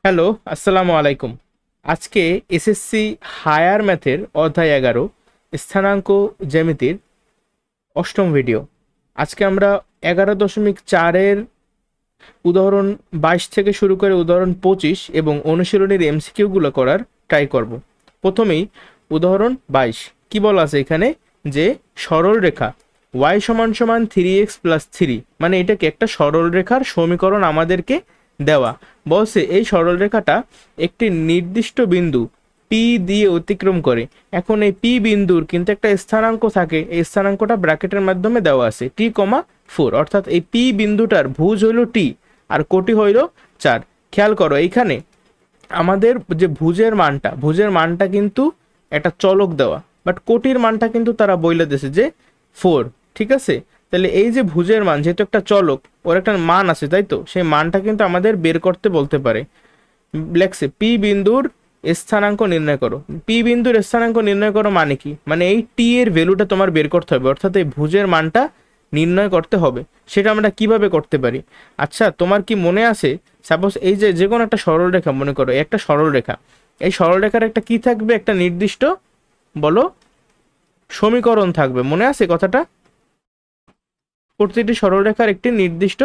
Hello, আসসালামু আলাইকুম। আজকে এসএসসি হায়ার ম্যাথের অধ্যায় 11 স্থানাঙ্ক জ্যামিতির অষ্টম ভিডিও। আজকে আমরা 11.4-এর উদাহরণ 22 থেকে শুরু করে উদাহরণ 25 এবং অনুশীলনীর এমসিকিউগুলো করার ট্রাই করব। প্রথমেই উদাহরণ 22 কি বলা আছে এখানে, যে সরল রেখা y সমান সমান 3x প্লাস 3, মানে এটাকে একটা সরল রেখার সমীকরণ আমাদেরকে দেওয়া। বলছে এই সরল রেখাটা একটি নির্দিষ্ট বিন্দু পি দিয়ে অতিক্রম করে। এখন এই পি বিন্দুর কিন্তু একটা স্থানাঙ্ক থাকে, এই স্থানাঙ্কটা ব্র্যাকেটের মাধ্যমে দেওয়া আছে t,4, অর্থাৎ এই পি বিন্দুটার ভুজ হইল টি আর কোটি হইল 4। খেয়াল করো এইখানে আমাদের যে ভুজের মানটা কিন্তু একটা চলক দেওয়া, বাট কোটির মানটা কিন্তু তারা বইলে দিয়েছে যে 4। ঠিক আছে, তাহলে এই যে ভুজের মান যেহেতু একটা চলক, ওর একটা মান আছে তাই তো, সেই মানটা কিন্তু আমাদের বের করতে বলতে পারে। লেখছে পি বিন্দুর স্থানাঙ্ক নির্ণয় করো। পি বিন্দুর স্থানাঙ্ক নির্ণয় করো মানে কি, মানে এই টি এর ভ্যালুটা তোমার বের করতে হবে, অর্থাৎ এই ভুজের মানটা নির্ণয় করতে হবে। সেটা আমরা কিভাবে করতে পারি? আচ্ছা, তোমার কি মনে আছে, সাপোজ এই যে যে কোনো একটা সরল রেখা মনে করো, একটা সরল রেখা, এই সরল রেখার একটা কি থাকবে, একটা নির্দিষ্ট বলো সমীকরণ থাকবে, মনে আছে কথাটা? প্রতিটি সরলরেখার একটি নির্দিষ্ট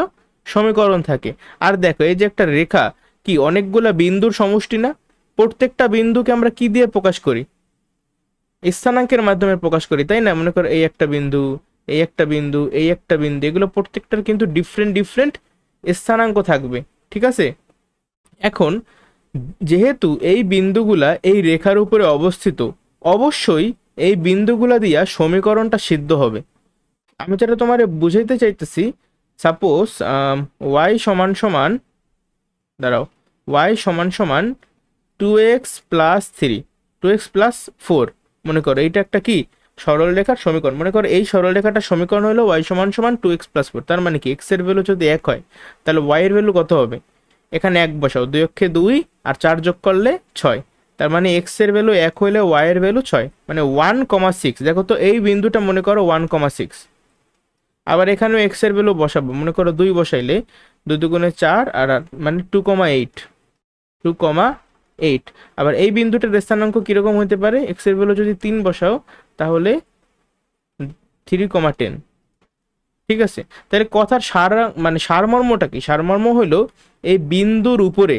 সমীকরণ থাকে। আর দেখো এই যে একটা রেখা কি অনেকগুলা বিন্দুর সমষ্টি না? প্রত্যেকটা বিন্দুকে আমরা কি দিয়ে প্রকাশ করি? স্থানাঙ্কের মাধ্যমে প্রকাশ করি, তাই না? মনে করো এই একটা বিন্দু, এই একটা বিন্দু, এই একটা বিন্দু, এগুলো প্রত্যেকটার কিন্তু ডিফারেন্ট ডিফারেন্ট স্থানাঙ্ক থাকবে। ঠিক আছে, এখন যেহেতু এই বিন্দুগুলা এই রেখার উপরে অবস্থিত, অবশ্যই এই বিন্দুগুলা দিয়া সমীকরণটা সিদ্ধ হবে। আমি যেটা তোমার বুঝাইতে চাইতেছি, সাপোজ ওয়াই সমান সমান, দাঁড়াও, ওয়াই সমান সমান 2x+3, 2x+4, মনে করো এইটা একটা কি সরল রেখার সমীকরণ। মনে করো এই সরল রেখাটার সমীকরণ হলো ওয়াই সমান সমান 2x+4। তার মানে কি এক্স এর ভ্যালু যদি 1 হয় তাহলে ওয়াই এর ভ্যালু কত হবে? এখানে 1 বসাও, 2 অক্ষে 2 আর 4 যোগ করলে 6। তার মানে এক্স এর ভ্যালু 1 হইলে ওয়াই এর ভ্যালু 6, মানে 1,6। দেখো তো এই বিন্দুটা মনে করো 1,6। আবার এখানেও এক্স এর ভ্যালু বসাবো, মনে করো 2 বসাইলে 2 দুগুণে 4 আর মানে 2,8, 2,8। আবার এই বিন্দুটার স্থানাঙ্ক কিরকম হতে পারে? এক্স এর ভ্যালু যদি 3 বসাও তাহলে 3,10। ঠিক আছে, তাহলে কথার মানে সারমর্মটা কি? সারমর্ম হলো এই বিন্দুর উপরে,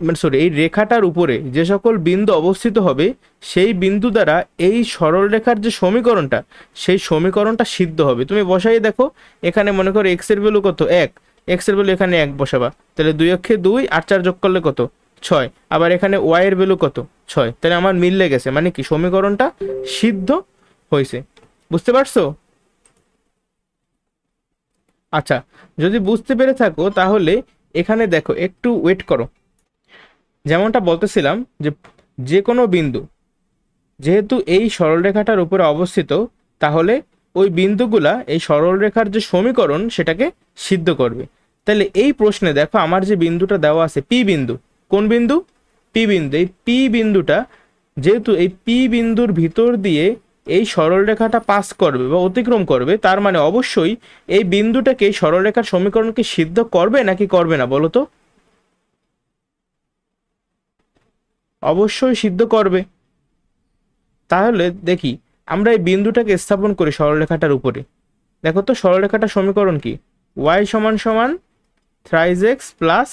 মানে সরি এই রেখাটার উপরে যে সকল বিন্দু অবস্থিত হবে সেই বিন্দু দ্বারা এই সরল রেখার যে সমীকরণটা, সেই সমীকরণটা সিদ্ধ হবে। তুমি বসাই দেখো, এখানে মনে করো এক্স এর ভ্যালু কত? 1, এক্স এর ভ্যালু এখানে 1 বসাবা, তাহলে 2 অক্ষে 2 আর 4 যোগ করলে কত? 6। আবার এখানে ওয়াই এর ভ্যালু কত? 6। তাহলে আমার মিললে গেছে, মানে কি সমীকরণটা সিদ্ধ হয়েছে। বুঝতে পারছো? আচ্ছা, যদি বুঝতে পেরে থাকো তাহলে এখানে দেখো, একটু ওয়েট করো। যেমনটা বলতেছিলাম যে যে কোনো বিন্দু যেহেতু এই সরলরেখাটার উপরে অবস্থিত, তাহলে ওই বিন্দুগুলা এই সরলরেখার যে সমীকরণ সেটাকে সিদ্ধ করবে। তাহলে এই প্রশ্নে দেখো আমার যে বিন্দুটা দেওয়া আছে পি বিন্দু, কোন বিন্দু? পি বিন্দু। এই পি বিন্দুটা যেহেতু এই পি বিন্দুর ভিতর দিয়ে এই সরলরেখাটা পাস করবে বা অতিক্রম করবে, তার মানে অবশ্যই এই বিন্দুটাকে এই সরলরেখার সমীকরণকে সিদ্ধ করবে নাকি করবে না বলো তো? অবশ্যই সিদ্ধ করবে। তাহলে দেখি আমরা এই বিন্দুটাকে স্থাপন করি সরলরেখাটার উপরে। দেখো তো সরলরেখাটার সমীকরণ কি? ওয়াই সমান সমান থ্রাইজ এক্স প্লাস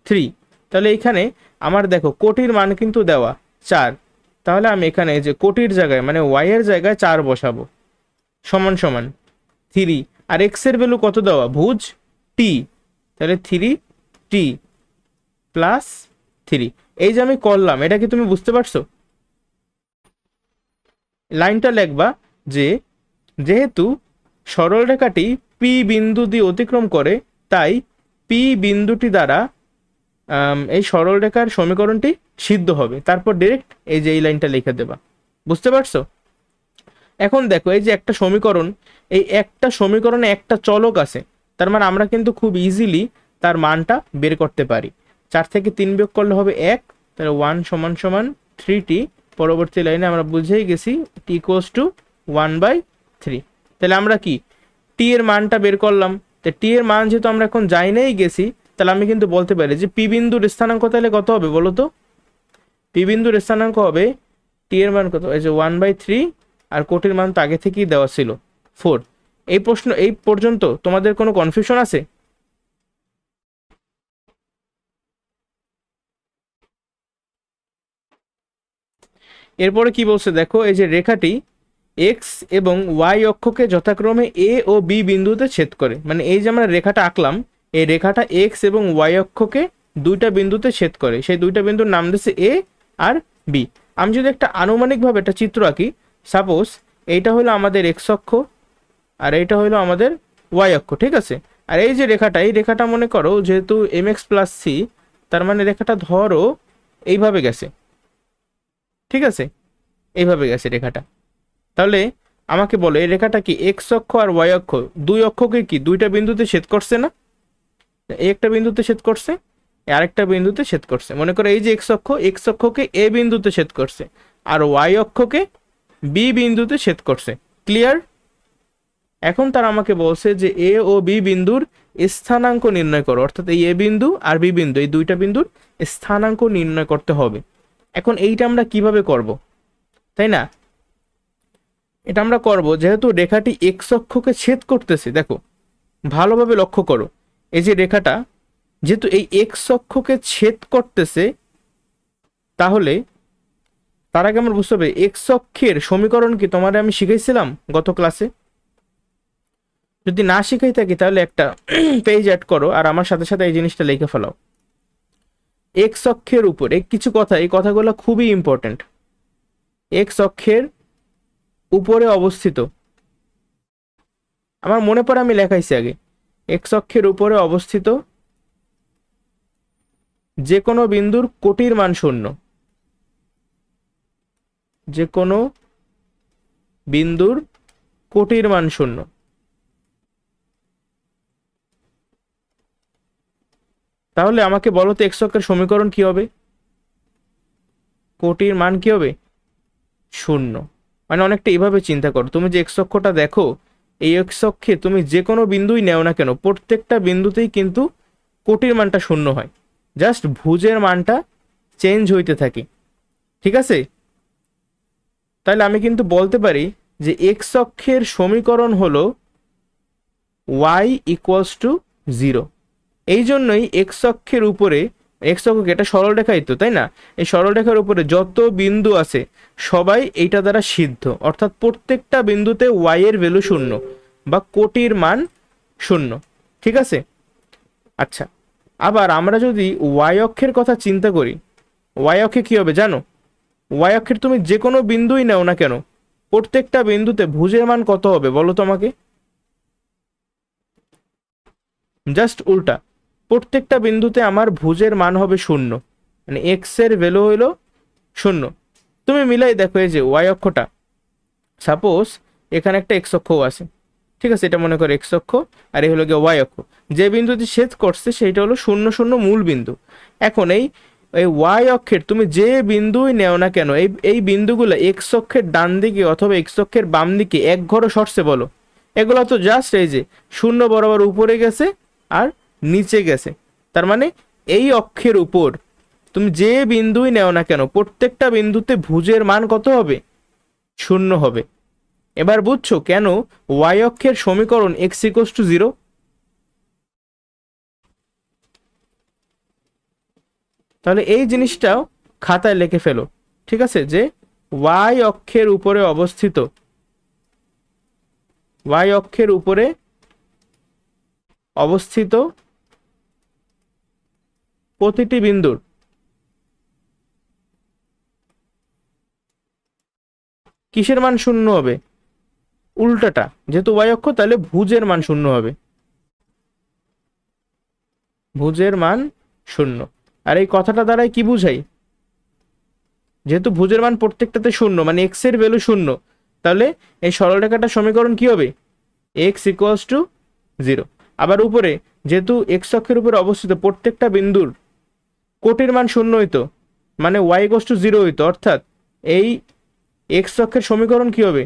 3। তাহলে এখানে আমার দেখো কোটির মান কিন্তু দেওয়া 4, তাহলে আমি এখানে যে কোটির জায়গায় মানে ওয়াই এর জায়গায় 4 বসাবো, সমান সমান 3। আর এক্স এর ভ্যালু কত দেওয়া? ভুজ টি, তাহলে 3t প্লাস 3। এই যে আমি করলাম, এটা কি তুমি বুঝতে পারছো? লাইনটা লিখবা যে যেহেতু সরলরেখাটি পি বিন্দু দিয়ে অতিক্রম করে, তাই পি বিন্দুটি দ্বারা এই সরলরেখার সমীকরণটি সিদ্ধ হবে। তারপর ডিরেক্ট এই যে এই লাইনটা লিখে দেবা। বুঝতে পারছো? এখন দেখো এই যে একটা সমীকরণ, এই একটা সমীকরণে একটা চলক আছে, তার মানে আমরা কিন্তু খুব ইজিলি তার মানটা বের করতে পারি। 4 থেকে 3 বিয়োগ করলে হবে 1, তাহলে 1 সমান সমান 3t। পরবর্তী লাইনে আমরা বুঝেই গেছি t ইকুয়ালস টু 1/3। তাহলে আমরা কি টি এর মানটা বের করলাম। তো টি এর মান যেহেতু আমরা এখন জানাই গেছি, তাহলে আমি কিন্তু বলতে পারি যে পি বিন্দুর স্থানাঙ্ক তাহলে কত হবে বলো তো? পি বিন্দুর স্থানাঙ্ক হবে টি এর মান কত, এই যে 1/3, আর কোটির মান তো আগে থেকেই দেওয়া ছিল 4। এই প্রশ্ন এই পর্যন্ত তোমাদের কোনো কনফিউশন আছে? এরপরে কি বলছে দেখো, এই যে রেখাটি এক্স এবং ওয়াই অক্ষকে যথাক্রমে এ ও বি বিন্দুতে ছেদ করে। মানে এই যে আমরা রেখাটা আঁকলাম, এই রেখাটা এক্স এবং ওয়াই অক্ষকে দুইটা বিন্দুতে ছেদ করে, সেই দুইটা বিন্দুর নাম দিচ্ছে এ আর বি। আমি যদি একটা আনুমানিকভাবে একটা চিত্র আঁকি, সাপোজ এইটা হলো আমাদের এক্স অক্ষ আর এইটা হলো আমাদের ওয়াই অক্ষ, ঠিক আছে? আর এই যে রেখাটা, এই রেখাটা মনে করো যেহেতু এম এক্স প্লাস সি, তার মানে রেখাটা ধরো এইভাবে গেছে, ঠিক আছে? এইভাবে গেছে রেখাটা। তাহলে আমাকে বলো এই রেখাটা কি এক্স অক্ষ আর ওয়াই অক্ষ দুই অক্ষকে কি দুইটা বিন্দুতে ছেদ করছে না? এই একটা বিন্দুতে ছেদ করছে, আরেকটা বিন্দুতে ছেদ করছে। মনে করো এই যে এক্স অক্ষকে এ বিন্দুতে ছেদ করছে আর ওয়াই অক্ষকে বি বিন্দুতে ছেদ করছে। ক্লিয়ার? এখন তারা আমাকে বলছে যে এ ও বি বিন্দুর স্থানাঙ্ক নির্ণয় করো, অর্থাৎ এই এ বিন্দু আর বি বিন্দু এই দুইটা বিন্দুর স্থানাঙ্ক নির্ণয় করতে হবে। এখন এইটা আমরা কিভাবে করব, তাই না? এটা আমরা করব যেহেতু রেখাটি এক্স অক্ষকে ছেদ করতেছে। দেখো ভালোভাবে লক্ষ্য করো, এই যে রেখাটা যেহেতু এই এক্স অক্ষকে ছেদ করতেছে, তাহলে তার আগে আমরা বুঝতে হবে এক্স অক্ষের সমীকরণ কি তোমার আমি শিখাইছিলাম গত ক্লাসে? যদি না শিখাই থাকি তাহলে একটা পেজ অ্যাড করো আর আমার সাথে সাথে এই জিনিসটা লিখে ফেলাও। এক্স অক্ষের উপরে কিছু কথা, এই কথাগুলো খুবই ইম্পর্টেন্ট। এক্স অক্ষের উপরে অবস্থিত, আমার মনে পড়ে আমি লেখাইছি আগে, এক্স অক্ষের উপরে অবস্থিত যে কোনো বিন্দুর কোটির মান শূন্য, যে কোনো বিন্দুর কোটির মান শূন্য। তাহলে আমাকে বলো তো এক্স অক্ষের সমীকরণ কি হবে? কোটির মান কি হবে? শূন্য। মানে অনেকটা এইভাবে চিন্তা করো, তুমি যে এক্স অক্ষটা দেখো, এই এক্স অক্ষে তুমি যে কোনো বিন্দুই নেও না কেন, প্রত্যেকটা বিন্দুতেই কিন্তু কোটির মানটা শূন্য হয়, জাস্ট ভুজের মানটা চেঞ্জ হইতে থাকে, ঠিক আছে? তাহলে আমি কিন্তু বলতে পারি যে এক্স অক্ষের সমীকরণ হলো ওয়াই ইকুয়ালস টু 0। এই জন্যই এক্স অক্ষের উপরে, এক্স অক্ষকে এটা সরলরেখাই তো, তাই না? এই সরলরেখার উপরে যত বিন্দু আছে সবাই এইটা দ্বারা সিদ্ধ, অর্থাৎ প্রত্যেকটা বিন্দুতে ওয়াই এর ভ্যালু শূন্য বা কোটির মান শূন্য, ঠিক আছে? আচ্ছা, আবার আমরা যদি ওয়াই অক্ষের কথা চিন্তা করি, ওয়াই অক্ষে কি হবে জানো? ওয়াই অক্ষের তুমি যে কোনো বিন্দুই নাও না কেন, প্রত্যেকটা বিন্দুতে ভুজের মান কত হবে বলো তো আমাকে? জাস্ট উল্টা, প্রত্যেকটা বিন্দুতে আমার ভুজের মান হবে শূন্য, মানে এক্স এর ভ্যালু হইল শূন্য। তুমি মিলাই দেখো, এই যে ওয়াই অক্ষটা, সাপোজ এখানে একটা এক্স অক্ষও আছে, ঠিক আছে? এটা মনে করো এক্স অক্ষ আর এই হলো গিয়ে ওয়াই অক্ষ। যে বিন্দুটি ছেদ করছে সেইটা হলো 0 0 মূল বিন্দু। এখন এই এই ওয়াই অক্ষের তুমি যে বিন্দুই নেও না কেন, এই বিন্দুগুলো এক্স অক্ষের ডান দিকে অথবা এক্স অক্ষের বাম দিকে এক ঘরও সরছে বলো? এগুলো তো জাস্ট এই যে শূন্য বরাবর উপরে গেছে আর নিচে গেছে। তার মানে এই অক্ষের উপর তুমি যে বিন্দুই নেও না কেন, প্রত্যেকটা বিন্দুতে ভুজের মান কত হবে? শূন্য হবে। এবার বুঝছো কেন ওয়াই অক্ষের সমীকরণ এক্স ইকুয়ালস টু 0? তাহলে এই জিনিসটাও খাতায় লিখে ফেলো, ঠিক আছে? যে ওয়াই অক্ষের উপরে অবস্থিত, ওয়াই অক্ষের উপরে অবস্থিত প্রতিটি বিন্দুর কিসের মান শূন্য হবে? উল্টাটা, যেহেতু ওয়াই অক্ষ তাহলে ভুজের মান শূন্য হবে, ভুজের মান শূন্য। আর এই কথাটা দ্বারাই কি বুঝাই? যেহেতু ভুজের মান প্রত্যেকটাতে শূন্য, মানে এক্স এর ভ্যালু শূন্য, তাহলে এই সরলরেখাটার সমীকরণ কি হবে? X equals to 0। আবার উপরে যেহেতু এক্স অক্ষের উপরে অবস্থিত প্রত্যেকটা বিন্দুর কোটির মান শূন্য হইতো, মানে ওয়াই ইকুয়ালস টু 0 হইতো, অর্থাৎ এই এক্স অক্ষের সমীকরণ কি হবে?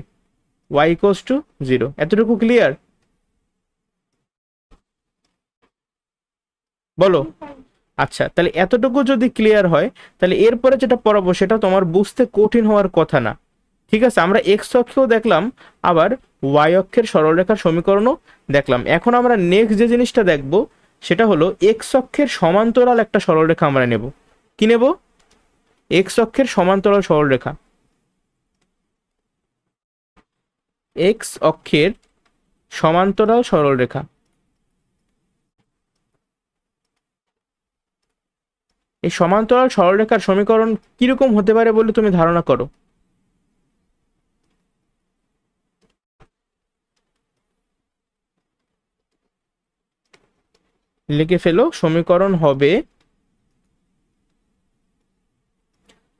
Y equals to 0। এতটুকু ক্লিয়ার? বলো। আচ্ছা, তাহলে এতটুকু যদি ক্লিয়ার হয় তাহলে এরপরে যেটা পড়াবো সেটা তোমার বুঝতে কঠিন হওয়ার কথা না। ঠিক আছে, আমরা এক্স অক্ষেও দেখলাম, আবার ওয়াই অক্ষের সরলরেখার সমীকরণও দেখলাম। এখন আমরা নেক্সট যে জিনিসটা দেখব সেটা হলো এক্স অক্ষের সমান্তরাল একটা সরলরেখা আমরা নেব। কি নেব? এক্স অক্ষের সমান্তরাল সরলরেখা। এক্স অক্ষের সমান্তরাল সরলরেখা। এই সমান্তরাল সরলরেখার সমীকরণ কিরকম হতে পারে বলে তুমি ধারণা করো? লিখে ফেলো, সমীকরণ হবে,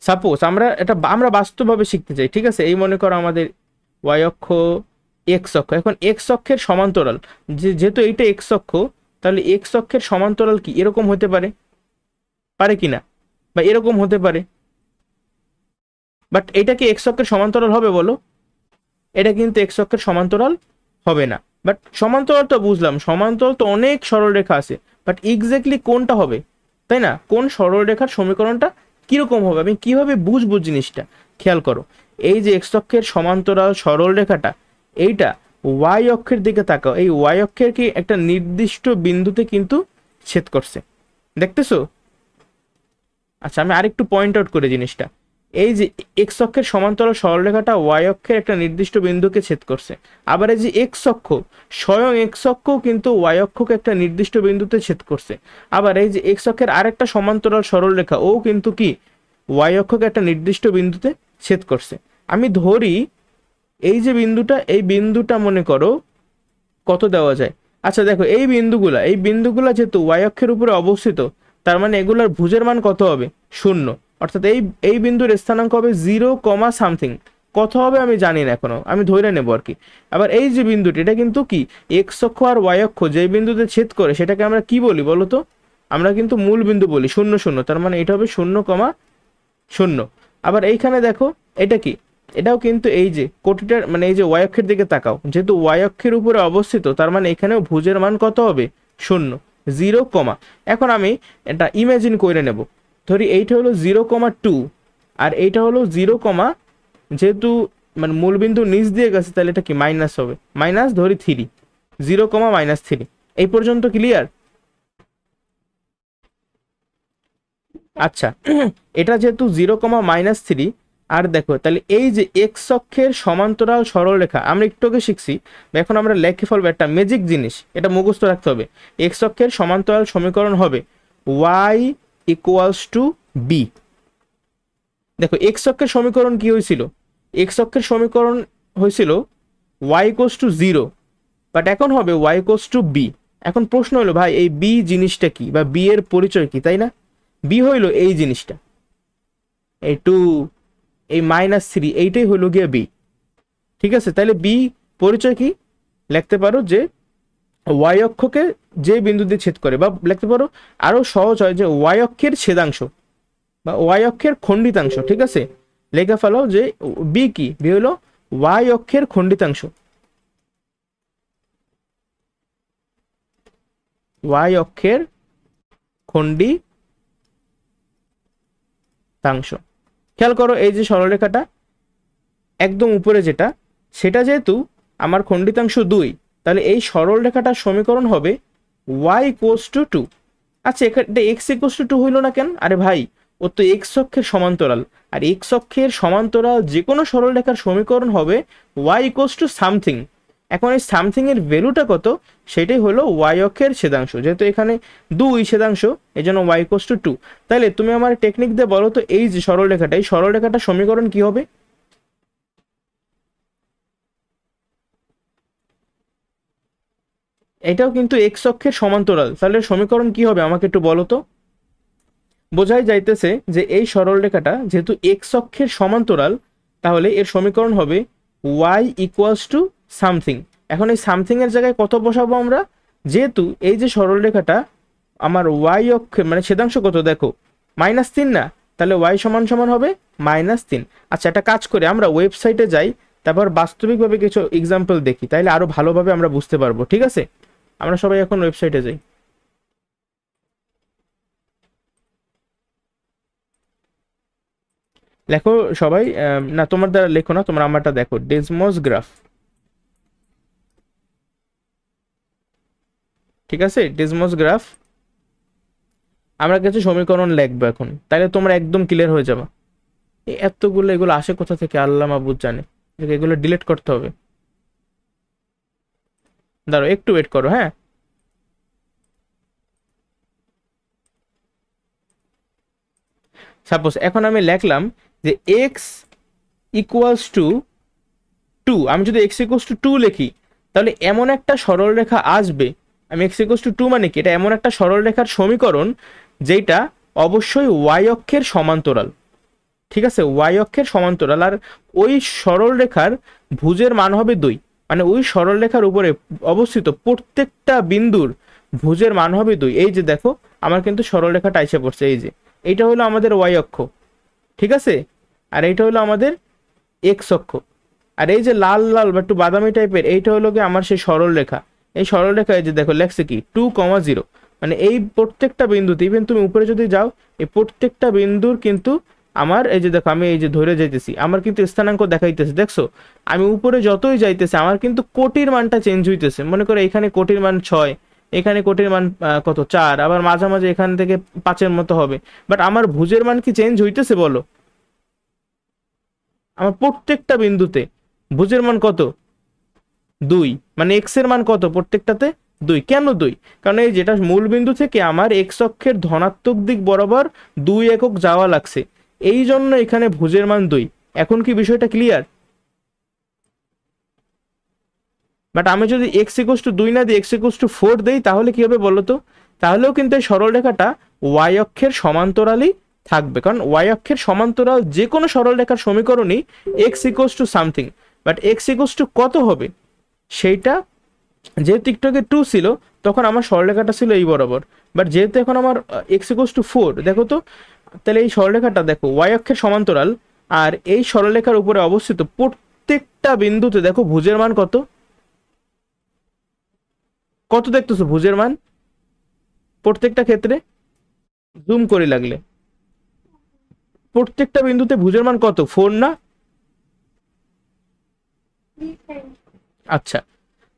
সাপোজ আমরা বাস্তবভাবে শিখতে চাই, ঠিক আছে? এই মনে করো আমাদের ওয়াই অক্ষ, এক্স অক্ষ, এখন এক্স অক্ষের সমান্তরাল, যেহেতু এইটা এক্স অক্ষ, তাহলে এক্স অক্ষের সমান্তরাল কি এরকম হতে পারে, পারে কিনা, বা এরকম হতে পারে, বাট এটা কি এক্স অক্ষের সমান্তরাল হবে বলো? এটা কিন্তু এক্স অক্ষের সমান্তরাল হবে না। বাট সমান্তরাল তো বুঝলাম, সমান্তরাল তো অনেক সরলরেখা আছে, বাট এক্স্যাক্টলি কোনটা হবে, তাই না? কোন সরলরেখার সমীকরণটা কিরকম হবে, আমি কিভাবে বুঝবো জিনিসটা? খেয়াল করো, এই যে এক্স অক্ষের সমান্তরাল সরলরেখাটা, এইটা ওয়াই অক্ষের দিকে তাকাও, এই ওয়াই অক্ষের কি একটা নির্দিষ্ট বিন্দুতে কিন্তু ছেদ করছে, দেখতেছো? আচ্ছা, আমি আরেকটু পয়েন্ট আউট করে জিনিসটা, এই যে এক্স অক্ষের সমান্তরাল সরলরেখাটা ওয়াই অক্ষের একটা নির্দিষ্ট বিন্দুকে ছেদ করছে, আবার এই যে এক্স অক্ষ, স্বয়ং এক্স অক্ষ কিন্তু ওয়াই অক্ষকে একটা নির্দিষ্ট বিন্দুতে ছেদ করছে, আবার এই যে এক্স অক্ষের আরেকটা সমান্তরাল সরলরেখা ও কিন্তু কি ওয়াই অক্ষকে একটা নির্দিষ্ট বিন্দুতে ছেদ করছে। আমি ধরি এই যে বিন্দুটা, এই বিন্দুটা মনে করো কত দেওয়া যায়? আচ্ছা দেখো, এই বিন্দুগুলা যেহেতু ওয়াই অক্ষের উপরে অবস্থিত, তার মানে এগুলার ভুজের মান কত হবে? শূন্য। অর্থাৎ এই এই বিন্দুর স্থানাঙ্ক হবে 0, কত হবে আমি জানি না এখনো, আমি ধরে নেবো আর কি। আবার এই যে বিন্দুটি, এটা কিন্তু কি এক্স অক্ষ আর ওয়াই অক্ষ যে বিন্দুতে ছেদ করে সেটাকে আমরা কি বলি বলো তো? আমরা কিন্তু মূল বিন্দু বলি, 0, 0, তার মানে এটা হবে 0, 0। আবার এইখানে দেখো, এটা কি, এটাও কিন্তু এই যে কোটিটার মানে এই যে ওয়াই অক্ষের দিকে তাকাও, যেহেতু ওয়াই অক্ষের উপরে অবস্থিত, তার মানে এখানেও ভুজের মান কত হবে? 0, 0, এখন আমি এটা ইমাজিন করে নেব, ধরি এইটা হলো 0, 2, আর এইটা হলো 0, যেহেতু মানে মূলবিন্দু নিচ দিয়ে গেছে, তাহলে এটা কি মাইনাস হবে, মাইনাস ধরি 3, 0, -3। এই পর্যন্ত ক্লিয়ার? আচ্ছা, এটা যেহেতু 0, -3, আর দেখো তাহলে এই যে এক্স অক্ষের সমান্তরাল সরলরেখা আমরা একটু আগে শিখছি, এখন আমরা লিখে ফেলবো একটা ম্যাজিক জিনিস, এটা মুখস্থ রাখতে হবে। এক্স অক্ষের সমান্তরাল সমীকরণ হবে y = b। দেখো এক্স অক্ষের সমীকরণ কি হয়েছিল? এক্স অক্ষের সমীকরণ হয়েছিল y = 0, বাট এখন হবে y = b। এখন প্রশ্ন হলো ভাই এই b জিনিসটা কি, বা b এর পরিচয় কি, তাই না? b হইল এই জিনিসটা, এই 2, এই -3, এইটাই হলো গিয়ে বি। ঠিক আছে, তাহলে বি পরিচয় কি? লিখতে পারো যে ওয়াই অক্ষকে যে বিন্দু দিয়ে ছেদ করে, বা লিখতে পারো আরো সহজ হয় যে ওয়াই অক্ষের ছেদাংশ বা ওয়াই অক্ষের খণ্ডিতাংশ। ঠিক আছে, লেখা ফেলো যে বি কি, বি হলো ওয়াই অক্ষের খণ্ডিতাংশ, ওয়াই অক্ষের খণ্ডিতাংশ। খেয়াল করো এই যে সরলরেখাটা একদম উপরে যেটা, সেটা যেহেতু আমার খণ্ডিতাংশ 2, তাহলে এই সরল রেখাটার সমীকরণ হবে y = 2। আচ্ছা, এটা x = 2 হইল না কেন? আরে ভাই, ও তো এক্স অক্ষের সমান্তরাল, আর এক্স অক্ষের সমান্তরাল যে কোনো সরল রেখার সমীকরণ হবে y = সামথিং। এখন এই সামথিং এর ভ্যালুটা কত, সেটাই হলো y অক্ষের ছেদাংশ, যেহেতু এখানে 2 ছেদাংশ, এই জন্য y = 2। তাহলে তুমি আমার টেকনিক দিয়ে বলো তো, এই যে সরল রেখাটা, এই সরল রেখাটার সমীকরণ কি হবে? এটাও কিন্তু এক্স অক্ষের সমান্তরাল, তাহলে সমীকরণ কি হবে আমাকে একটু বলো তো। বোঝাই যাইতেছে যে এই সরল রেখাটা যেহেতু এক্স অক্ষের সমান্তরাল, তাহলে এর সমীকরণ হবে y = সামথিং। এখন এই সামথিং এর জায়গায় কত বসাবো আমরা? যেহেতু এই যে সরল রেখাটা আমার y অক্ষে মানে ছেদাংশ কত দেখো, -3 না, তাহলে y = হবে -3। আচ্ছা, একটা কাজ করে আমরা ওয়েবসাইটে যাই, তারপর বাস্তবিকভাবে কিছু এক্সাম্পল দেখি, তাইলে আরো ভালোভাবে আমরা বুঝতে পারবো। ঠিক আছে, আমরা সবাই এখন ওয়েবসাইটে যাই। লেখো সবাই, না তোমার দ্বারা লেখো না, তোমরা আমারটা দেখো, ডেসমস গ্রাফ। ঠিক আছে, ডেসমস গ্রাফ আমরা কিছু সমীকরণ লিখবো এখন, তাহলে তোমরা একদম ক্লিয়ার হয়ে যাবে। এতগুলো এগুলো আসে কোথা থেকে আল্লাহ মাবুদ জানে, এগুলো ডিলিট করতে হবে। দাঁড়াও একটু ওয়েট করো, হ্যাঁ। সাপোজ এখন আমি লিখলাম যে এক্স ইকুয়ালস টু 2, আমি যদি এক্স ইকুয়ালস টু 2 লিখি তাহলে এমন একটা সরলরেখা আসবে। আমি এক্স ইকুয়ালস টু 2 মানে কি, এটা এমন একটা সরলরেখার সমীকরণ যেটা অবশ্যই ওয়াই অক্ষের সমান্তরাল। ঠিক আছে, ওয়াই অক্ষের সমান্তরাল, আর ওই সরলরেখার ভুজের মান হবে 2, মানে ওই সরলরেখার উপরে অবস্থিত প্রত্যেকটা বিন্দুর ভুজের মান হবে 2। এই যে দেখো আমার কিন্তু সরলরেখাটা এসে পড়ছে, এই যে এইটা হলো আমাদের ওয়াই অক্ষ, ঠিক আছে, আর এইটা হলো আমাদের এক্স অক্ষ, আর এই যে লাল লাল বা একটু বাদামি টাইপের এইটা হলো কি আমার সেই সরলরেখা। এই সরলরেখা এই যে দেখো লেখছে কি 2,0, মানে এই প্রত্যেকটা বিন্দুতে, ইভেন তুমি উপরে যদি যাও এই প্রত্যেকটা বিন্দুর কিন্তু আমার এই যে দেখো আমি এই যে ধরে যাইতেছি আমার কিন্তু স্থানাঙ্ক দেখাইতেছে, দেখছো আমি উপরে যতই যাইতেছে আমার কিন্তু কোটির মানটা চেঞ্জ হইতেছে। মনে করো এখানে কোটির মান 6, এখানে কোটির মান কত 4, আবার মাঝামাঝি এখান থেকে 5-এর মতো হবে, বাট আমার ভুজের মান কি চেঞ্জ হইতেছে বলো? আমার প্রত্যেকটা বিন্দুতে ভুজের মান কত 2, মানে এক্স এর মান কত প্রত্যেকটাতে 2। কেন 2? কারণ এই যেটা মূল বিন্দু থেকে আমার এক্স অক্ষের ধনাত্মক দিক বরাবর 2 একক যাওয়া লাগছে, এই জন্য এখানে ভুজের মান 2। এখন কি বিষয়টা ক্লিয়ার? বাট আমি যদি এক্স ইকুয়ালস টু 2 না দিই এক্স ইকুয়ালস টু 4 দেই তাহলে কি হবে বলো তো? তাহলেও কিন্তু এই সরলরেখাটা ওয়াই অক্ষের সমান্তরালই থাকবে, কারণ ওয়াই অক্ষের সমান্তরাল যে কোনো সরলরেখার সমীকরণই x equals to something, but x equals to কত হবে সেইটা, যেহেতু একটু আগে 2 ছিল তখন আমার সরলরেখাটা ছিল এই বরাবর, বাট যেহেতু এখন আমার এক্স ইকুয়ালস টু 4, দেখো তো তাহলে এই সরলরেখাটা দেখো ওয়াই অক্ষের সমান্তরাল, আর এই সরলরেখার উপরে অবস্থিত প্রত্যেকটা বিন্দুতে দেখো ভুজের মান কত কত দেখতেছো ভুজের মান প্রত্যেকটা ক্ষেত্রে, জুম করে লাগলে প্রত্যেকটা বিন্দুতে ভুজের মান কত 4 না? আচ্ছা,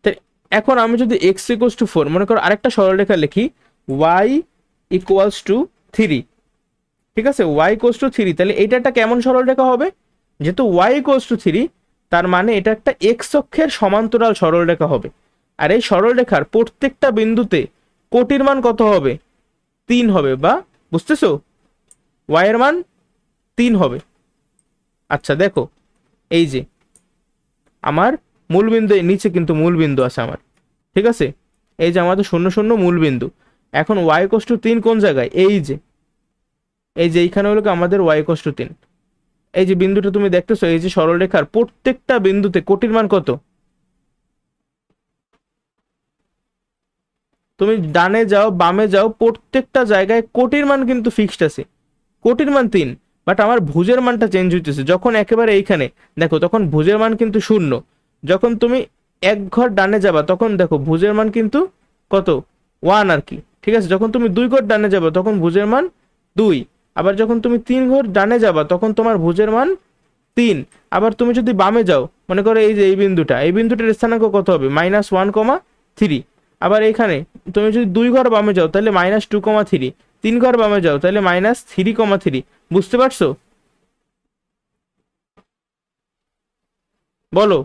তো এখন আমি যদি এক্স ইকুয়ালস টু 4, মনে করো আরেকটা সরলরেখা লিখি ওয়াই ইকুয়ালস টু 3, ঠিক আছে, ওয়াই ইকুয়ালস টু 3, তাহলে এটা একটা কেমন সরলরেখা হবে? যেহেতু ওয়াই ইকুয়ালস টু 3 তার মানে এটা একটা এক্স অক্ষের সমান্তরাল সরলরেখা হবে, আর এই সরলরেখার প্রত্যেকটা বিন্দুতে কোটির মান কত হবে 3 হবে, বা বুঝতেছো ওয়াই এর মান 3 হবে। আচ্ছা দেখো এই যে আমার মূল বিন্দু নিচে কিন্তু মূল বিন্দু আছে আমার, ঠিক আছে, এই যে আমাদের 0 0 মূল বিন্দু। এখন ওয়াই ইকুয়ালস টু 3 কোন জায়গায়? এই যে এইখানে হলো কি আমাদের ওয়াই ইকুয়ালস টু 3, এই যে বিন্দুটা তুমি দেখতেছো, এই যে সরলরেখার প্রত্যেকটা বিন্দুতে কোটির মান কত? তুমি ডানে যাও বামে যাও প্রত্যেকটা জায়গায় কোটির মান কিন্তু ফিক্সড আছে, কোটির মান 3, বাট আমার ভুজের মানটা চেঞ্জ হইতেছে যখন একেবারে এইখানে দেখো তখন ভুজের মান কিন্তু 0, যখন তুমি এক ঘর ডানে যাবা তখন দেখো ভুজের মান কিন্তু কত 1 আর কি, ঠিক আছে, যখন তুমি 2 ঘর ডানে যাবা তখন ভুজের মান 2, আবার যখন তুমি 3 ঘর ডানে যাবা তখন তোমার ভুজের মান 3, আবার তুমি যদি বামে যাও মনে করো এই যে এই বিন্দুটার স্থানাঙ্ক কত হবে -1,3, আবার এইখানে তুমি যদি 2 ঘর বামে যাও তাহলে -2,3, 3 ঘর বামে যাও তাহলে -3,3, বুঝতে পারছো বলো?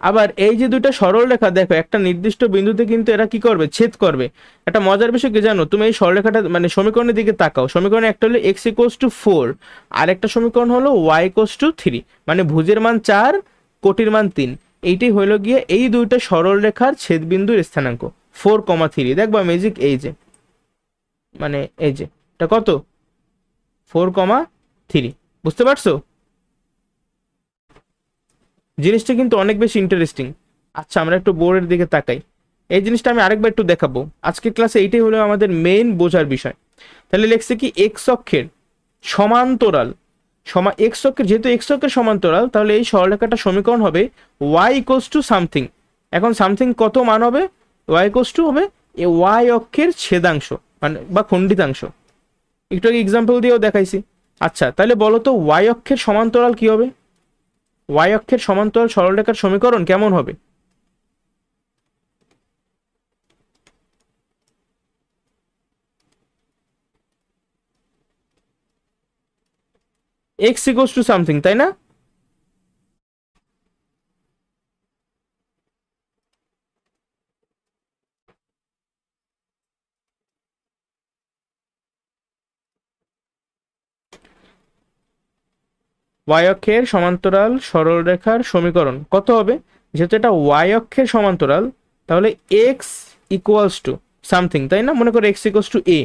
আবার এই যে দুইটা সরলরেখা দেখো একটা নির্দিষ্ট বিন্দুতে কিন্তু এরা কি করবে ছেদ করবে। একটা মজার বিষয় কি জানো, তুমি এই সরলরেখাটা মানে সমীকরণের দিকে তাকাও, সমীকরণে একটা হলো এক্স ইকুয়ালস টু 4, আর একটা সমীকরণ হলো ওয়াই ইকুয়ালস টু 3, মানে ভুজের মান 4 কোটির মান 3, এইটাই হইলো গিয়ে এই দুইটা সরলরেখার ছেদ বিন্দুর স্থানাঙ্ক 4,3। দেখবা ম্যাজিক এই যে মানে এই যে এটা কত 4,3, বুঝতে পারছো? জিনিসটা কিন্তু অনেক বেশি ইন্টারেস্টিং। আচ্ছা আমরা একটু বোর্ডের দিকে তাকাই, এই জিনিসটা আমি আরেকবার একটু দেখাবো, আজকের ক্লাসে এইটাই হলো আমাদের মেইন বোঝার বিষয়। তাহলে লেখছে কি এক্স অক্ষের সমান্তরাল, এক্স অক্ষের যেহেতু এক্স অক্ষের সমান্তরাল তাহলে এই সরলরেখাটা সমীকরণ হবে ওয়াই ইকুয়ালস টু সামথিং। এখন সামথিং কত মান হবে? ওয়াই ইকুয়ালস টু হবে এ ওয়াই অক্ষের ছেদাংশ মানে বা খণ্ডিতাংশ। একটু আগে এক্সাম্পল দিয়েও দেখাইছি, আচ্ছা তাহলে বলো তো ওয়াই অক্ষের সমান্তরাল কি হবে? ওয়াই অক্ষের সমান্তরাল সরলরেখার সমীকরণ কেমন হবে? এক্স ইকুয়ালস টু সামথিং, তাই না? ওয়াই অক্ষের সমান্তরাল সরলরেখার সমীকরণ কত হবে? যেহেতু এটা ওয়াই অক্ষের সমান্তরাল, তাহলে এক্স ইকুয়ালস টু সামথিং, তাই না? মনে করো এক্স ইকুয়ালস টু এ।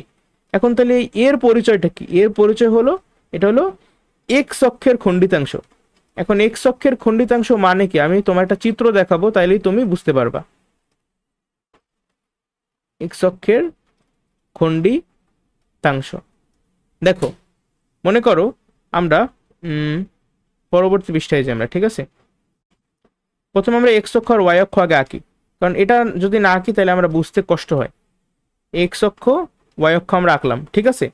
এখন তাহলে এই এর পরিচয়টা কি? এর পরিচয় হলো, এটা হলো এক্স অক্ষের খণ্ডিতাংশ। এখন এক্স অক্ষের খণ্ডিতাংশ মানে কি? আমি তোমার একটা চিত্র দেখাবো, তাইলেই তুমি বুঝতে পারবা। এক্স অক্ষের খণ্ডিতাংশ দেখো, মনে করো আমরা পরবর্তী পৃষ্ঠায় যাই আমরা, ঠিক আছে? প্রথমে আমরা এক্স অক্ষ আর ওয়াই অক্ষ আগে আঁকি, কারণ এটা যদি না আঁকি তাহলে আমরা বুঝতে কষ্ট হয়। এক্স অক্ষ ওয়াই অক্ষ আমরা আঁকলাম, ঠিক আছে?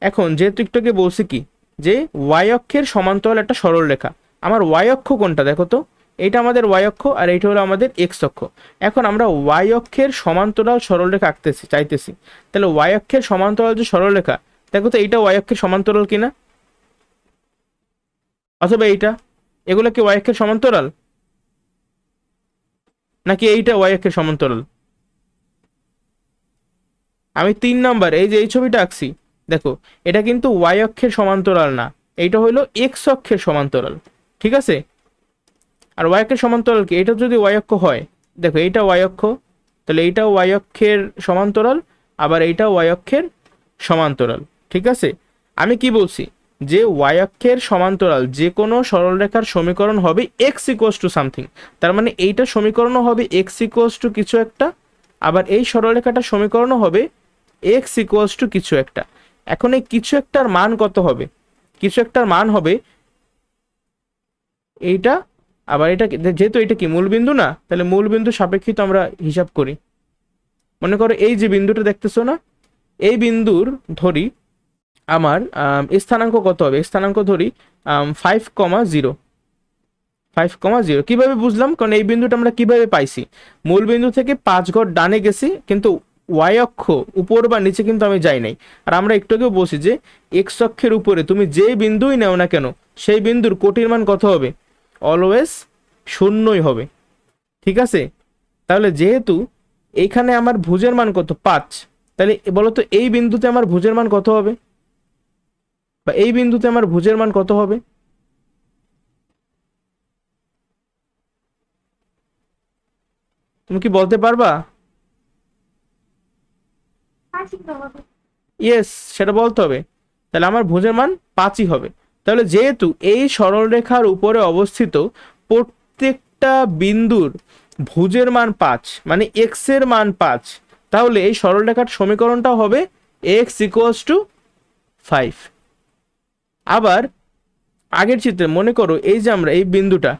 এখন যেহেতু একটুকে বলছি কি যে ওয়াই অক্ষের সমান্তরাল একটা সরল রেখা, আমার ওয়াই অক্ষ কোনটা দেখো তো? এইটা আমাদের ওয়াই অক্ষ আর এইটা হলো আমাদের এক্স অক্ষ। এখন আমরা ওয়াই অক্ষের সমান্তরাল সরলরেখা আঁকতেছি চাইতেছি, তাহলে ওয়াই অক্ষের সমান্তরাল যে সরলরেখা, দেখো তো এইটা ওয়াই অক্ষের সমান্তরাল কিনা, অথবা এইটা, এগুলো কি ওয়াই অক্ষের সমান্তরাল, নাকি এইটা ওয়াই অক্ষের সমান্তরাল? আমি 3 নাম্বার এই যে এই ছবিটা আঁকছি, দেখো এটা কিন্তু ওয়াই অক্ষের সমান্তরাল না, এইটা হলো এক্স অক্ষের সমান্তরাল, ঠিক আছে? আর ওয়াই অক্ষের সমান্তরাল কি? এটা যদি ওয়াই অক্ষ হয়, দেখো এইটা ওয়াই অক্ষ, তাহলে এইটা ওয়াই অক্ষের সমান্তরাল, আবার এইটা ওয়াই অক্ষের সমান্তরাল, ঠিক আছে? আমি কি বলছি যে ওয়াই অক্ষের সমান্তরাল যে কোনো সরলরেখার সমীকরণ হবে এক্স ইকুয়ালস টু সামথিং। তার মানে এইটা সমীকরণও হবে এক্স ইকুয়ালস টু কিছু একটা, আবার এই সরলরেখাটার সমীকরণও হবে এক্স ইকুয়ালস টু কিছু একটা। এখন এই কিছু একটার মান কত হবে? কিছু একটার মান হবে এইটা, আবার এটা যেহেতু এটা কি মূলবিন্দু না, তাহলে মূলবিন্দু সাপেক্ষিত আমরা হিসাব করি। মনে করো এই যে বিন্দুটা দেখতেছো না, এই বিন্দুর ধরি আমার স্থানাঙ্ক কত হবে? স্থানাঙ্ক ধরি 5,0, 5,0। কিভাবে বুঝলাম? কারণ এই বিন্দুটা আমরা কিভাবে পাইছি, মূল বিন্দু থেকে 5 ঘর ডানে গেছি, কিন্তু ওয়াই অক্ষ উপর বা নিচে কিন্তু আমি যাই নাই। আর আমরা একটু আগেও বলছি যে এক্স অক্ষের উপরে তুমি যে বিন্দুই নেও না কেন, সেই বিন্দুর কোটির মান কত হবে? অলওয়েজ শূন্যই হবে, ঠিক আছে? তাহলে যেহেতু এইখানে আমার ভুজের মান কত? 5, তাহলে বলো তো এই বিন্দুতে আমার ভুজের মান কত হবে, বা এই বিন্দুতে আমার ভুজের মান কত হবে? তুমি কি বলতে পারবা? ইয়েস, সেটা বলতে হবে। তাহলে আমার ভুজের মান 5ই হবে। তাহলে যেহেতু এই সরলরেখার উপরে অবস্থিত প্রত্যেকটা বিন্দুর ভুজের মান 5, মানে এক্স এর মান 5, তাহলে এই সরলরেখার সমীকরণটা হবে এক্স ইকুয়ালস টু 5। আবার আগের চিত্রে মনে করো এই যে আমরা এই বিন্দুটা,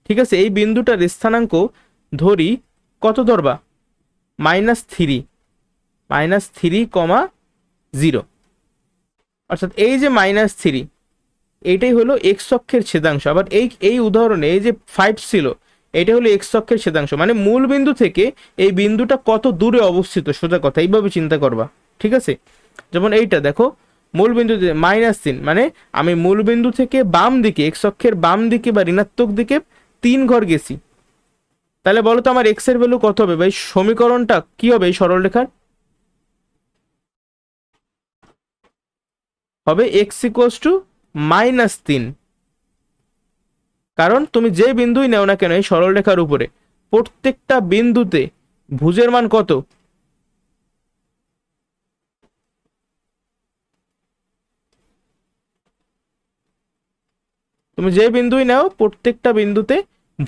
ঠিক আছে, এই বিন্দুটার স্থানাঙ্ক ধরি কত ধরবা? -3, -3,0। অর্থাৎ এই যে -3, এইটাই হলো এক্স অক্ষের ছেদাংশ। আবার এই এই উদাহরণে এই যে 5 ছিল, এটা হলো এক্স অক্ষের ছেদাংশ, মানে মূল বিন্দু থেকে এই বিন্দুটা কত দূরে অবস্থিত, সোজা কথা এইভাবে চিন্তা করবা, ঠিক আছে? যেমন এইটা দেখো, মূল বিন্দু -3, মানে আমি মূল বিন্দু থেকে বাম দিকে, এক্স অক্ষের বাম দিকে বা ঋণাত্মক দিকে 3 ঘর গেছি। তাহলে বলো তো আমার এক্স এর ভ্যালু কত হবে? ভাই সমীকরণটা কি হবে এই সরলরেখার? হবে এক্স ইকুয়ালস টু -3। কারণ তুমি যে বিন্দুই নেও না কেন এই সরলরেখার উপরে, প্রত্যেকটা বিন্দুতে ভুজের মান কত? তুমি যে বিন্দুই নাও প্রত্যেকটা বিন্দুতে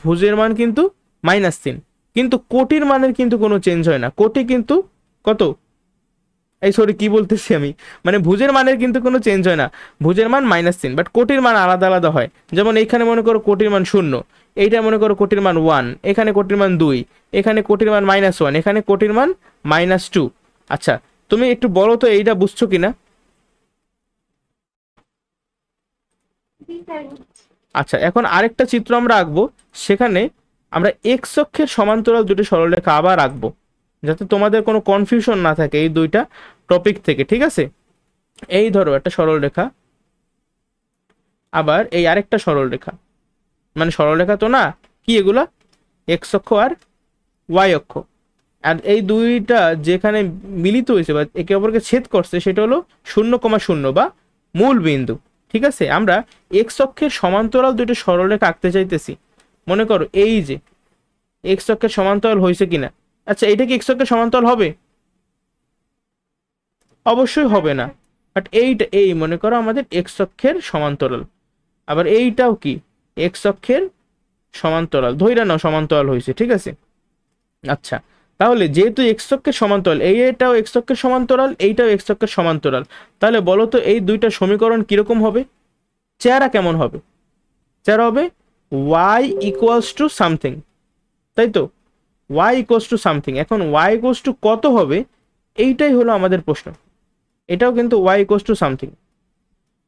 ভুজের মান কিন্তু -3। কিন্তু কোটির মানের কিন্তু কোনো চেঞ্জ হয় না। কোটি কিন্তু কত? এই সরি কি বলতেছি আমি, মানে ভুজের মানের কিন্তু কোনো চেঞ্জ হয় না, ভুজের মান -3, বাট কোটির মান আলাদা আলাদা হয়। যেমন এইখানে মনে করো কোটির মান 0, এইটা মনে করো কোটির মান 1, এখানে কোটির মান 2, এখানে কোটির মান -1, এখানে কোটির মান -2। আচ্ছা তুমি একটু বলো তো এইটা বুঝছো কিনা? আচ্ছা, এখন আরেকটা চিত্র আমরা আঁকবো, সেখানে আমরা এক্স অক্ষের সমান্তরাল দুটি সরলরেখা আবার আঁকবো, যাতে তোমাদের কোনো কনফিউশন না থাকে এই দুইটা টপিক থেকে, ঠিক আছে? এই ধরো একটা সরলরেখা, আবার এই আরেকটা সরলরেখা, মানে সরলরেখা তো না, কি এগুলা? এক্স অক্ষ আর ওয়াই অক্ষ। আর এই দুইটা যেখানে মিলিত হয়েছে বা একে অপরকে ছেদ করছে সেটা হলো 0,0 বা মূল বিন্দু। ঠিক আছে, আমরা এক্স অক্ষের সমান্তরাল দুটো সরলরেখা আঁকতে চাইতেছি। মনে করো এই যে এক্স অক্ষের সমান্তরাল হয়েছে কিনা। আচ্ছা, এটা কি এক্স অক্ষের সমান্তরাল হবে? অবশ্যই হবে না। বাট এইটা, এই মনে করো আমাদের এক্স অক্ষের সমান্তরাল, আবার এইটাও কি এক্স অক্ষের সমান্তরাল, ধইরা নাও সমান্তরাল হয়েছে, ঠিক আছে? আচ্ছা, তাহলে যেহেতু এক্স অক্ষের সমান্তরাল, এইটাও এক্স অক্ষের সমান্তরাল, এইটাও এক্স অক্ষের সমান্তরাল, তাহলে বলো তো এই দুইটা সমীকরণ কিরকম হবে? চেহারা কেমন হবে? চেহারা হবে ওয়াই ইকুয়ালস টু সামথিং, তাই তো? Y equals to something. এখন ওয়াই ইকুয়ালস টু কত হবে, এইটাই হলো আমাদের প্রশ্ন। এটাও কিন্তু y equals to something.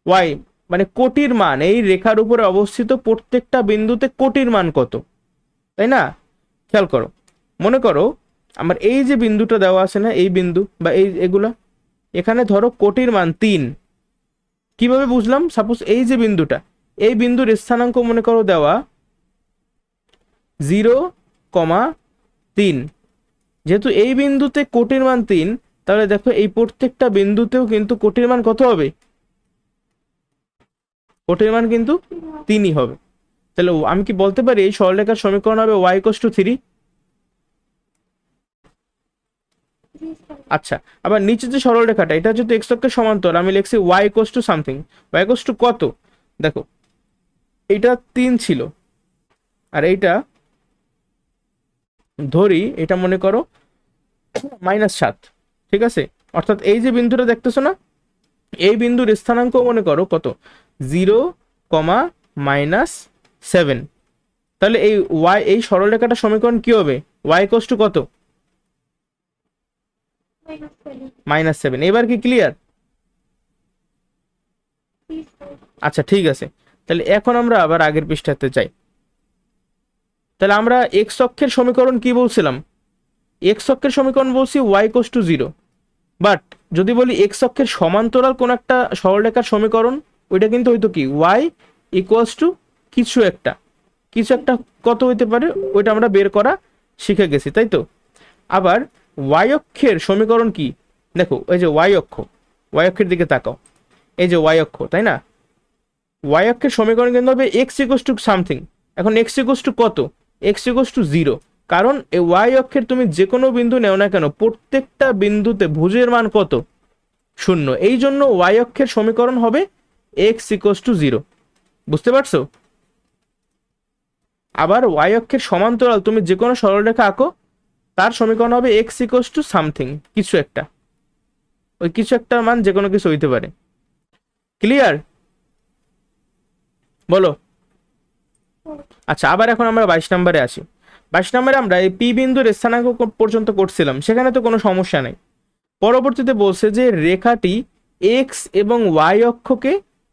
Y মানে কোটির মান, এই রেখার উপরে অবস্থিত প্রত্যেকটা বিন্দুতে কোটির মান কত, তাই না? খেয়াল করো, মনে করো আমার এই যে বিন্দুটা দেওয়া আছে না, এই বিন্দু বা এগুলা, এখানে ধরো কোটির মান 3। কিভাবে বুঝলাম? সাপোজ এই যে বিন্দুটা, এই বিন্দুর স্থানাঙ্ক মনে করো দেওয়া 0,3। যেহেতু এই বিন্দুতে কোটির মান 3, তাহলে দেখো এই প্রত্যেকটা বিন্দুতেও কিন্তু কোটির মান কত হবে? কোটির মান কিন্তু 3ই হবে। তাহলে আমি কি বলতে পারি এই সরলরেখার সমীকরণ হবে y ইকুয়ালস টু 3? আচ্ছা, আবার নিচে যে সরলরেখাটা, এটা যদি এক্স অক্ষের সমান্তরাল, আমি লিখছি y equals to something. y equals to কত? দেখো এইটা 3 ছিল, আর এইটা ধরি এটা মনে করো -7, ঠিক আছে? অর্থাৎ এই যে বিন্দুটা দেখতেছো না, এই বিন্দুর স্থানাঙ্ক মনে করো কত? 0,-7। তাহলে এই y, এই সরলরেখাটার সমীকরণ কি হবে? y ইকুয়ালস টু কত? -7। এবার কি ক্লিয়ার? আচ্ছা, ঠিক আছে। তাহলে এখন আমরা আবার আগের পৃষ্ঠাতে যাই। তাহলে আমরা এক্স অক্ষের সমীকরণ কি বলছিলাম? এক্স অক্ষের সমীকরণ বলছি y ইকুয়ালস টু 0। বাট যদি বলি এক্স অক্ষের সমান্তরাল কোন একটা সরলরেখার সমীকরণ, ওইটা কিন্তু হয়তো কি y ইকুয়ালস টু কিছু একটা, কিছু একটা কত হইতে পারে, ওইটা আমরা বের করা শিখে গেছি, তাই তো? আবার y অক্ষের সমীকরণ কি? দেখো এই যে y অক্ষ, y অক্ষের দিকে তাকাও, এই যে y অক্ষ, তাই না? y অক্ষের সমীকরণ কিন্তু হবে x ইকুয়ালস টু সামথিং। এখন x ইকুয়ালস টু কত? x equals to 0। কারণ এই y অক্ষের তুমি যে কোনো বিন্দু নেও না কেন, প্রত্যেকটা বিন্দুতে ভুজের মান কত? 0। এই জন্য y অক্ষের সমীকরণ হবে x ইকুয়ালস টু 0। বুঝতে পারছো? আবার y অক্ষের সমান্তরাল তুমি যে কোনো সরলরেখা আঁকো, তার সমীকরণ হবে x ইকুয়ালস টু সামথিং, কিছু একটা। ওই কিছু একটার মান যে কোনো কিছু হইতে পারে। ক্লিয়ার? বলো। আচ্ছা, আবার এখন আমরা 22 নম্বরে আসি। 22 নম্বরে আমরা এই পি বিন্দুর স্থানাঙ্ক পর্যন্ত করছিলাম, সেখানে তো কোনো সমস্যা নেই। পরবর্তীতে বলছে যে রেখাটি এক্স এবং ওয়াই অক্ষকে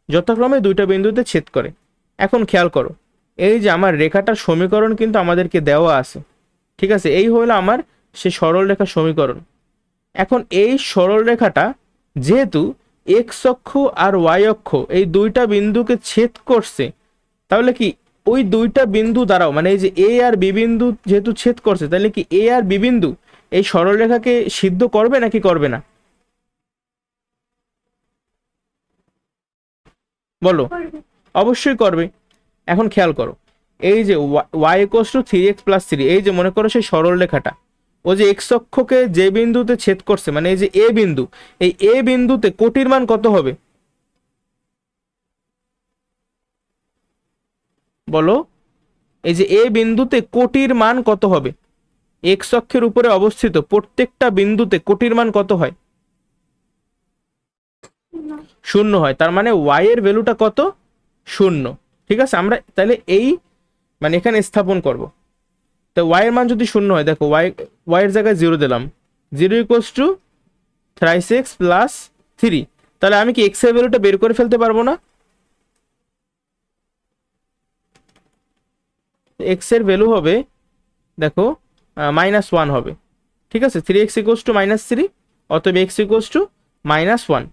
যথাক্রমে দুইটা বিন্দুতে ছেদ করে। এখন খেয়াল করো, এই যে আমার রেখাটার সমীকরণ কিন্তু আমাদেরকে দেওয়া আছে, ঠিক আছে? এই হলো আমার সেই সরল রেখার সমীকরণ। এখন এই সরল রেখাটা যেহেতু এক্স অক্ষ আর ওয়াই অক্ষ এই দুইটা বিন্দুকে ছেদ করছে, তাহলে কি ওই দুইটা বিন্দু দ্বারাও, মানে এই যে এ আর বি বিন্দু যেহেতু ছেদ করছে, তাহলে কি এ আর বি বিন্দু এই সরলরেখাকে সিদ্ধ করবে নাকি করবে না? বলো। অবশ্যই করবে। এখন খেয়াল করো, এই যে y equals to 3x plus 3, এই যে মনে করো সেই সরল রেখাটা, ও যে এক্স অক্ষকে যে বিন্দুতে ছেদ করছে, মানে এই যে এ বিন্দু, এই এ বিন্দুতে কোটির মান কত হবে? বলো। এই যে এ বিন্দুতে কোটির মান কত হবে? এক্স অক্ষের উপরে অবস্থিত প্রত্যেকটা বিন্দুতে কোটির মান কত হয়? 0 হয়। তার মানে y এর ভ্যালুটা কত? 0। ঠিক আছে, আমরা তাহলে এই মানে এখানে স্থাপন করব। তো y এর মান যদি 0 হয়, দেখো y এর জায়গায় 0 দিলাম, 0 ইকুয়ালস টু 3x প্লাস 3। তাহলে আমি কি x এর ভ্যালুটা বের করে ফেলতে পারবো না? এক্স এর ভ্যালু হবে দেখো -1 হবে, ঠিক আছে। 3x = -3, অতএব x = -1।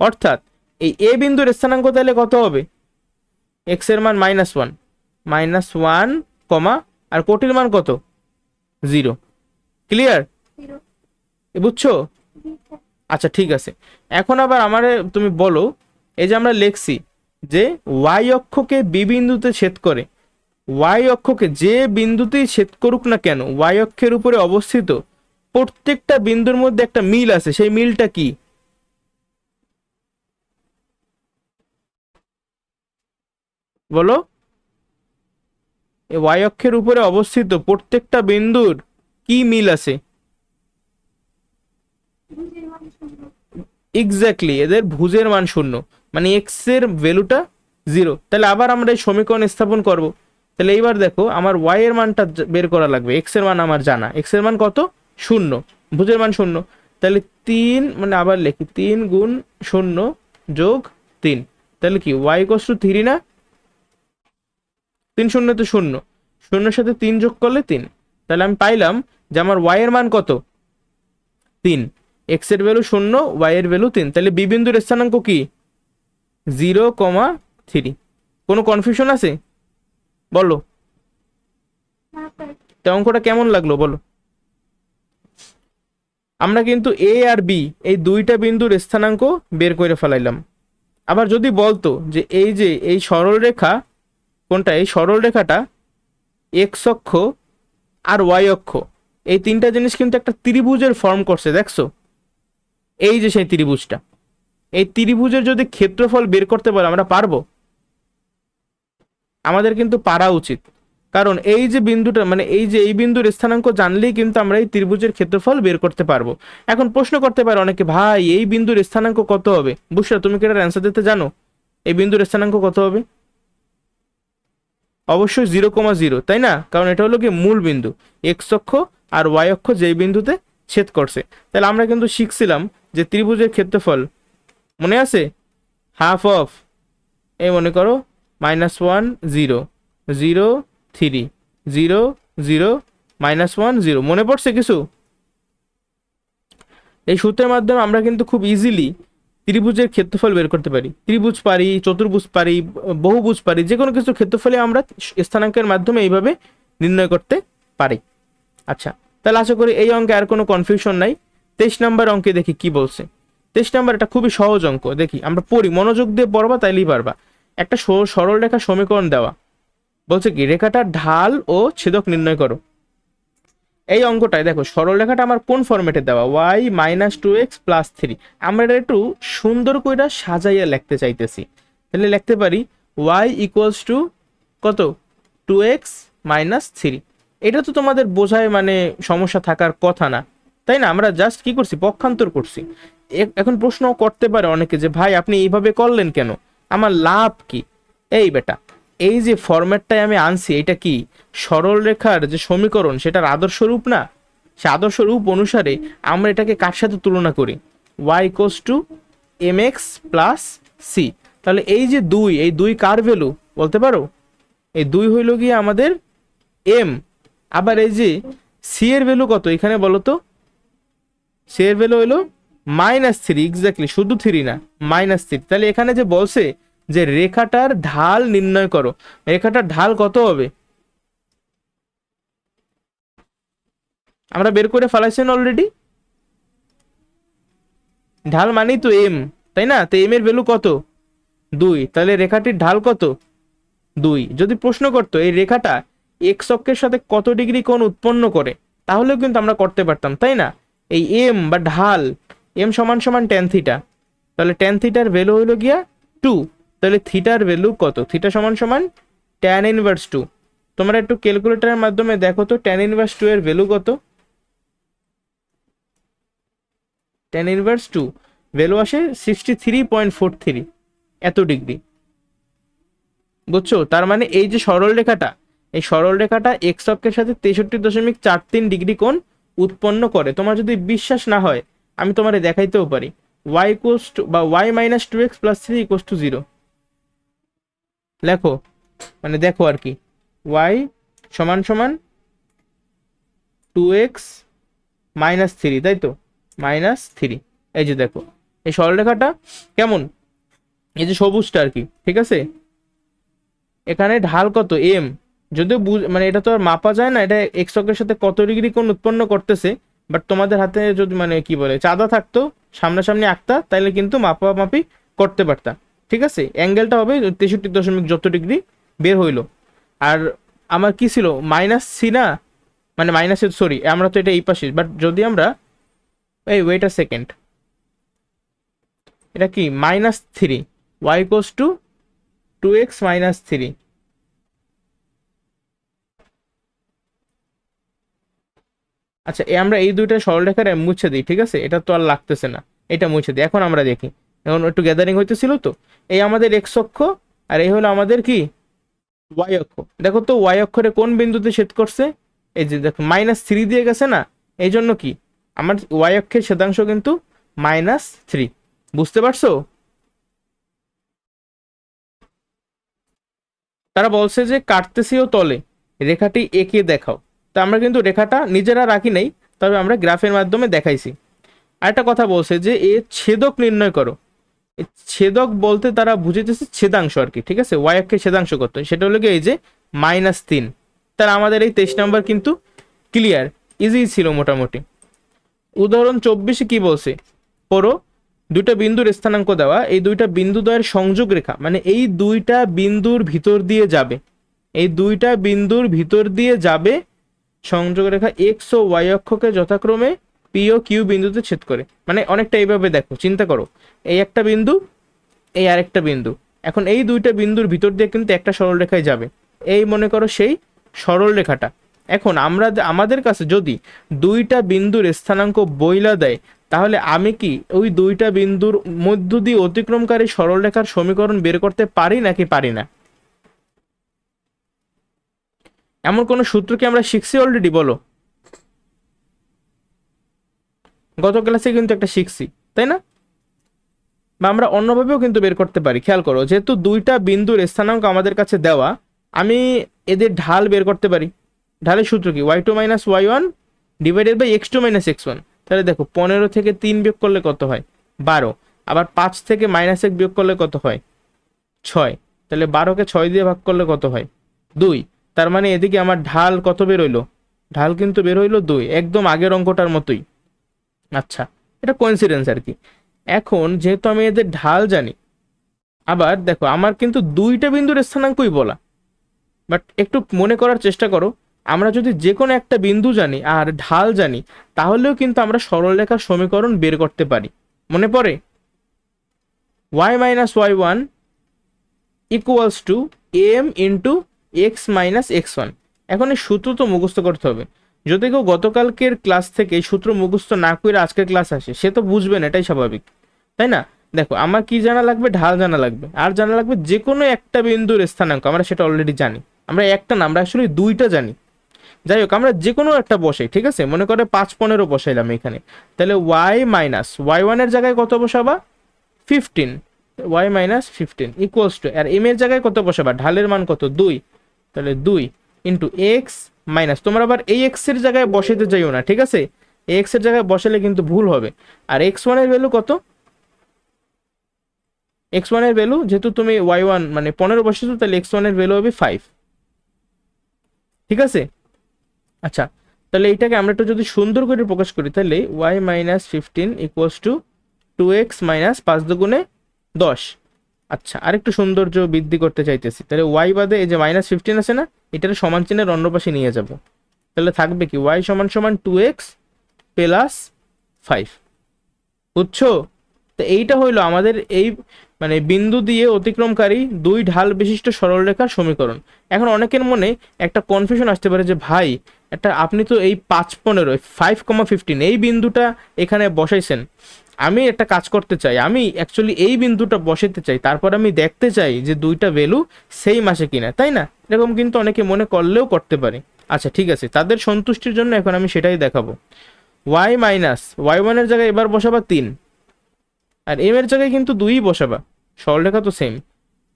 অর্থাৎ এই এ বিন্দুর স্থানাঙ্ক তাহলে কত হবে? x এর মান -1, -1 কমা আর কোটির মান কত? 0। ক্লিয়ার? বুঝছো? আচ্ছা ঠিক আছে। এখন আবার আমারে তুমি বলো, এই যে আমরা লিখছি যে y অক্ষকে বি বিন্দুতে ছেদ করে, y অক্ষকে যে বিন্দুতেই ছেদ করুক না কেন y অক্ষের উপরে অবস্থিত প্রত্যেকটা বিন্দুর মধ্যে একটা মিল আছে, সেই মিলটা কি? বলো। এই y অক্ষের উপরে অবস্থিত প্রত্যেকটা বিন্দুর কি মিল আছে? এক্স্যাক্টলি, এদের ভুজের মান 0, মানে এক্স এর ভ্যালুটা 0। তাহলে আবার আমরা এই সমীকরণ স্থাপন করব। তাহলে এইবার দেখো আমার y এর মানটা বের করা লাগবে, x এর মান আমার জানা, x এর মান কত? 0, ভুজের মান 0। তাহলে 3, মানে আবার লিখি 3 গুণ 0 যোগ 3, তাহলে কি y = 3 না? 3 0 তো 0, 0 সাথে 3 যোগ করলে 3। তাহলে আমি পাইলাম যে আমার y এর মান কত? 3। x এর ভ্যালু 0, y এর ভ্যালু 3। তাহলে বি বিন্দুর স্থানাঙ্ক কি? 0,3। কোনো কনফিউশন আছে? বলো। তো অঙ্কটা কেমন লাগলো বলো? আমরা কিন্তু এ আর বি এই দুইটা বিন্দুর স্থানাঙ্ক বের করে ফেলাইলাম। আবার যদি বলতো যে এই যে এই সরল রেখা কোনটা, এই সরল রেখাটা এক্স অক্ষ আর ওয়াই অক্ষ এই তিনটা জিনিস কিন্তু একটা ত্রিভুজের ফর্ম করছে, দেখছো? এই যে সেই ত্রিভুজটা, এই ত্রিভুজের যদি ক্ষেত্রফল বের করতে পারে আমরা পারবো? আমাদের কিন্তু পারা উচিত, কারণ এই যে বিন্দুটা, মানে এই যে এই বিন্দুর স্থানাঙ্ক জানলেই কিন্তু আমরা এই ত্রিভুজের ক্ষেত্রফল বের করতে পারবো। এখন প্রশ্ন করতে পারে অনেকে, ভাই এই বিন্দুর স্থানাঙ্ক কত হবে? বুঝছো, তুমি কি এটার অ্যান্সার দিতে জানো? এই বিন্দুর স্থানাঙ্ক কত হবে? অবশ্যই 0,0, তাই না? কারণ এটা হলো কি মূল বিন্দু, এক্স অক্ষ আর ওয়াই অক্ষ যেই বিন্দুতে ছেদ করছে। তাহলে আমরা কিন্তু শিখছিলাম যে ত্রিভুজের ক্ষেত্রফল মনে আছে, হাফ অফ, এই মনে করো -1 0 0 3 0 0 -1 0, মনে পড়ছে কিছু? এই সূত্রের মাধ্যমে আমরা কিন্তু খুব ইজিলি ত্রিভুজের ক্ষেত্রফল বের করতে পারি। ত্রিভুজ পারি, চতুর্ভুজ পারি, বহুভুজ পারি, যে কোনো কিছু ক্ষেত্রফলে আমরা স্থানাঙ্কের মাধ্যমে এইভাবে নির্ণয় করতে পারি। আচ্ছা, তাহলে আশা করি এই অঙ্কে আর কোনো কনফিউশন নাই। 23 নম্বর অঙ্কে দেখি কি বলছে। 23 নম্বর এটা খুবই সহজ অঙ্ক, দেখি আমরা পড়ি, মনোযোগ দিয়ে পড়বা তাইলেই পারবা। একটা সরল রেখা সমীকরণ দেওয়া, বলছে কি রেখাটার ঢাল ও ছেদক নির্ণয় করো। এই অঙ্কটায় দেখো সরল রেখাটা আমার কোন ফরম্যাটে দেওয়া, y - 2x + 3। আমরা এটা একটু সুন্দর করে সাজাইয়া লিখতে চাইতেছি। তাহলে লিখতে পারি y = কত? 2x - 3। এটা তো তোমাদের বোঝায় মানে সমস্যা থাকার কথা না, তাই না? আমরা জাস্ট কি করছি, পক্ষান্তর করছি। এখন প্রশ্ন করতে পারে অনেকে যে ভাই আপনি এইভাবে করলেন কেন, আমার লাভ কি? এই বেটা, এই যে ফরম্যাটটাই আমি আনছি, এটা কি সরল রেখার যে সমীকরণ সেটার আদর্শ রূপ না? সে আদর্শ রূপ অনুসারে আমরা এটাকে কার সাথে তুলনা করি? y = mx + c। তাহলে এই যে এই দুই কার ভ্যালু বলতে পারো? এই 2 হইল গিয়ে আমাদের m। আবার এই যে c এর ভ্যালু কত এখানে বলো তো? c এর ভ্যালু হইলো -3, এক্স্যাক্টলি, শুধু 3 না, -3। তাহলে এখানে যে বলছে যে রেখাটার ঢাল নির্ণয় করো, রেখাটার ঢাল কত হবে? আমরা বের করে ফেলাইছেন অলরেডি, ঢাল মানেই তো এম, তাই না? তো এম এর ভ্যালু কত? 2। তাহলে রেখাটির ঢাল কত? 2। যদি প্রশ্ন করতো এই রেখাটা এক্স অক্ষের সাথে কত ডিগ্রি কোণ উৎপন্ন করে, তাহলেও কিন্তু আমরা করতে পারতাম, তাই না? এই এম বা ঢাল, এম = tan থিটা, তাহলে tan থিটার ভ্যালু হইল গিয়া 2। তাহলে থিটার ভ্যালু কত? Theta = tan inverse 2। তোমরা একটু ক্যালকুলেটরের মাধ্যমে দেখো তো tan ইনভার্স 2 এর ভ্যালু কত? tan ইনভার্স 2 ভ্যালু আসে 63.43, এত ডিগ্রি। বুঝছো? তার মানে এই যে সরল রেখাটা, এই সরল রেখাটা এক্স অক্ষের সাথে 63.43 ডিগ্রি কোণ উৎপন্ন করে। তোমার যদি বিশ্বাস না হয় আমি তোমারে দেখাইতেও পারি। y - 2x + 3 = 0 লেখো, মানে দেখো আর কি, y সমান সমান 2x মাইনাস 3, তাই তো, মাইনাস 3। এই যে দেখো এই সরলরেখাটা কেমন, এই যে সবুজটা আর কি, ঠিক আছে। এখানে ঢাল কত এম, যদিও মানে এটা তো আর মাপা যায় না, এটা এক্স অক্ষের সাথে কত ডিগ্রি কোণ উৎপন্ন করতেছে, বাট তোমাদের হাতে যদি মানে কি বলে চাঁদা থাকতো, সামনাসামনি আঁকতা, তাহলে কিন্তু মাপামাপি করতে পারতা, ঠিক আছে। অ্যাঙ্গেলটা হবে 63 যত ডিগ্রি বের হইলো। আর আমার কি ছিল মাইনাস সি না, মানে মাইনাস, সরি আমরা তো এটা এই পাশে, বাট যদি আমরা এই ওয়েট আ সেকেন্ড, এটা কি minus 3, y equals to 2x minus 3। আচ্ছা আমরা এই দুইটা সরলরেখার মুছে দিই, ঠিক আছে, এটা তো আর লাগতেছে না, এটা মুছে দিই। এখন আমরা দেখি, এখন একটু গ্যাদারিং হইতেছিল তো, এই আমাদের এক্স অক্ষ আর এই হলো আমাদের কি ওয়াই অক্ষ। দেখো তো ওয়াই অক্ষরে কোন বিন্দুতে ছেদ করছে, এই যে দেখো -3 দিয়ে গেছে না, এই জন্য কি আমার ওয়াই অক্ষের ছেদাংশ কিন্তু -3। বুঝতে পারছো? তারা বলছে যে কার্তেসীয় তলে রেখাটি এঁকে দেখাও। তা আমরা কিন্তু রেখাটা নিজেরা রাখি নাই, তবে আমরা গ্রাফের মাধ্যমে দেখাইছি। আরেকটা কথা বলছে যে এ ছেদক নির্ণয় করো। ছেদক বলতে তারা বুঝিতেছে ছেদাংশ আর কি, ঠিক আছে। ওয়াই অক্ষের ছেদাংশ কত, সেটা হলো এই যে -3। তাহলে আমাদের এই 23 নাম্বার কিন্তু ক্লিয়ার, ইজি ছিল মোটামুটি। উদাহরণ 24 কি বলছে পড়ো, দুইটা বিন্দুর স্থানাঙ্ক দেওয়া, এই দুইটা বিন্দুদ্বয়ের সংযোগ রেখা, মানে এই দুইটা বিন্দুর ভিতর দিয়ে যাবে, এই দুইটা বিন্দুর ভিতর দিয়ে যাবে সংযোগ রেখা এক্স ও ওয়াই অক্ষকে যথাক্রমে পি ও কিউ বিন্দুতে ছেদ করে। মানে অনেকটা এইভাবে দেখো, চিন্তা করো, এই একটা বিন্দু, এই আরেকটা বিন্দু, এখন এই দুইটা বিন্দুর ভিতর দিয়ে কিন্তু একটা সরল রেখায় যাবে, এই মনে করো সেই সরল রেখাটা। এখন আমরা আমাদের কাছে যদি দুইটা বিন্দুর স্থানাঙ্ক বইলা দেয়, তাহলে আমি কি ওই দুইটা বিন্দুর মধ্য দিয়ে অতিক্রমকারী সরল রেখার সমীকরণ বের করতে পারি নাকি পারি না? এমন কোন সূত্র কি আমরা শিখছি অলরেডি, বলো? গত ক্লাসে কিন্তু একটা শিখছি, তাই না? বা আমরা অন্যভাবেও কিন্তু বের করতে পারি। খেয়াল করো, যেহেতু দুইটা বিন্দুর স্থানাঙ্ক আমাদের কাছে দেওয়া, আমি এদের ঢাল বের করতে পারি। ঢালের সূত্র কি, y2 minus y1 divided by x2 minus x1। তাহলে দেখো 15 থেকে 3 বিয়োগ করলে কত হয়, 12। আবার 5 থেকে -1 বিয়োগ করলে কত হয়, 6। তাহলে 12কে 6 দিয়ে ভাগ করলে কত হয়, 2। তার মানে এদিকে আমার ঢাল কত বের হইলো, ঢাল কিন্তু বের হইলো 2, একদম আগের অঙ্কটার মতোই। আচ্ছা, এটা কোইন্সিডেন্স আর কি। এখন যেহেতু আমি এদের ঢাল জানি, আবার দেখো আমার কিন্তু দুইটা বিন্দুর স্থানাঙ্কই বলা, বাট একটু মনে করার চেষ্টা করো, আমরা যদি যে কোনো একটা বিন্দু জানি আর ঢাল জানি, তাহলেও কিন্তু আমরা সরলরেখার সমীকরণ বের করতে পারি। মনে পড়ে y minus y1 equals to m into x minus x1। এখন এই সূত্র তো মুখস্থ করতে হবে। যদি কেউ গতকালকের ক্লাস থেকে সূত্র মুখস্থ না করে আজকের ক্লাস আসে, সে তো বুঝবেন, এটাই স্বাভাবিক, তাই না? দেখো আমার কি জানা লাগবে, ঢাল জানা লাগবে, আর জানা লাগবে যে কোনো একটা বিন্দুর স্থানাঙ্ক, আমরা সেটা অলরেডি জানি। আমরা একটা না, আমরা আসলে দুইটা জানি। যাই হোক, আমরা যে কোনো একটা বসাই, ঠিক আছে। মনে করে 5, 15 বসাইলাম এখানে, তাহলে y মাইনাস y1 এর জায়গায় কত বসাবা, 15, y মাইনাস 15 ইকুয়ালস টু, আর m এর জায়গায় কত বসাবা, ঢালের মান কত, 2, তাহলে 2 ইন্টু এক্স মাইনাস, তোমরা আবার এই এক্স এর জায়গায় বসাইতে যাইও না, ঠিক আছে। এক্স এর জায়গায় বসালে কিন্তু ভুল হবে। আর x1 এর ভ্যালু কত, x1 এর ভ্যালু যেহেতু তুমি y1 মানে 15 বসেছো, তাহলে x1 এর ভ্যালু হবে 5, ঠিক আছে। আচ্ছা, তাহলে এইটাকে আমরা একটু যদি সুন্দর করে প্রকাশ করি, তাহলে y minus 15 equals two 2x minus 5 দুগুণে 10। আচ্ছা, আরেকটু সৌন্দর্য বৃদ্ধি করতে চাইতেছি, তাহলে y বাদে এই যে -15 আছে না, এটার সমান চিহ্নের অন্য পাশে নিয়ে যাব, তাহলে থাকবে কি y সমান সমান 2x প্লাস 5। বুঝছো? তো এইটা হইলো আমাদের এই মানে বিন্দু দিয়ে অতিক্রমকারী দুই ঢাল বিশিষ্ট সরলরেখার সমীকরণ। এখন অনেকের মনে একটা কনফিউশন আসতে পারে যে ভাই, একটা আপনি তো এই 5, 15 5,15 এই বিন্দুটা এখানে বসাইছেন, আমি একটা কাজ করতে চাই, আমি অ্যাকচুয়ালি এই বিন্দুটা বসাতে চাই, তারপর আমি দেখতে চাই যে দুইটা ভ্যালু সেই মাসে কিনা, তাই না? এরকম কিন্তু অনেকে মনে করলেও করতে পারে। আচ্ছা ঠিক আছে, তাদের সন্তুষ্টির জন্য এখন আমি সেটাই দেখাবো। y মাইনাস y1 এর জায়গায় এবার বসাবা 3, আর m এর জায়গায় কিন্তু 2ই বসাবা, সরলরেখা তো same,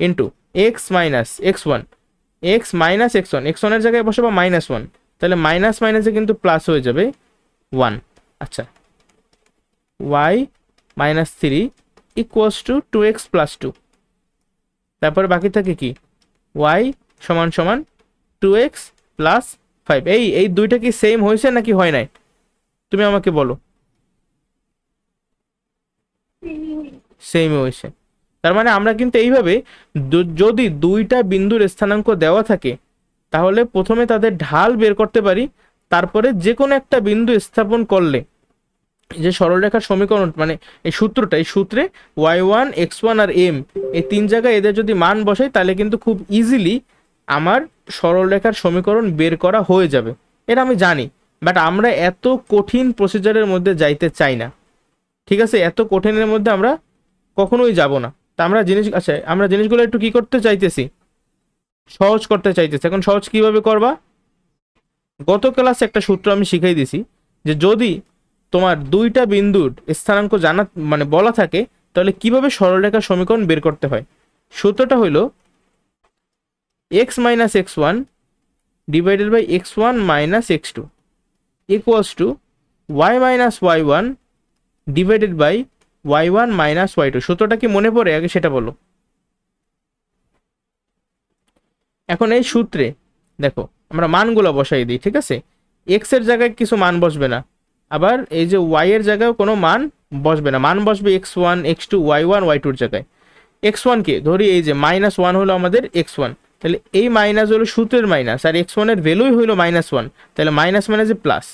into x minus x1 x minus x one, x ওয়ানের জায়গায় বসাবো মাইনাস ওয়ান, তাহলে মাইনাস মাইনাসে কিন্তু প্লাস হয়ে যাবে ওয়ান। আচ্ছা, y minus three equals to two x plus two, তারপরে বাকি থাকে কি ওয়াই সমান সমান টু এক্স প্লাস ফাইভ। এই দুইটা কি সেম হয়েছে নাকি হয় নাই, তুমি আমাকে বলো। সেম হয়েছে, তার মানে আমরা কিন্তু এইভাবে যদি দুইটা বিন্দুর স্থানাঙ্ক দেওয়া থাকে তাহলে প্রথমে তাদের ঢাল বের করতে পারি, তারপরে যে কোনো একটা বিন্দু স্থাপন করলে যে সরলরেখার সমীকরণ মানে এই সূত্রটা, এই সূত্রে ওয়াই ওয়ান এক্স ওয়ান আর এম এই তিন জায়গায় এদের যদি মান বসাই তাহলে কিন্তু খুব ইজিলি আমার সরলরেখার সমীকরণ বের করা হয়ে যাবে। এটা আমি জানি, বাট আমরা এত কঠিন প্রসিজারের মধ্যে যাইতে চাই না, ঠিক আছে? এত কঠিনের মধ্যে আমরা কখনোই যাব না। তা আমরা আচ্ছা আমরা জিনিসগুলো একটু কি করতে চাইতেছি, সহজ করতে চাইতেছি। এখন সহজ কিভাবে করবা, গত ক্লাসে একটা সূত্র আমি শিখাই দিছি যে যদি তোমার দুইটা বিন্দুর স্থানাঙ্ক জানা মানে বলা থাকে তাহলে কিভাবে সরলরেখার সমীকরণ বের করতে হয়। সূত্রটা হলো x minus x one divided by x one minus x two equals to y minus y one divided by y one minus y two. সূত্রটা কি মনে পড়ে আগে সেটা বলো। এখন এই সূত্রে দেখো আমরা মানগুলো বসাই দিই, ঠিক আছে? এক্স এর জায়গায় কিছু মান বসবে না, আবার এই যে ওয়াই এর জায়গায় কোনো মান বসবে না, মান বসবে x one x two y one y টুর জায়গায়। এক্স ওয়ানকে ধরি এই যে মাইনাস ওয়ান হলো আমাদের এক্স ওয়ান, তাহলে এই মাইনাস হলো সূত্রের মাইনাস, আর এক্স ওয়ানের ভ্যালুই হলো মাইনাস ওয়ান, তাহলে মাইনাস মাইনাসে plus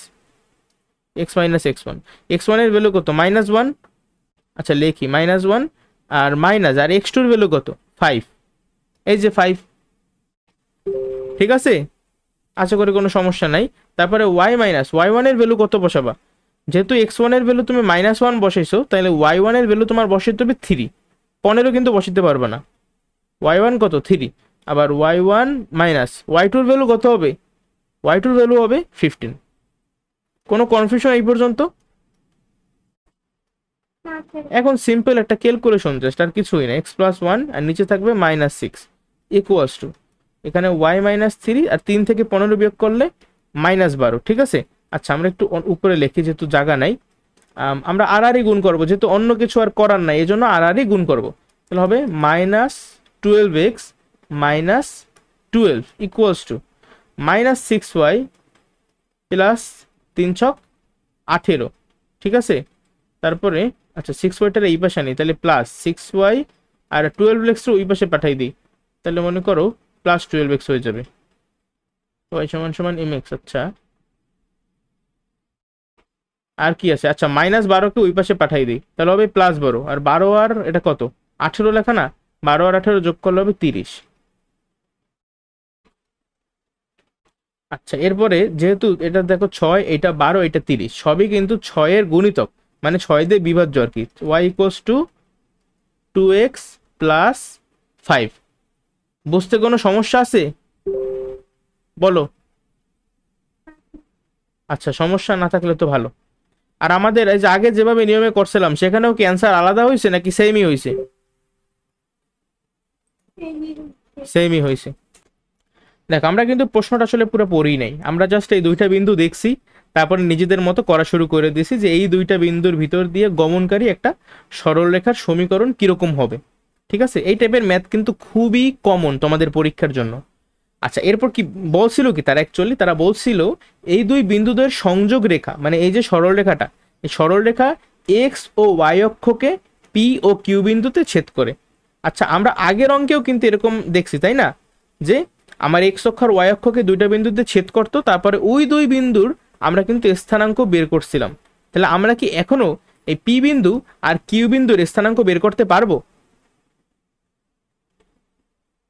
x minus x one. X ওয়ানের ভ্যালু কত মাইনাস ওয়ান, আচ্ছা লেখি মাইনাস ওয়ান আর মাইনাস, আর এক্স টুর ভ্যালু কত ফাইভ, এই যে ফাইভ, ঠিক আছে? আশা করি কোনো সমস্যা নাই। তারপরে ওয়াই মাইনাস ওয়াই ওয়ানের ভ্যালু কত বসাবা, যেহেতু এক্স ওয়ানের ভ্যালু তুমি মাইনাস ওয়ান বসাইছো তাহলে ওয়াই ওয়ানের ভ্যালু তোমার বসাইতে হবে থ্রি, 15 কিন্তু বসাতে পারবে না, ওয়াই ওয়ান কত থ্রি, আবার ওয়াই ওয়ান মাইনাস ওয়াই টুর ভ্যালু কত হবে, ওয়াই টুর ভ্যালু হবে 15। কোনো কনফিউশন এই পর্যন্ত? এখন সিম্পল একটা ক্যালকুলেশন জাস্ট, আর কিছুই না, এক্স প্লাস ওয়ান আর নিচে থাকবে মাইনাস সিক্স ইকুয়ালস টু এখানে ওয়াই মাইনাস থ্রি আর 3 থেকে 15 বিয়োগ করলে মাইনাস 12, ঠিক আছে? আচ্ছা আমরা একটু উপরে লিখি যেহেতু জায়গা নাই, আমরা আর আরই গুণ করবো যেহেতু অন্য কিছু আর করার নাই, এই জন্য আর আরই গুণ করবো। তাহলে হবে minus 12x minus 12 equals to minus 6y plus 3 ছক 18, ঠিক আছে? তারপরে আচ্ছা 6yটার এই পাশে নেই, তাহলে প্লাস 6y আর 12x ওই পাশে পাঠাই দিই, তাহলে মনে করো প্লাস 12x হয়ে যাবে, y সমান সমান mx। আচ্ছা আর কি আছে, আচ্ছা মাইনাস 12কে ওই পাশে পাঠাই দিই, তাহলে হবে প্লাস 12, আর 12 আর এটা কত 18 লেখা না, 12 আর 18 যোগ করলে হবে 30। আচ্ছা এরপরে যেহেতু এটা দেখো 6 এটা 12 এটা 30 সবই কিন্তু 6 এর গুণিতক, মানে 6 দিয়ে বিভাজ্য আর কি। y equals to 2x plus 5। বুঝতে কোনো সমস্যা আছে বলো? আচ্ছা সমস্যা না থাকলে তো ভালো। আর আমাদের এই যে আগে যেভাবে নিয়মে করছিলাম সেখানেও কি অ্যান্সার আলাদা হয়েছে নাকি সেমই হয়েছে? সেমই হয়েছে। দেখ আমরা কিন্তু প্রশ্নটা আসলে পুরো পড়ি নাই, আমরা জাস্ট এই দুইটা বিন্দু দেখছি, তারপরে নিজেদের মতো করা শুরু করে দিয়েছি যে এই দুইটা বিন্দুর ভিতর দিয়ে গমনকারী একটা সরলরেখার সমীকরণ কিরকম হবে, ঠিক আছে? এই টাইপের ম্যাথ কিন্তু খুবই কমন তোমাদের পরীক্ষার জন্য। আচ্ছা এরপর কি বলছিল কি তারা, অ্যাকচুয়ালি তারা বলছিল এই দুই বিন্দুদের সংযোগ রেখা মানে এই যে সরলরেখাটা, এই সরলরেখা এক্স ও ওয়াই অক্ষকে পি ও কিউ বিন্দুতে ছেদ করে। আচ্ছা আমরা আগের অঙ্কেও কিন্তু এরকম দেখছি তাই না, যে আমার এক্স অক্ষ আর ওয়াই অক্ষকে দুইটা বিন্দুতে ছেদ করতো, তারপরে ওই দুই বিন্দুর আমরা কিন্তু স্থানাঙ্ক বের করছিলাম। তাহলে আমরা কি এখনো এই পি বিন্দু আর কিউ বিন্দুর স্থানাঙ্ক বের করতে পারবো?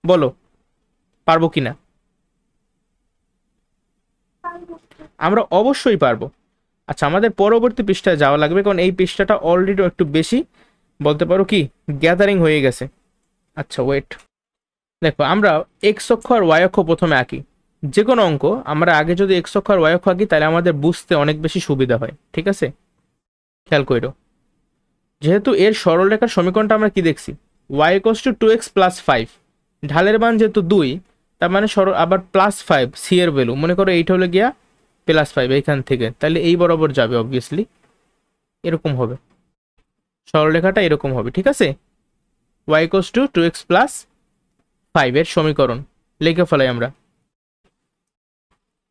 বলো পারবো কিনা? আমরা অবশ্যই পারবো। আচ্ছা আমাদের পরবর্তী পৃষ্ঠায় যাওয়া লাগবে, কারণ এই পৃষ্ঠাটা অলরেডি একটু বেশি বলতে পারো কি গ্যাদারিং হয়ে গেছে। আচ্ছা ওয়েট, দেখো আমরা এক্স অক্ষ আর ওয়াই অক্ষ প্রথমে আঁকি, যে কোনো অঙ্ক আমরা আগে যদি এক্স অক্ষ আর ওয়াই অক্ষ আঁকি তাহলে আমাদের বুঝতে অনেক বেশি সুবিধা হয়, ঠিক আছে? খেয়াল করো, যেহেতু এর সরলরেখার সমীকরণটা আমরা কি দেখছি, Y equals two 2x plus 5, ঢালের মান যেহেতু 2 তার মানে আবার +5 সি এর ভ্যালু, মনে করো এইটা হলো গিয়া +5 এইখান থেকে, তাহলে এই বরাবর যাবে অবভিয়াসলি, এরকম হবে সরলরেখাটা, এরকম হবে। ঠিক আছে, y = 2x + 5 এর সমীকরণ লিখে ফেলাই আমরা।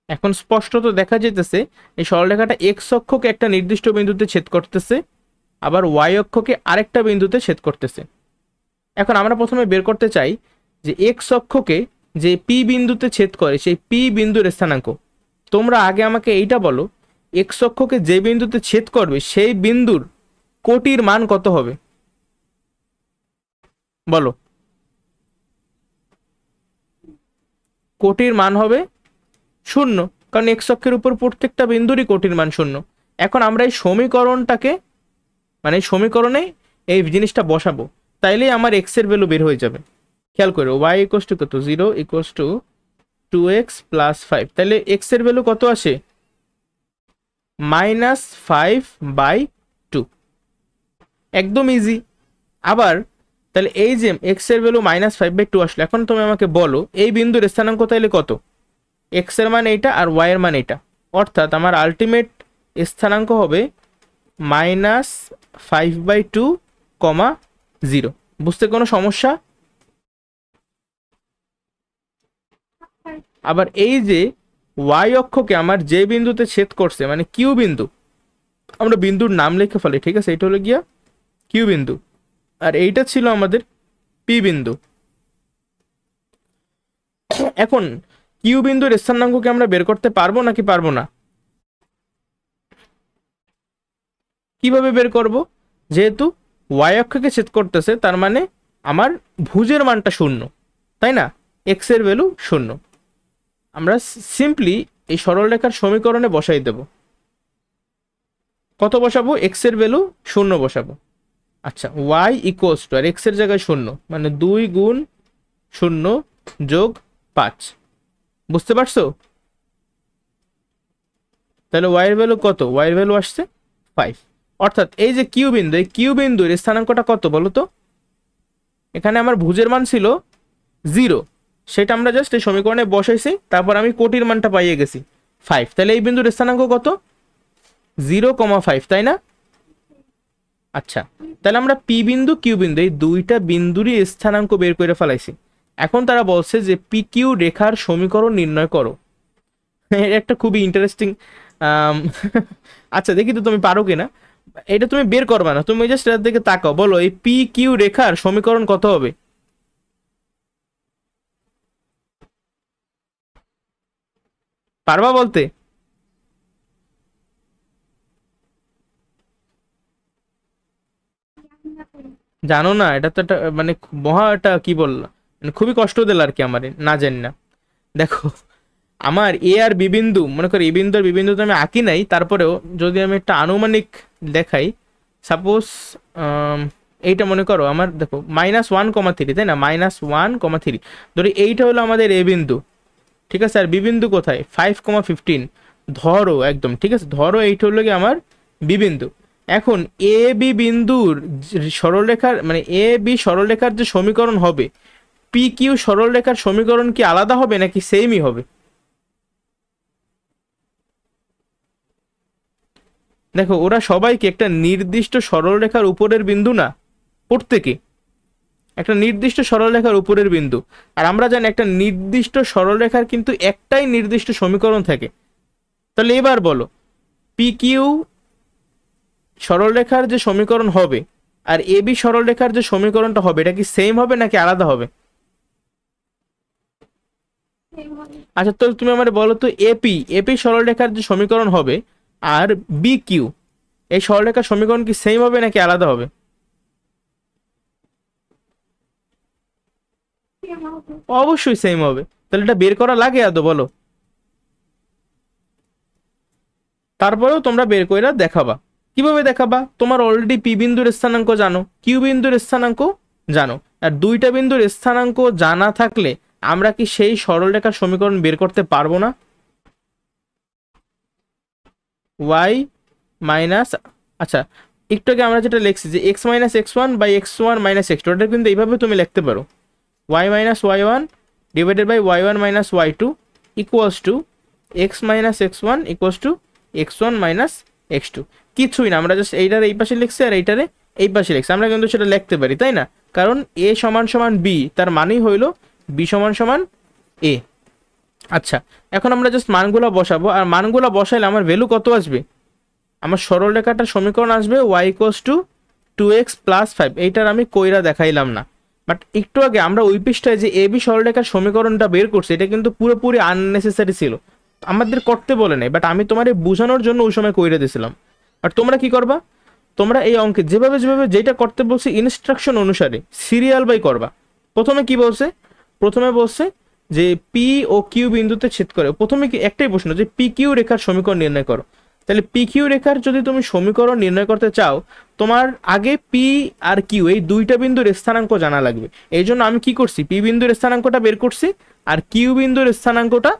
এখন স্পষ্টত দেখা যেতেছে এই সরলরেখাটা এক্স অক্ষকে একটা নির্দিষ্ট বিন্দুতে ছেদ করতেছে, আবার ওয়াই অক্ষকে আরেকটা বিন্দুতে ছেদ করতেছে। এখন আমরা প্রথমে বের করতে চাই যে এক্স অক্ষকে যে পি বিন্দুতে ছেদ করে সেই পি বিন্দুর স্থানাঙ্ক। তোমরা আগে আমাকে এইটা বলো, এক্স অক্ষকে যে বিন্দুতে ছেদ করবে সেই বিন্দুর কোটির মান কত হবে, বলো। কোটির মান হবে 0, কারণ এক্স অক্ষের উপর প্রত্যেকটা বিন্দুরই কোটির মান 0। এখন আমরা এই সমীকরণটাকে, মানে সমীকরণে এই জিনিসটা বসাবো, তাইলেই আমার এক্স এর ভ্যালু বের হয়ে যাবে। খেয়াল করো, y = কত, 0 = 2x + 5, তাহলে এক্স এর ভ্যালু কত আসে, -5/2, একদম ইজি। আবার তাহলে এই যে এক্স এর ভ্যালু -5/2 আসলো, এখন তুমি আমাকে বলো এই বিন্দুর স্থানাঙ্ক তাইলে কত, এক্স এর মান এইটা আর ওয়াই এর মান এইটা, অর্থাৎ আমার আলটিমেট স্থানাঙ্ক হবে -5/2, 0। বুঝতে কোনো সমস্যা? আবার এই যে ওয়াই অক্ষকে আমার যে বিন্দুতে ছেদ করছে, মানে কিউ বিন্দু, আমরা বিন্দুর নাম লিখে ফেলি। ঠিক আছে, এটা হলো গিয়া কিউ বিন্দু, আর এইটা ছিল আমাদের পি বিন্দু। এখন কিউ বিন্দুর স্থানাঙ্ককে আমরা বের করতে পারবো নাকি পারবো না? কিভাবে বের করব? যেহেতু ওয়াই অক্ষকে ছেদ করতেছে, তার মানে আমার ভুজের মানটা 0, তাই না? এক্স এর ভ্যালু 0। আমরা সিম্পলি এই সরলরেখার সমীকরণে বসাই দেব। কত বসাবো? এক্স এর ভ্যালু 0 বসাবো। আচ্ছা, y = আর এক্স এর জায়গায় 0, মানে 2 × 0 + 5। বুঝতে পারছো? তাহলে y এর ভ্যালু কত? y এর ভ্যালু আসছে 5। অর্থাৎ এই যে কিউ বিন্দু, এই কিউ বিন্দুর স্থানাঙ্কটা কত বলো তো? এখানে আমার ভুজের মান ছিল 0, সেটা আমরা জাস্ট এই সমীকরণে বসাইছি, তারপর আমি কোটির মানটা পাইয়ে গেছি 5। তাহলে এই বিন্দুর স্থানাঙ্ক কত? 0,5, তাই না? আচ্ছা, তাহলে আমরা পি বিন্দু কিউ বিন্দু এই দুইটা বিন্দুরই স্থানাঙ্ক বের করে ফেলাইছি। এখন তারা বলছে যে পি কিউ রেখার সমীকরণ নির্ণয় করো। এটা একটা খুবই ইন্টারেস্টিং। আচ্ছা, দেখি তো তুমি পারো কিনা। এটা তুমি বের করবা না, তুমি জাস্ট এটার দিকে তাকাও, বলো এই পি কিউ রেখার সমীকরণ কত হবে? পারবা বলতে? জানো না? এটা তো একটা মানে মহা একটা কি বললাম, মানে খুবই কষ্ট দিল আর কি আমার, না জানি না। দেখো, আমার এ আর বি বিন্দু, মনে করো এ বিন্দু আর বি বিন্দু তো আমি আঁকি নাই, তারপরেও যদি আমি একটা আনুমানিক দেখাই, সাপোজ এইটা মনে করো আমার, দেখো -1,3, তাই না? -1,3, ধরি এইটা হলো আমাদের এ বিন্দু, ঠিক আছে? আর বি বিন্দু কোথায়? 5,15 ধরো একদম, ঠিক আছে? ধরো এইটা হলো কি আমার বি বিন্দু। এখন এ বি বিন্দুর সরলরেখার, মানে এ বি সরলরেখার যে সমীকরণ হবে, পি কিউ সরলরেখার সমীকরণ কি আলাদা হবে নাকি সেমই হবে? দেখো, ওরা সবাইকে একটা নির্দিষ্ট সরলরেখার উপরের বিন্দু না, প্রত্যেকে একটা নির্দিষ্ট সরলরেখার উপরের বিন্দু। আর আমরা জানি একটা নির্দিষ্ট সরলরেখার কিন্তু একটাই নির্দিষ্ট সমীকরণ থাকে। তাহলে এবার বলো, পি কিউ সরলরেখার যে সমীকরণ হবে আর এ বি সরলরেখার যে সমীকরণটা হবে, এটা কি সেম হবে নাকি আলাদা হবে? আচ্ছা, তো তুমি আমার বলো তো, এপি এপি সরলরেখার যে সমীকরণ হবে আর বি কিউ এই সরলরেখার সমীকরণ কি সেম হবে নাকি আলাদা হবে? অবশ্যই সেম হবে। তাহলে এটা বের করা লাগে আদৌ, বলো? তারপরেও তোমরা বের করে দেখাবা। কিভাবে দেখাবা? তোমার অলরেডি পি বিন্দুর স্থানাঙ্ক জানো, কিউ বিন্দুর স্থানাঙ্ক জানো, আর দুইটা বিন্দুর স্থানাঙ্ক জানা থাকলে আমরা কি সেই সরলরেখার সমীকরণ বের করতে পারবো না? ওয়াই মাইনাস, আচ্ছা একটু আগে আমরা যেটা লিখছি যে x - x1/x1 - x2, ওটা কিন্তু এইভাবে তুমি লিখতে পারো, y - y1 divided by y1 minus y2 equals to x minus x one equals to x1 minus x2। কিছুই না, আমরা জাস্ট এইটার এই পাশে লিখছি আর এইটারে এই পাশে লিখছি। আমরা কিন্তু সেটা লিখতে পারি, তাই না? কারণ a সমান সমান b, তার মানেই হইল b সমান সমান a। আচ্ছা, এখন আমরা জাস্ট মানগুলো বসাবো, আর মানগুলো বসাইলে আমার ভ্যালু কত আসবে? আমার সরলরেখাটার সমীকরণ আসবে y equals to 2x plus 5। এইটার আমি কইরা দেখাইলাম না, বাট একটু আগে আমরা ওই পৃষ্ঠায় যে এবি সরলরেখার সমীকরণটা বের করছি, এটা কিন্তু পুরোপুরি আননেসেসারি ছিল, আমাদের করতে বলে নাই, বাট আমি তোমার বোঝানোর জন্য ওই সময় কইরা দিয়েছিলাম। আর তোমরা কি করবা? তোমরা এই অঙ্কে যেভাবে যেভাবে যেটা করতে বলছি ইনস্ট্রাকশন অনুসারে সিরিয়াল বাই করবা। প্রথমে কি বলছে? প্রথমে বলছে যে পি ও কিউ বিন্দুতে ছেদ করে। প্রথমে কি একটাই প্রশ্ন যে পি কিউ রেখার সমীকরণ নির্ণয় করো। তাহলে পি কিউ রেখার যদি তুমি সমীকরণ নির্ণয় করতে চাও, তোমার আগে পি আর কিউ এই দুইটা বিন্দুর স্থানাঙ্ক জানা লাগবে। এই জন্য আমি কি করছি, পি বিন্দুর স্থানাঙ্কটা বের করছি আর কিউ বিন্দুর স্থানাঙ্কটা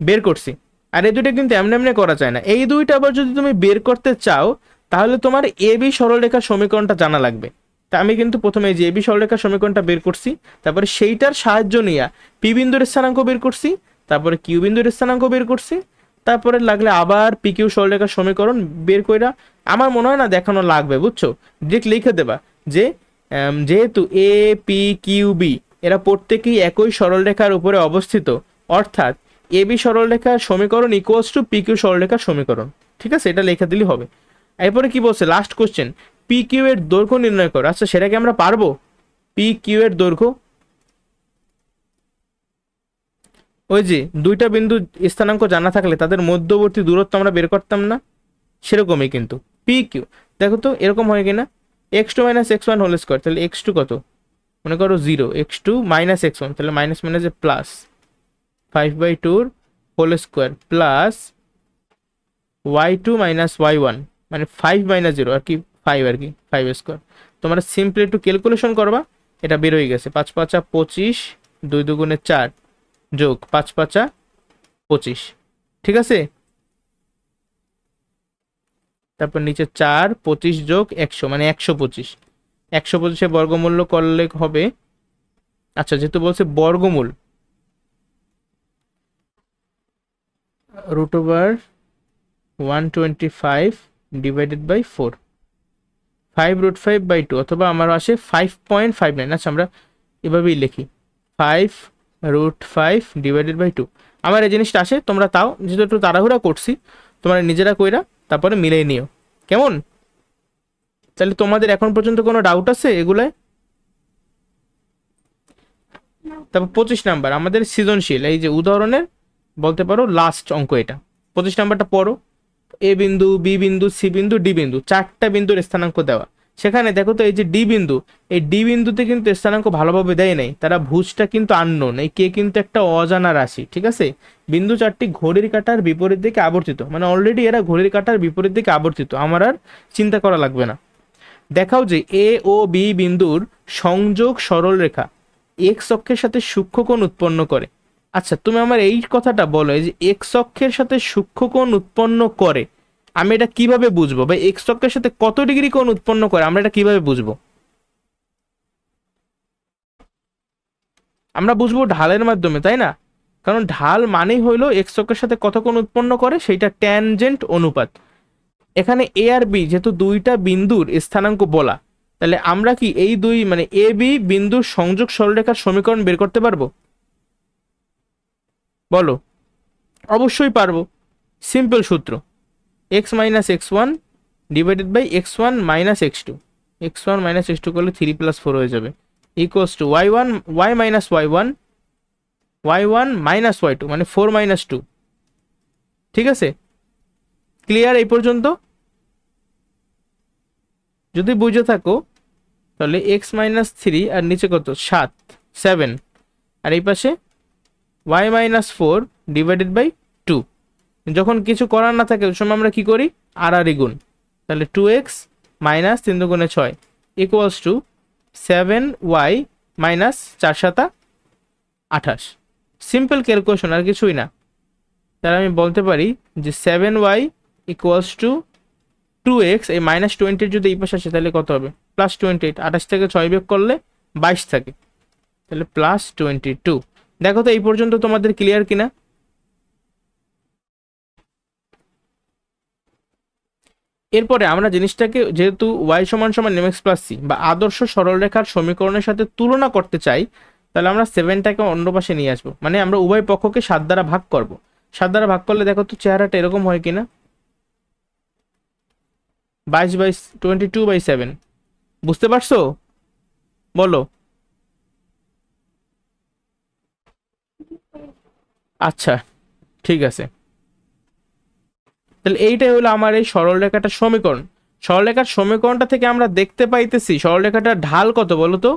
বের করছি। আর এই দুইটা কিন্তু এমনি এমনি করা যায় না, এই দুইটা আবার যদি তুমি বের করতে চাও তাহলে তোমার এ বি সরলরেখার সমীকরণটা জানা লাগবে। তা আমি কিন্তু প্রথমে যে এ বি সরলরেখার সমীকরণটা বের করছি, তারপরে সেইটার সাহায্য নিয়ে পি বিন্দুর স্থানাঙ্ক বের করছি, তারপরে কিউ বিন্দুর স্থানাঙ্ক বের করছি, তারপরে লাগলে আবার পি কিউ সরলরেখার সমীকরণ বের কইরা আমার মনে হয় না দেখানো লাগবে, বুঝছো? ডিরেক্ট লিখে দেবা যে যেহেতু এ পি কিউ বি এরা প্রত্যেকেই একই সরলরেখার উপরে অবস্থিত, অর্থাৎ এ বি সরলরেখার সমীকরণ ইকুয়ালস টু পি কিউ সরলরেখার সমীকরণ। ঠিক আছে, এটা লেখা দিলেই হবে। এরপরে কি বলছে, লাস্ট কোশ্চেন, পি কিউ এর দৈর্ঘ্য নির্ণয় করো। আচ্ছা, সেটা কি আমরা পারবো? পি কিউ এর দৈর্ঘ্য, ওই যে দুইটা বিন্দু স্থানাঙ্ক জানা থাকলে তাদের মধ্যবর্তী দূরত্ব আমরা বের করতাম না, সেরকমই কিন্তু পি কিউ। দেখো তো এরকম হয় কিনা, x two minus x one whole square, তাহলে এক্স টু কত? মনে করো 0, x two minus x one, তাহলে মাইনাস মাইনাসে plus 5/2 whole square plus y2 minus y1 মানে 5 মাইনাস 0 আর কি 5 আর কি 5 স্কোয়ার। তোমরা সিম্পলি একটু ক্যালকুলেশন করবা, এটা বের হয়ে গেছে 5 5 25, 2 2 4 যোগ 5 5 25। ঠিক আছে, তারপর নিচে 4 25 যোগ 100 মানে 125। 125 বর্গমূল্য করলে হবে, আচ্ছা যেহেতু বলছে বর্গমূল, √125 ডিভাইডেড বাই 4, 5√5/2 অথবা আমার আসে 5.59। আচ্ছা আমরা এভাবেই লিখি 5√5 ডিভাইডেড বাই 2। আমার এই জিনিসটা আসে, তোমরা তাও যেহেতু একটু তাড়াহুড়া করছি তোমরা নিজেরা কইরা তারপরে মিলাই নিও, কেমন? তাহলে তোমাদের এখন পর্যন্ত কোনো ডাউট আছে এগুলায়? তারপর 25 নাম্বার আমাদের সৃজনশীল, এই যে উদাহরণের বলতে পারো লাস্ট অঙ্ক এটা। 25 নাম্বারটা পড়ো। এ বিন্দু, বি বিন্দু, সি বিন্দু, ডি বিন্দু, চারটা বিন্দুর স্থানাঙ্ক দেওয়া। সেখানে দেখো তো এই যে ডি বিন্দু, এই ডি বিন্দুতে কিন্তু স্থানাঙ্ক ভালোভাবে দেয় নাই, তারা ভুজটা কিন্তু আননোন, এই কে কিন্তু একটা অজানা রাশি। ঠিক আছে, বিন্দু চারটি ঘড়ির কাঁটার বিপরীত দিকে আবর্তিত, মানে অলরেডি এরা ঘড়ির কাঁটার বিপরীত দিকে আবর্তিত, আমার আর চিন্তা করা লাগবে না। দেখাও যে এ ও বি বিন্দুর সংযোগ সরল রেখা এক্স অক্ষের সাথে সূক্ষ্ম কোণ উৎপন্ন করে। আচ্ছা তুমি আমার এই কথাটা বলো, এই যে এক্স অক্ষের সাথে সূক্ষ্ম কোণ উৎপন্ন করে, আমি এটা কিভাবে বুঝবো? বা এক্স অক্ষের সাথে কত ডিগ্রি কোণ উৎপন্ন করে আমরা এটা কিভাবে বুঝবো? আমরা বুঝবো ঢালের মাধ্যমে, তাই না? কারণ ঢাল মানেই হইলো এক্স অক্ষের সাথে কত কোণ উৎপন্ন করে, সেইটা ট্যানজেন্ট অনুপাত। এখানে এ আর বি যেহেতু দুইটা বিন্দুর স্থানাঙ্ক বলা, তাহলে আমরা কি এই দুই মানে এ বি বিন্দুর সংযোগ সরলরেখার সমীকরণ বের করতে পারবো? বলো। অবশ্যই পারবো, সিম্পল সূত্র, x minus x one divided by x one minus x two, x one minus x two করলে 3 + 4 হয়ে যাবে, equals to y minus y one minus y two মানে 4 - 2। ঠিক আছে, ক্লিয়ার এই পর্যন্ত? যদি বুঝে থাকো তাহলে এক্স মাইনাস 3 আর নিচে কত 7 আর এই পাশে y মাইনাস 4 ডিভাইডেড বাই 2। যখন কিছু করার না থাকে ওই সময় আমরা কি করি, আর গুণ, তাহলে 2x minus 3 × 6 equals to 7y minus 4 × 7 28। Simple calculation, আর কিছুই না। তাহলে আমি বলতে পারি যে 7y ইকুয়ালস টু 2x, এই -20 যদি এই পাশে আসে তাহলে কত হবে +28, 28 থেকে 6 বিয়োগ করলে 22 থাকে। তাহলে +22। দেখো তো এই পর্যন্ত তোমাদের ক্লিয়ার কিনা? এরপরে আমরা জিনিসটাকে যেহেতু y সমান সমান mx প্লাস c বা আদর্শ সরলরেখার সমীকরণের সাথে তুলনা করতে চাই, তাহলে আমরা 7টাকে অন্য পাশে নিয়ে আসবো, মানে আমরা উভয় পক্ষকে 7 দ্বারা ভাগ করব। 7 দ্বারা ভাগ করলে দেখো তো চেহারাটা এরকম হয় কিনা, 22/7। বুঝতে পারছো? বলো। আচ্ছা, ঠিক আছে। তাহলে এইটাই হলো আমার এই সরলরেখাটার সমীকরণ। সরলরেখার সমীকরণটা থেকে আমরা দেখতে পাইতেছি সরলরেখাটার ঢাল কত বলো তো?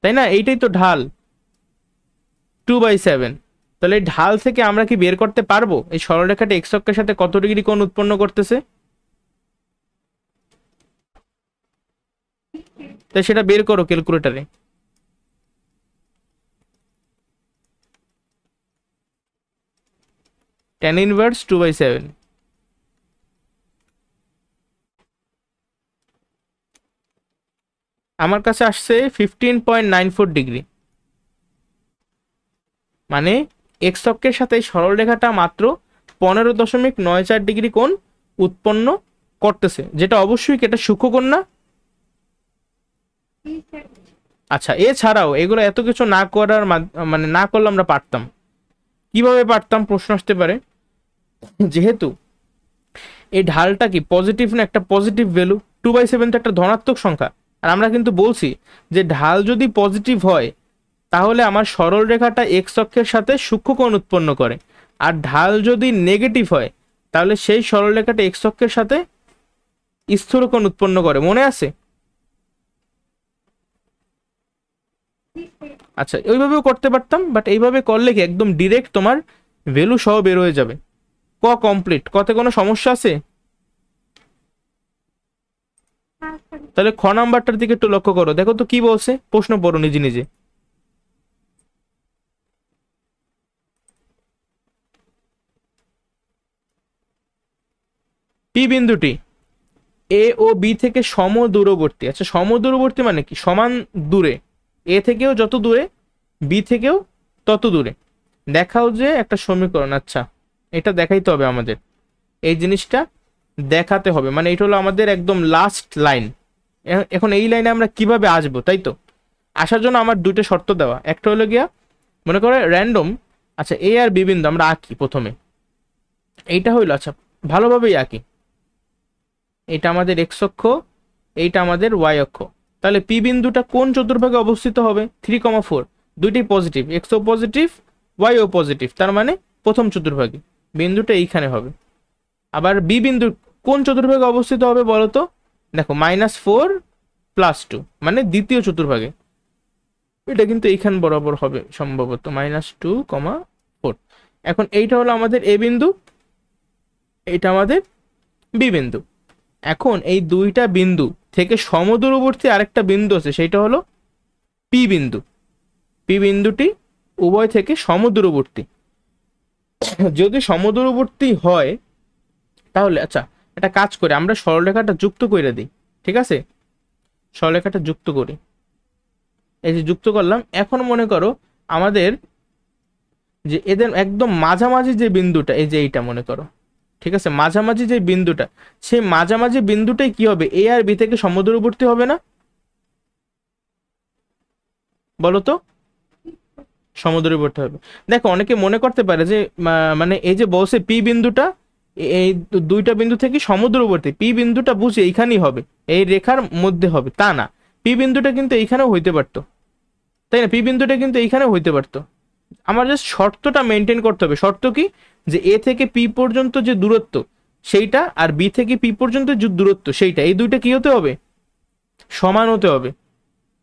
তাই না? এইটাই তো ঢাল, 2/7। তাহলে এই ঢাল থেকে আমরা কি বের করতে পারবো এই সরলরেখাটা এক্স অক্ষের সাথে কত ডিগ্রি কোণ উৎপন্ন করতেছে? তাই সেটা বের করো ক্যালকুলেটরে। tan ইনভার্স 2/7, আমার কাছে আসছে 15.94 ডিগ্রি। মানে এক্স অক্ষের সাথে সরলরেখাটা মাত্র 15.94 ডিগ্রি কোণ উৎপন্ন করতেছে, যেটা অবশ্যই এটা সূক্ষ্মকোণ না? আচ্ছা, এছাড়াও এগুলো এত কিছু না করার মানে না করলে আমরা পারতাম। কিভাবে পারতাম প্রশ্ন আসতে পারে। যেহেতু এই ঢালটা কি পজিটিভ না, একটা পজিটিভ ভ্যালু, 2/7 তো একটা ধনাত্মক সংখ্যা, আর আমরা কিন্তু বলছি যে ঢাল যদি পজিটিভ হয় তাহলে আমার সরল রেখাটা এক্স অক্ষের সাথে সূক্ষ্মকোণ উৎপন্ন করে, আর ঢাল যদি নেগেটিভ হয় তাহলে সেই সরল রেখাটা এক্স অক্ষের সাথে স্থূলকোণ উৎপন্ন করে। মনে আছে? আচ্ছা, ওইভাবেও করতে পারতাম, বাট এইভাবে করলে কি একদম ডিরেক্ট তোমার ভ্যালু সহ বের হয়ে যাবে। কমপ্লিট। কতে কোনো সমস্যা আছে? তাহলে খ নাম্বারটার দিকে একটু লক্ষ্য করো, দেখো তো কি বলছে, প্রশ্ন পড়ো নিজে নিজে। পি বিন্দুটি এ ও বি থেকে সমদূরবর্তী। আচ্ছা, সমদূরবর্তী মানে কি? সমান দূরে, এ থেকেও যত দূরে, বি থেকেও তত দূরে। দেখাও যে একটা সমীকরণ। আচ্ছা, এটা দেখাইতে হবে আমাদের, এই জিনিসটা দেখাতে হবে, মানে এটা হলো আমাদের একদম লাস্ট লাইন। এখন এই লাইনে আমরা কিভাবে আসবো, তাই তো? আসার জন্য আমার দুইটা শর্ত দেওয়া। একটা হলো গিয়া মনে করে র্যান্ডম, আচ্ছা এ আর বি বিন্দু আমরা আঁকি প্রথমে। এইটা হইলো, আচ্ছা ভালোভাবেই আঁকি, এটা আমাদের এক্স অক্ষ, এইটা আমাদের ওয়াই অক্ষ। তাহলে পি বিন্দুটা কোন চতুর্ভাগে অবস্থিত হবে? 3,4, দুইটাই পজিটিভ, এক্স ও পজিটিভ ওয়াই ও পজিটিভ, তার মানে প্রথম চতুর্ভাগে বিন্দুটা এইখানে হবে। আবার বি বিন্দু কোন চতুর্ভাগে অবস্থিত হবে বলো তো? দেখো, -4 + 2, মানে দ্বিতীয় চতুর্ভাগে। এটা কিন্তু এইখান বরাবর হবে সম্ভবত, -2,4। এখন এইটা হলো আমাদের এ বিন্দু, এইটা আমাদের বি বিন্দু। এখন এই দুইটা বিন্দু থেকে সমদূরবর্তী আরেকটা বিন্দু আছে, সেইটা হলো পি বিন্দু। পি বিন্দুটি উভয় থেকে সমদূরবর্তী। যদি সমদূরবর্তী হয় তাহলে আচ্ছা একটা কাজ করে আমরা সরলরেখাটা যুক্ত করে দিই, ঠিক আছে? সরলরেখাটা যুক্ত করি, এই যে যুক্ত করলাম। এখন মনে করো আমাদের যে এদের একদম মাঝামাঝি যে বিন্দুটা, এই যে এইটা মনে করো, ঠিক আছে? মাঝামাঝি যে বিন্দুটা, সেই মাঝামাঝি বিন্দুটাই কি হবে? এ আর বি থেকে সমদূরবর্তী হবে না? বলো তো? সমদূরবর্তী হবে। দেখো, অনেকে মনে করতে পারে যে মানে এই যে বলছে পি বিন্দুটা এই দুইটা বিন্দু থেকে সমদূরবর্তী, পি বিন্দুটা বুঝে এইখানেই হবে, এই রেখার মধ্যে হবে, তা না। পি বিন্দুটা কিন্তু এইখানেও হইতে পারতো, তাই না? পি বিন্দুটা কিন্তু এইখানেও হইতে পারতো। আমার জাস্ট শর্তটা মেনটেন করতে হবে। শর্ত কি? যে এ থেকে পি পর্যন্ত যে দূরত্ব সেইটা, আর বি থেকে পি পর্যন্ত যে দূরত্ব সেইটা, এই দুইটা কি হতে হবে? সমান হতে হবে।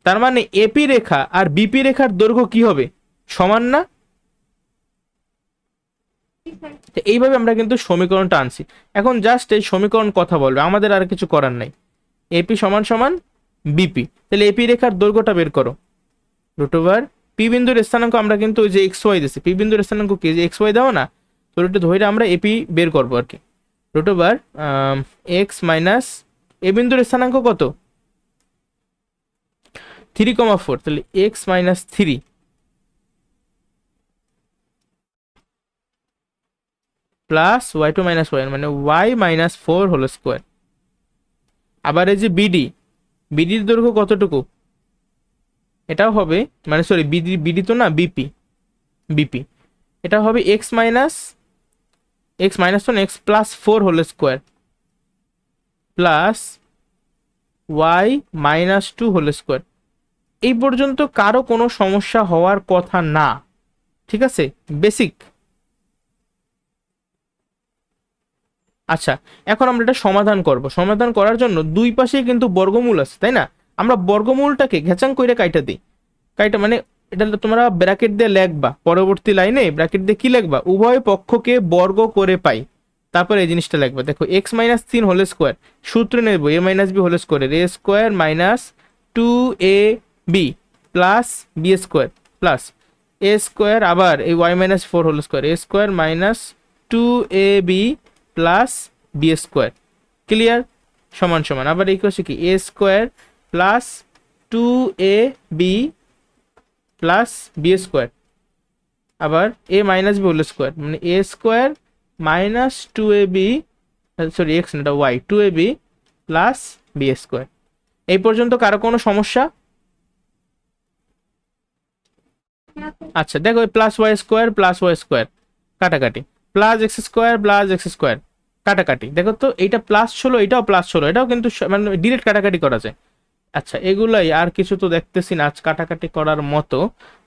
তার মানে এপি রেখা আর বিপি রেখার দৈর্ঘ্য কি হবে? সমান না? এইভাবে আমরা কিন্তু সমীকরণটা আনছি। এখন জাস্ট এই সমীকরণ কথা বলবে, আমাদের আর কিছু করার নাই। এপি সমান সমান বিপি, তাহলে এপি রেখার দৈর্ঘ্যটা বের করো। √, পি বিন্দুর স্থানাঙ্ক আমরা কিন্তু ওই যে এক্স ওয়াই দিচ্ছি, পি বিন্দুর স্থানাঙ্ক কি, যে এক্স ওয়াই দাও না, তো ওটা ধরে আমরা এপি বের করবো আর কি। √, এক্স মাইনাস এ বিন্দুর স্থানাঙ্ক কত 3,4, তাহলে x minus 3 plus y2 minus y মানে y মাইনাস 4 হোল স্কোয়ার। আবার এই যে বিডি, বিডির দৈর্ঘ্য কতটুকু, এটাও হবে মানে সরি বিডি, বিডি তো না, বিপি, বিপি এটা হবে এক্স মাইনাস তো x plus 4 whole square plus y minus 2 whole square. এই পর্যন্ত কারো কোনো সমস্যা হওয়ার কথা না, ঠিক আছে, বেসিক। আচ্ছা, এখন আমরা এটা সমাধান করব। সমাধান করার জন্য দুই পাশেই কিন্তু বর্গমূল আছে, তাই না? আমরা বর্গমূলটাকে ঘেচাং কইরা কাইটা দিই। কাইটা মানে এটা তোমরা ব্র্যাকেট দিয়ে লিখবা, পরবর্তী লাইনে ব্র্যাকেট দিয়ে কি লিখবা, উভয় পক্ষকে বর্গ করে পাই, তারপর এই জিনিসটা লিখবা। দেখো এক্স মাইনাস 3 হোল স্কোয়ার, সূত্র নেব a minus b whole square, a square minus 2ab plus b square plus a square, আবার এই y minus 4 whole square, a square minus 2ab plus b square. Clear? সমান সমান আবার এই হচ্ছে কি a square plus 2ab plus b square, আবার a minus b whole square মানে a square minus 2ab, sorry x না, এটা Y, 2ab plus b square. এই পর্যন্ত কারো কোনো সমস্যা? আচ্ছা দেখো প্লাস ওয়াই স্কোয়ার কাটাকাটি, প্লাস এক্স স্কোয়ার কাটাকাটি। দেখো তো এইটা প্লাস ছিল, এটাও প্লাস ছিল, এটাও কিন্তু মানে ডিরেক্ট কাটাকাটি করা যায়। আচ্ছা এগুলাই, আর কিছু তো দেখতেছি না আজ কাটাকাটি করার মতো।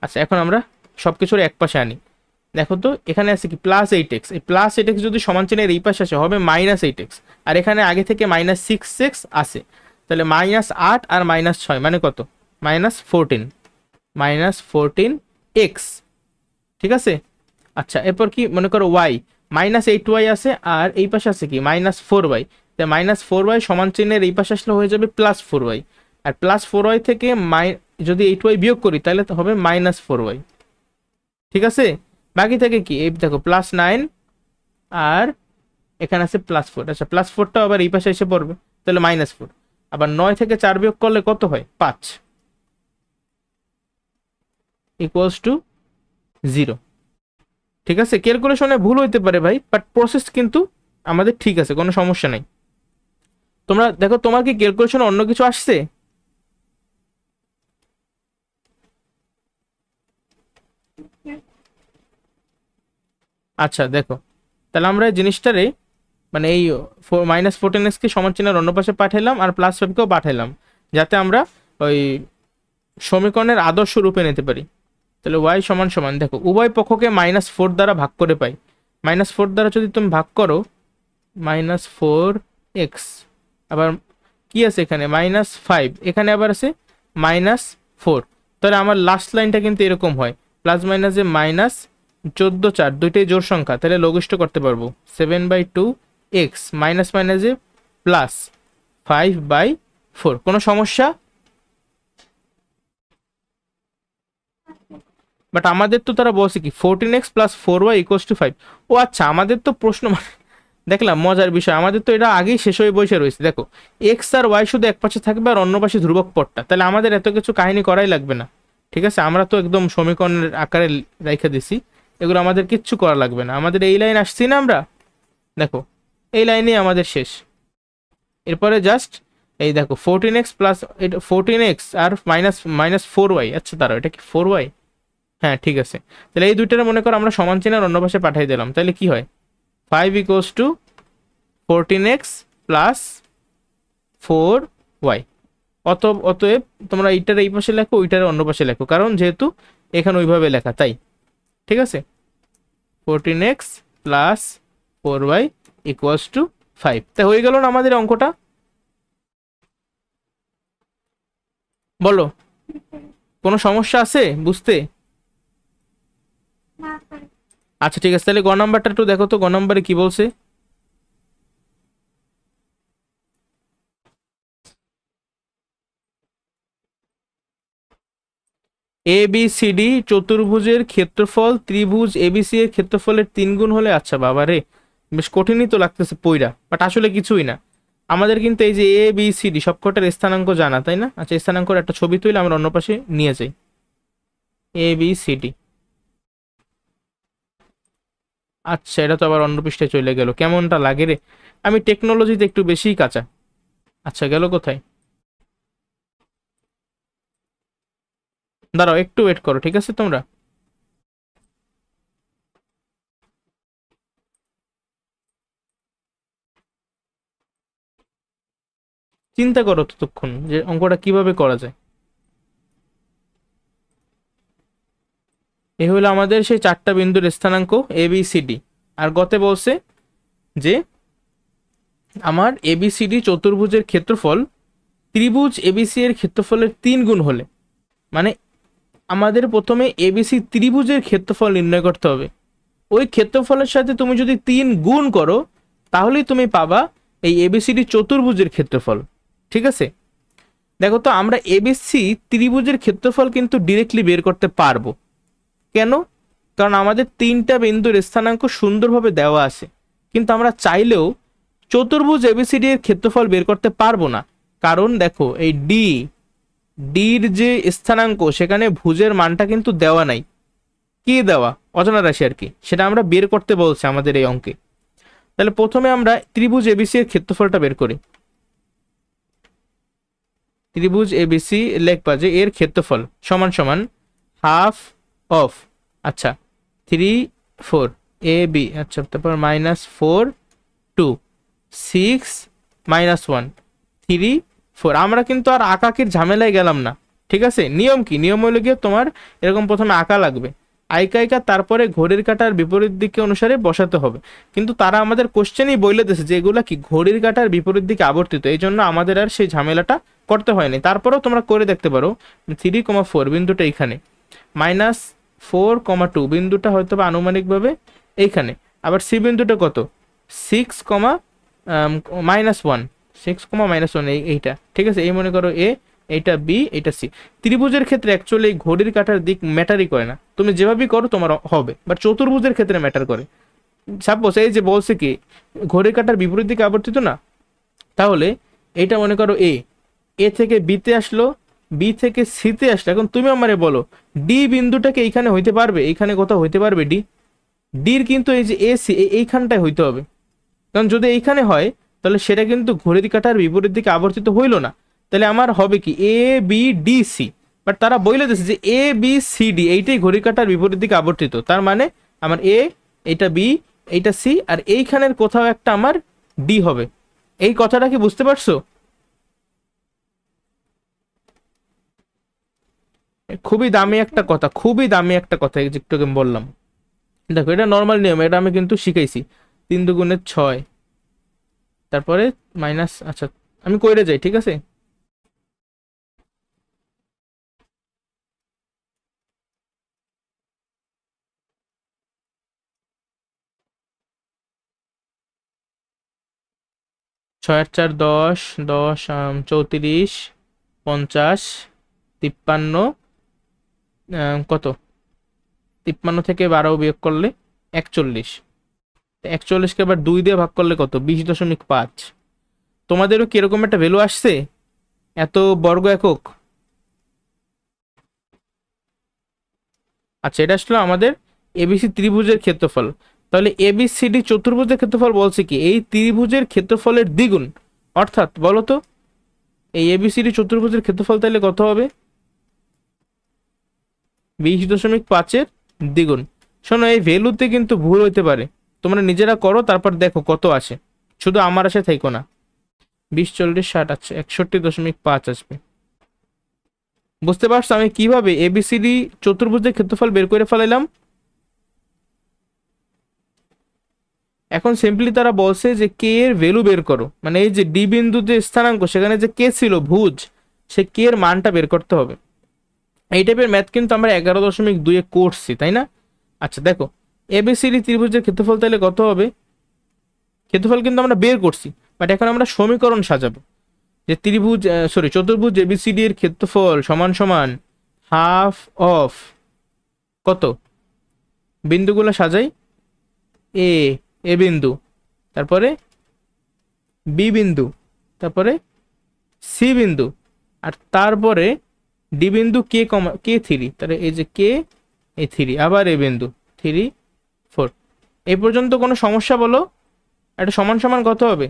আচ্ছা এখন আমরা সবকিছুর এক পাশে আনি। দেখো তো এখানে আছে কি প্লাস 8x, এই প্লাস 8x যদি সমান চিহ্নের এই পাশে আসে হবে মাইনাস 8x, আর এখানে আগে থেকে মাইনাস 6x আছে, তাহলে মাইনাস 8 আর মাইনাস 6 মানে কত, মাইনাস 14x, ঠিক আছে। আচ্ছা এরপর কি মনে করো y, মাইনাস 8y আছে আর এই পাশে আছে কি মাইনাস 4y, তাই মাইনাস 4y সমান চিহ্নের এই পাশে আসলে হয়ে যাবে প্লাস 4y, আর প্লাস 4y থেকে যদি 8y বিয়োগ করি তাহলে তো হবে মাইনাস 4y, ঠিক আছে। বাকি থাকে কি এই দেখো প্লাস 9 আর এখানে আছে প্লাস 4। আচ্ছা প্লাস 4টা আবার এই পাশে এসে পড়বে, তাহলে মাইনাস 4, আবার 9 থেকে 4 বিয়োগ করলে কত হয় 5 ইকুয়ালস টু 0, ঠিক আছে। ক্যালকুলেশনে ভুল হইতে পারে ভাই, বাট প্রসেস কিন্তু আমাদের ঠিক আছে, কোনো সমস্যা নাই। তোমরা দেখো তোমার কি ক্যালকুলেশনে অন্য কিছু আসছে? আচ্ছা দেখো তাহলে আমরা এই জিনিসটারে মানে এই মাইনাস 14x-কে সমান চিহ্নের অন্য পাশে পাঠাইলাম আর প্লাস 5-কেও পাঠাইলাম, যাতে আমরা ওই সমীকরণের আদর্শ রূপে নিতে পারি। তাহলে y সমান সমান দেখো উভয় পক্ষকে মাইনাস 4 দ্বারা ভাগ করে পাই, মাইনাস 4 দ্বারা যদি তুমি ভাগ করো মাইনাস 4x, আবার কি আছে এখানে মাইনাস 5, এখানে আবার আছে মাইনাস 4, তাহলে আমার লাস্ট লাইনটা কিন্তু এরকম হয় প্লাস মাইনাসে মাইনাস 14 4 দুইটাই জোড় সংখ্যা, তাহলে লঘিষ্ঠ করতে পারবো 7/2x মাইনাস মাইনাসে প্লাস 5/4। কোনো সমস্যা? বাট আমাদের তো তারা বলছে কি 14x plus 4y equals to 5। ও আচ্ছা আমাদের তো প্রশ্ন দেখলাম মজার বিষয়, আমাদের তো এটা আগেই শেষ হয়ে বসে রয়েছে। দেখো এক্স আর ওয়াই শুধু এক পাশে থাকবে আর অন্য পাশে ধ্রুবক পদটা, তাহলে আমাদের এত কিছু কাহিনী করাই লাগবে না, ঠিক আছে। আমরা তো একদম সমীকরণের আকারে রেখে দিছি, এগুলো আমাদের কিচ্ছু করা লাগবে না। আমাদের এই লাইন আসছি না আমরা, দেখো এই লাইনে আমাদের শেষ। এরপরে জাস্ট এই দেখো 14x প্লাস 14x আর মাইনাস 4y, আচ্ছা দাঁড়াও এটা কি 4y, হ্যাঁ ঠিক আছে। তাহলে এই দুইটার মনে করো আমরা সমান চিহ্নের অন্য পাশে পাঠিয়ে দিলাম, তাহলে কি হয় 5 equals to 14x plus 4y। অতএব তোমরা এইটার এই পাশে লেখো, ওইটার অন্য পাশে লেখো, কারণ যেহেতু এখানে ওইভাবে লেখা তাই, ঠিক আছে। 14x plus 4y equals to 5, তাই হয়ে গেল না আমাদের অঙ্কটা? বলো কোনো সমস্যা আছে বুঝতে? আচ্ছা ঠিক আছে, তাহলে গ নাম্বারটা একটু দেখো তো, গ নাম্বারে কি বলছে। ABCD চতুর্ভুজের ক্ষেত্রফল ত্রিভুজ ABC এর ক্ষেত্রফলের 3 গুণ হলে, আচ্ছা বাবা রে বেশ কঠিনই তো লাগতেছে পইরা, বাট আসলে কিছুই না। আমাদের কিন্তু এই যে এ বি সি ডি সবকটার স্থানাঙ্ক জানা, তাই না? আচ্ছা, স্থানাঙ্কর একটা ছবি তুলে আমরা অন্য পাশে নিয়ে যাই। A B C D. আচ্ছা, এটা তো আবার অন্য পৃষ্ঠায় চলে গেল, কেমনটা লাগে রে। আমি টেকনোলজিতে একটু বেশিই কাঁচা। আচ্ছা, গেল কোথায়? দাঁড়াও, একটু ওয়েট করো, ঠিক আছে তোমরা। চিন্তা করো ততক্ষণ যে অঙ্কটা কিভাবে করা যায়। এ হলো আমাদের সেই চারটা বিন্দুর স্থানাঙ্ক এ বি সি ডি। আর গতে বলছে যে আমার এবিসিডি চতুর্ভুজের ক্ষেত্রফল ত্রিভুজ এবিসি এর ক্ষেত্রফলের 3 গুণ হলে, মানে আমাদের প্রথমে এবিসি ত্রিভুজের ক্ষেত্রফল নির্ণয় করতে হবে। ওই ক্ষেত্রফলের সাথে তুমি যদি 3 গুণ করো তাহলেই তুমি পাবা এই এবিসিডি চতুর্ভুজের ক্ষেত্রফল। ঠিক আছে, দেখো তো আমরা এবিসি ত্রিভুজের ক্ষেত্রফল কিন্তু ডিরেক্টলি বের করতে পারবো। কেন? কারণ আমাদের 3টা বিন্দুর স্থানাঙ্ক সুন্দরভাবে দেওয়া আছে, কিন্তু আমরা চাইলেও চতুর্ভুজ এবিসিডি এর ক্ষেত্রফল বের করতে পারবো না। কারণ দেখো এই ডির যে স্থানাঙ্ক সেখানে ভুজের মানটা কিন্তু দেওয়া নাই। কি দেওয়া? অজানা রাশি আর কি, সেটা আমরা বের করতে বলছে আমাদের এই অঙ্কে। তাহলে প্রথমে আমরা ত্রিভুজ এবিসি এর ক্ষেত্রফলটা বের করি। ত্রিভুজ এবিসি লেখবা যে এর ক্ষেত্রফল সমান সমান হাফ অফ, আচ্ছা 3 4 এ বি, আচ্ছা তারপর -4 2 6 -1 3 4। আমরা কিন্তু আর আঁকাকির ঝামেলায় গেলাম না। ঠিক আছে, নিয়ম কি? নিয়ম হলো গিয়ে তোমার এরকম প্রথমে আঁকা লাগবে, আইকা আইকা তারপরে ঘড়ির কাঁটার বিপরীত দিকে অনুসারে বসাতে হবে। কিন্তু তারা আমাদের কোশ্চেনই বলে দিয়েছে যে এগুলা কি ঘড়ির কাঁটার বিপরীত দিকে আবর্তিত, এই জন্য আমাদের আর সেই ঝামেলাটা করতে হয়নি। তারপরেও তোমরা করে দেখতে পারো। 3,4 বিন্দুটা এইখানে, -4,2 বিন্দুটা হয়তো বা আনুমানিকভাবে এইখানে, আবার সি বিন্দুটা কত 6,-1 6,-1 এইটা। ঠিক আছে, এই মনে করো এ, এইটা বি, এইটা সি। ত্রিভুজের ক্ষেত্রে অ্যাকচুয়ালি ঘড়ির কাঁটার দিক ম্যাটারই করে না, তুমি যেভাবেই করো তোমার হবে, বাট চতুর্ভুজের ক্ষেত্রে ম্যাটার করে। সাপোজ এই যে বলছে কি ঘড়ির কাঁটার বিপরীত দিকে আবর্তিত না, তাহলে এইটা মনে করো এ, এ থেকে বিতে আসলো, বি থেকে সিতে আসলো। এখন তুমি আমারে বলো ডি বিন্দুটাকে এইখানে হইতে পারবে? এইখানে কোথাও হইতে পারবে ডি? ডির কিন্তু এই যে এ সি এইখানটায় হইতে হবে। কারণ যদি এইখানে হয় তাহলে সেটা কিন্তু ঘড়ির কাঁটার বিপরীত দিকে আবর্তিত হইল না। তাহলে আমার হবে কি A B D C, but তারা বলে দিয়েছে যে এ বি সি ডি এইটাই ঘড়ির কাঁটার বিপরীত দিকে আবর্তিত। তার মানে আমার এ, এইটা বি, এইটা সি, আর এইখানের কোথাও একটা আমার ডি হবে। এই কথাটা কি বুঝতে পারছো? খুবই দামি একটা কথা, খুবই দামি একটা কথা এই যে একটু আগে বললাম। দেখো এটা নর্মাল নিয়ম, এটা আমি কিন্তু শিখাইছি। 3 × 6, তারপরে মাইনাস, আচ্ছা আমি কইরে যাই, ঠিক আছে। 6 × 4 = 10, 10 34 50 53, কত 53 থেকে 12 বিয়োগ করলে 41। 41কে আবার 2 দিয়ে ভাগ করলে কত 20.5। তোমাদেরও কিরকম একটা ভ্যালু আসছে এত বর্গ একক? আচ্ছা, এটা আসলে আমাদের এবিসি ত্রিভুজের ক্ষেত্রফল। তাহলে এবিসিডি চতুর্ভুজের ক্ষেত্রফল বলছে কি এই ত্রিভুজের ক্ষেত্রফলের দ্বিগুণ। অর্থাৎ বলো তো এই এবিসিডি চতুর্ভুজের ক্ষেত্রফল তাহলে কত হবে? 20.5-এর দ্বিগুণ। শোনো, এই ভ্যালুতে কিন্তু ভুল হইতে পারে, তোমরা নিজেরা করো তারপর দেখো কত আসে, শুধু আমার আশা থাইকো না। 20 40 60, আচ্ছা 61.5 আসবে। বুঝতে পারছো আমি কিভাবে এবিসিডি চতুর্ভুজের ক্ষেত্রফল বের করে ফেলাইলাম? এখন সিম্পলি তারা বলছে যে কে এর ভ্যালু বের করো, মানে এই যে ডি বিন্দু যে স্থানাঙ্ক সেখানে যে কে ছিল ভুজ, সে কে এর মানটা বের করতে হবে। এই টাইপের ম্যাথ কিন্তু আমরা 11.2-এ করছি, তাই না? আচ্ছা দেখো, এবিসিডি ত্রিভুজের ক্ষেত্রফল তাহলে কত হবে? ক্ষেত্রফল কিন্তু আমরা বের করছি, বাট এখন আমরা সমীকরণ সাজাবো যে ত্রিভুজ সরি চতুর্ভুজ এবিসিডি এর ক্ষেত্রফল সমান সমান হাফ অফ কত, বিন্দুগুলো সাজাই, এ, এ বিন্দু, তারপরে বি বিন্দু, তারপরে সি বিন্দু, আর তারপরে ডি বিন্দু K3, তাহলে এই যে K, এই 3, আবার এই বিন্দু 3 4। এই পর্যন্ত কোনো সমস্যা বলো? এটা সমান সমান কত হবে?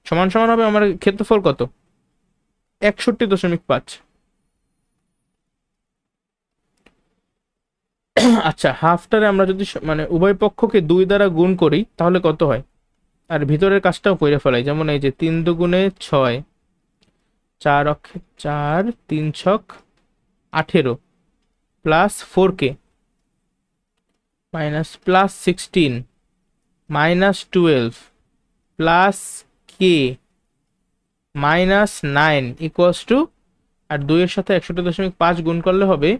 সমান সমান হবে আমার ক্ষেত্রফল কত? 61.5। আচ্ছা, হাফটারে আমরা যদি মানে উভয় পক্ষকে 2 দ্বারা গুণ করি তাহলে কত হয়? আর ভিতরের কাজটাও করে ফেলাই, যেমন এই যে 3 দুগুণে 6, 4 অক্ষে 4, 3 ছক 18, plus 4K minus plus 16 minus 12 plus K minus 9 equals to, আর 2 এর সাথে 61.5 গুণ করলে হবে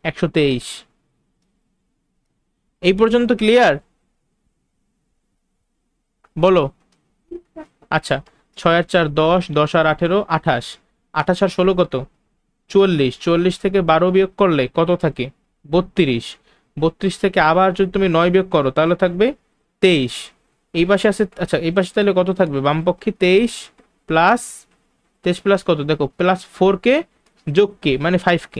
123। এই পর্যন্ত ক্লিয়ার? বলো। আচ্ছা, 6 আর 4 10, 10 আর 18 28, 28 আর 16 কত? 44, 44 থেকে 12 বিয়োগ করলে কত থাকে? 32, 32 থেকে আবার যদি তুমি 9 বিয়োগ করো তাহলে থাকবে 23। এই পাশে আছে, আচ্ছা এই পাশে তাহলে কত থাকবে? বামপক্ষে 23 প্লাস 23 প্লাস কত দেখো, প্লাস 4K যোগ K মানে 5K।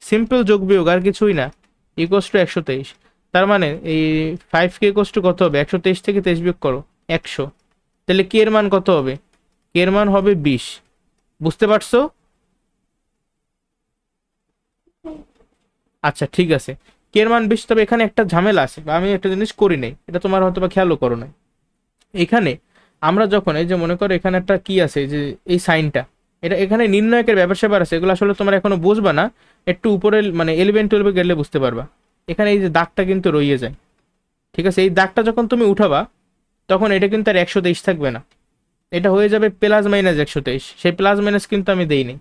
সিম্পল যোগ বিয়োগ, আর কিছুই না, ইকুয়ালস টু 123। তার মানে এই 5K ইকুয়ালস টু কত হবে? 123 থেকে 23 বিয়োগ করো 100, তাহলে K এর মান কত হবে? K এর মান হবে 20। বুঝতে পারছো? আচ্ছা ঠিক আছে, K এর মান 20। তবে এখানে একটা ঝামেলা আছে, বা আমি একটা জিনিস করি নাই, এটা তোমার হয়তো বা খেয়ালও করো নাই। এখানে আমরা যখন এই যে মনে করো এখানে একটা কি আছে, যে এই সাইনটা, এটা এখানে নির্ণায়কের ব্যাপার স্যাপার আছে, এগুলো আসলে তোমার এখনো বুঝবা না, একটু উপরে মানে 11-12 গেলে বুঝতে পারবা। এখানে এই যে দাগটা কিন্তু রয়ে যায়, ঠিক আছে? এই দাগটা যখন তুমি উঠাবা তখন এটা কিন্তু আর 123 থাকবে না, এটা হয়ে যাবে প্লাস মাইনাস 123। সেই প্লাস মাইনাস কিন্তু আমি দেইনি,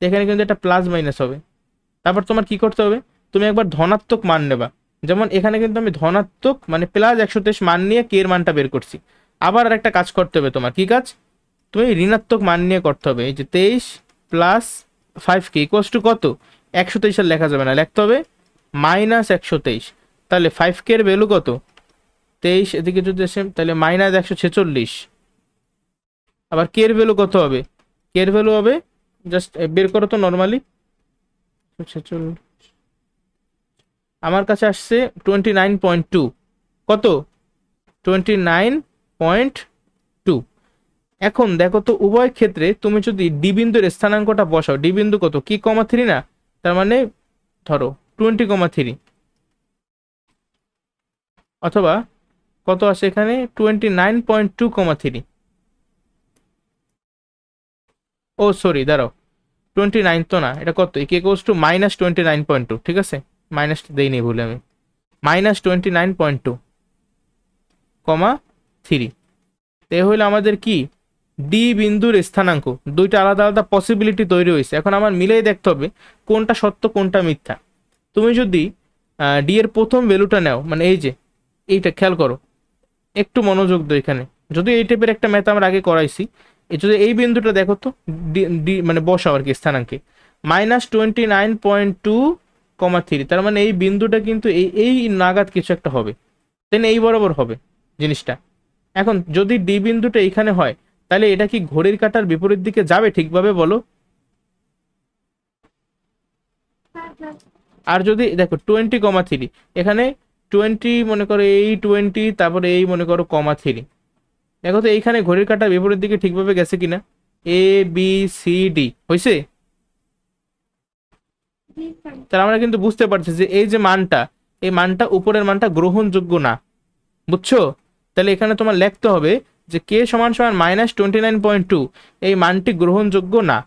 এখানে কিন্তু এটা প্লাস মাইনাস হবে। তারপর তোমার কি করতে হবে? তুমি একবার ধনাত্মক মান নেবা, যেমন এখানে কিন্তু আমি ধনাত্মক মানে প্লাস 123 মান নিয়ে K এর মানটা বের করছি। আবার আর একটা কাজ করতে হবে তোমার, কি কাজ? তুমি ঋণাত্মক মান নিয়ে করতে হবে। এই যে 23 প্লাস 5K ইকুয়ালস টু কত? 123 আর লেখা যাবে না, লিখতে হবে মাইনাস 123। তাহলে 5K এর ভ্যালু কত? 23, এদিকে যদি আসে তাহলে মাইনাস 146। আবার K এর ভ্যালু কত হবে? K এর ভ্যালু হবে, জাস্ট বের করো তো নর্মালি, আমার কাছে আসছে 29.2। কত? 29.2। এখন দেখো তো উভয় ক্ষেত্রে তুমি যদি ডি বিন্দুর স্থানাঙ্কটা বসাও, ডি বিন্দু কত? কি কমা 3 না, তার মানে ধরো 20,3, অথবা কত আসে এখানে? 29.2,3। ও সরি, দাঁড়াও, 29 তো না, এটা কত? কে কোস টু মাইনাস 29.2, ঠিক আছে? মাইনাস দেইনি ভুলে আমি, মাইনাস 29.2,3। এ হইলে আমাদের কি ডি বিন্দুর স্থানাঙ্ক। দুইটা আলাদা আলাদা পসিবিলিটি তৈরি হয়েছে, এখন আমার মিলেই দেখতে হবে কোনটা সত্য কোনটা মিথ্যা। তুমি যদি ডি এর প্রথম ভ্যালুটা নাও, মানে এই যে এইটা, খেয়াল করো, একটু মনোযোগ দাও এখানে। যদি এই টাইপের একটা ম্যাথ আমরা আগে করাইছি, যদি এই বিন্দুটা দেখো তো, ডি মানে বসাও আর কি স্থানাঙ্কে, মাইনাস 29.2,3, তার মানে এই বিন্দুটা কিন্তু এই এই নাগাদ কিছু একটা হবে, দেন এই বরাবর হবে জিনিসটা। এখন যদি ডি বিন্দুটা এইখানে হয়, তাহলে এটা কি ঘড়ির কাঁটার বিপরীত দিকে যাবে ঠিকভাবে বলো? আর যদি দেখো 20,3, এখানে 20 মনে করো, এই 20, তারপরে এই মনে করো 3, দেখো তো এইখানে ঘড়ির কাঁটার বিপরীত দিকে ঠিকভাবে গেছে কিনা? ABCD হয়েছে? তাহলে আমরা কিন্তু বুঝতে পারছি যে এই যে মানটা, এই মানটা উপরের মানটা গ্রহণযোগ্য না, বুঝছো? তাহলে এখানে তোমার লিখতে হবে যে K সমান সমান মাইনাস 29.2, এই মানটি গ্রহণযোগ্য না।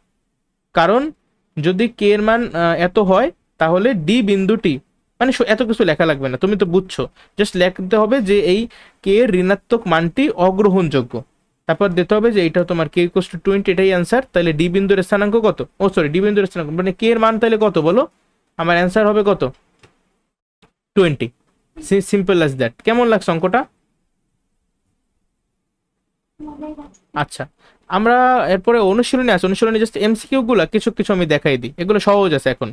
কারণ যদি K এর মান এত হয় তাহলে ডি বিন্দুটি, মানে এত কিছু লেখা লাগবে না, তুমি তো বুঝছো, জাস্ট লিখতে হবে যে এই K এর ঋণাত্মক মানটি অগ্রহণযোগ্য। তারপর দিতে হবে যে এটা তোমার K ইকুয়ালস টু 20, এটাই অ্যান্সার। তাহলে ডি বিন্দুর স্থানাঙ্ক কত? ও সরি, ডি বিন্দুর স্থানাঙ্ক মানে K এর মান তাহলে কত বলো? আমার অ্যান্সার হবে কত? 20। Simple as that. কেমন লাগছে অঙ্কটা? আচ্ছা, আমরা এরপরে অনুশীলনী আছে, অনুশীলনী জাস্ট এমসিকিউ গুলা কিছু কিছু আমি দেখাই দিই, এগুলো সহজ আছে। এখন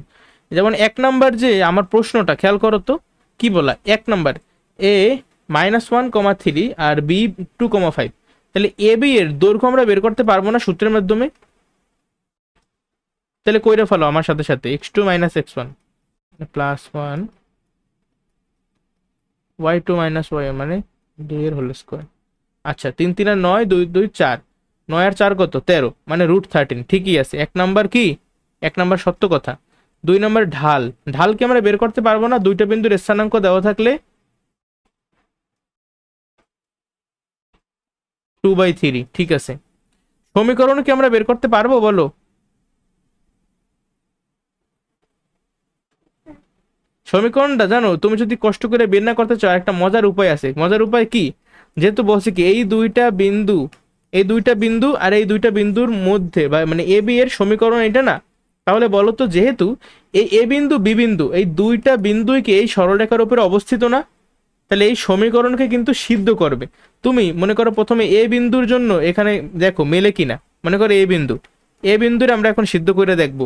যেমন 1 নাম্বার যে আমার প্রশ্নটা খেয়াল করো তো, কি বলা? 1 নাম্বার A -1,3 আর B 2,5, তাহলে এ বি এর দৈর্ঘ্য আমরা বের করতে পারবো না সূত্রের মাধ্যমে? তাহলে কইরা ফেলো আমার সাথে সাথে, x2 minus x1 plus 1 y2 minus y মানে 2 এর হোল স্কয়ার। আচ্ছা 3 3 আর 9, 2 2 4, 9 আর 4 কত 13 মানে √13। ঠিকই আছে, এক নাম্বার কি, এক নাম্বার সত্য কথা। 2 নাম্বার ঢাল, ঢালকে আমরা বের করতে পারবো না দুইটা বিন্দুর স্থানাঙ্ক দেওয়া থাকলে 2/3। ঠিক আছে, সমীকরণ কি আমরা বের করতে পারবো বলো? সমীকরণটা জানো, তুমি যদি কষ্ট করে বের না করতে চাও একটা মজার উপায় আছে। মজার উপায় কি, যেহেতু বলছি কি এই দুইটা বিন্দু, এই দুইটা বিন্দু আর এই দুইটা বিন্দুর মধ্যে বা মানে এ বি এর সমীকরণ এটা না, তাহলে বলো তো যেহেতু এই এ বিন্দু বি বিন্দু এই দুইটা বিন্দুই কি এই সরলরেখার উপরে অবস্থিত না, তাহলে এই সমীকরণকে কিন্তু সিদ্ধ করবে। তুমি মনে করো প্রথমে এ বিন্দুর জন্য এখানে দেখো মেলে কিনা, মনে করো এ বিন্দু, এ বিন্দুর আমরা এখন সিদ্ধ করে দেখব।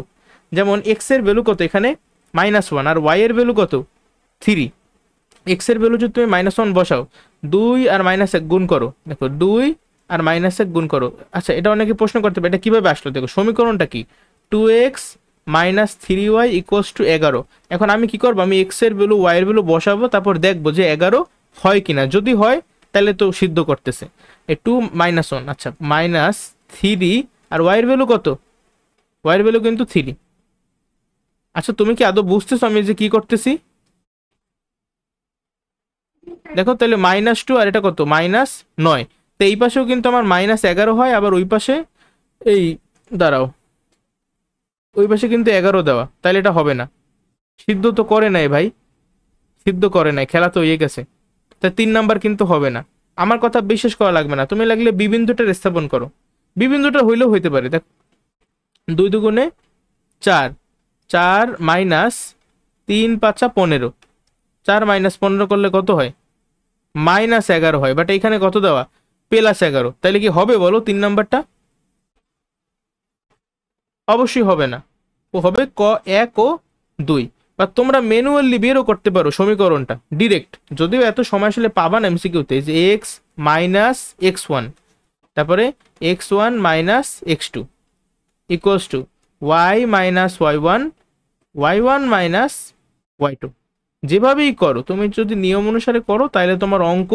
যেমন এক্স এর ভ্যালু কত এখানে -1 আর ওয়াই এর ভ্যালু কত 3। এক্স এর ভ্যালু যদি তুমি -1 বসাও, 2 আর -1 গুণ করো, দেখো 2 আর -1 গুণ করো। আচ্ছা এটা অনেকে প্রশ্ন করতে পারে এটা কিভাবে আসলো, দেখো সমীকরণটা কি 2x minus 3y equals to 11। এখন আমি কি করবো, আমি এক্স এর ভ্যালু ওয়াই এর ভ্যালু বসাবো, তারপর দেখবো যে 11 হয় কিনা। যদি হয় তাহলে তো সিদ্ধ করতেছে। এই 2 -1, আচ্ছা -3 আর ওয়াই এর ভ্যালু কত, ওয়াই এর ভ্যালু কিন্তু 3। আচ্ছা তুমি কি আদৌ বুঝতেছো আমি যে কি করতেছি? দেখো তাহলে -2 আর এটা কত -9, তো এই পাশেও কিন্তু আমার -11 হয়, আবার ওই পাশে এই দাঁড়াও ওই পাশে কিন্তু 11 দেওয়া, তাহলে এটা হবে না। সিদ্ধ তো করে নাই ভাই, সিদ্ধ করে নাই, খেলা তো হয়ে গেছে। তা 3 নাম্বার কিন্তু হবে না। আমার কথা বিশ্বাস করা লাগবে না, তুমি লাগলে বি বিন্দুটা স্থাপন করো, বি বিন্দুটা হইলেও হইতে পারে। দেখ 2 দুগুণে 4, 4 মাইনাস 3 5 15, 4 -15 করলে কত হয় -11 হয়, বাট এখানে কত দেওয়া +11, তাহলে কি হবে বলো 3 নাম্বারটা? অবশ্যই হবে না, ও হবে ক 1 ও 2। বা তোমরা ম্যানুয়ালি বেরও করতে পারো সমীকরণটা ডিরেক্ট, যদিও এত সময় আসলে পাবা না এমসিকিউতে, যে এক্স মাইনাস x1 তারপরে x1 minus x2 equals to y minus y1, y1 minus y2। যেভাবেই করো তুমি যদি নিয়ম অনুসারে করো তাহলে তোমার অঙ্ক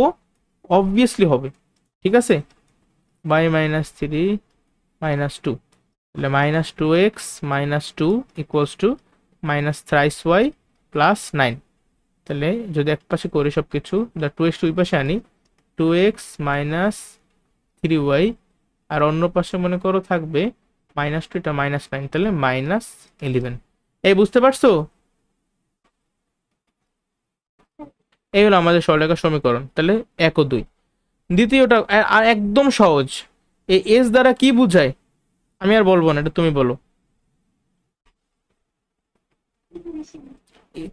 অবভিয়াসলি হবে। ঠিক আছে, y মাইনাস 3 মাইনাস 2, তাহলে -2x minus 2 equals to -3y plus 9। তাহলে যদি এক পাশে করি সব কিছু, 2x ওই পাশে আনি, 2x মাইনাস 3y, আর অন্য পাশে মনে করো থাকবে -2 এটা -9, তাহলে -11। এই বুঝতে পারছো? এই হলো আমাদের সরলরেখার সমীকরণ। তাহলে 1 ও 2। দ্বিতীয়টা আর একদম সহজ, এই এস দ্বারা কি বোঝায় আমি আর বলবো না, এটা তুমি বলো।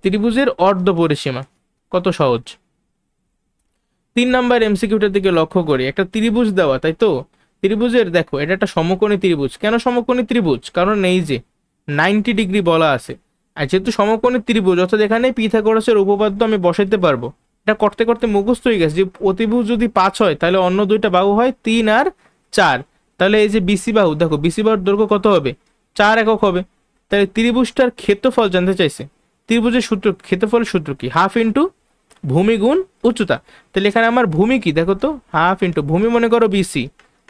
ত্রিভুজের অর্ধ পরিসীমা, কত সহজ। 3 নাম্বার এমসিকিউটার দিকে লক্ষ্য করি, একটা ত্রিভুজ দেওয়া, তাই তো? ত্রিভুজের দেখো এটা একটা সমকোণী ত্রিভুজ। কেন সমকোণী ত্রিভুজ? কারণ এই যে 90 ডিগ্রি বলা আছে, আর যেহেতু সমকোণী ত্রিভুজ অর্থাৎ এখানে পিথাগোরাসের উপপাদ্য আমি বসাইতে পারবো। এটা করতে করতে মুখস্থ হয়ে গেছে যে অতিভুজ যদি 5 হয় তাহলে অন্য দুইটা বাহু হয় 3 আর 4। তাহলে এই যে বিসি বাহু, দেখো বিসি বাহুর দৈর্ঘ্য কত হবে 4 একক হবে। তাহলে ত্রিভুজটার ক্ষেত্রফল জানতে চাইছে। ত্রিভুজের সূত্র, ক্ষেত্রফলের সূত্র কি, হাফ ইন্টু ভূমি গুণ উচ্চতা। তাহলে এখানে আমার ভূমি কি দেখো তো, হাফ ইন্টু ভূমি মনে করো বিসি,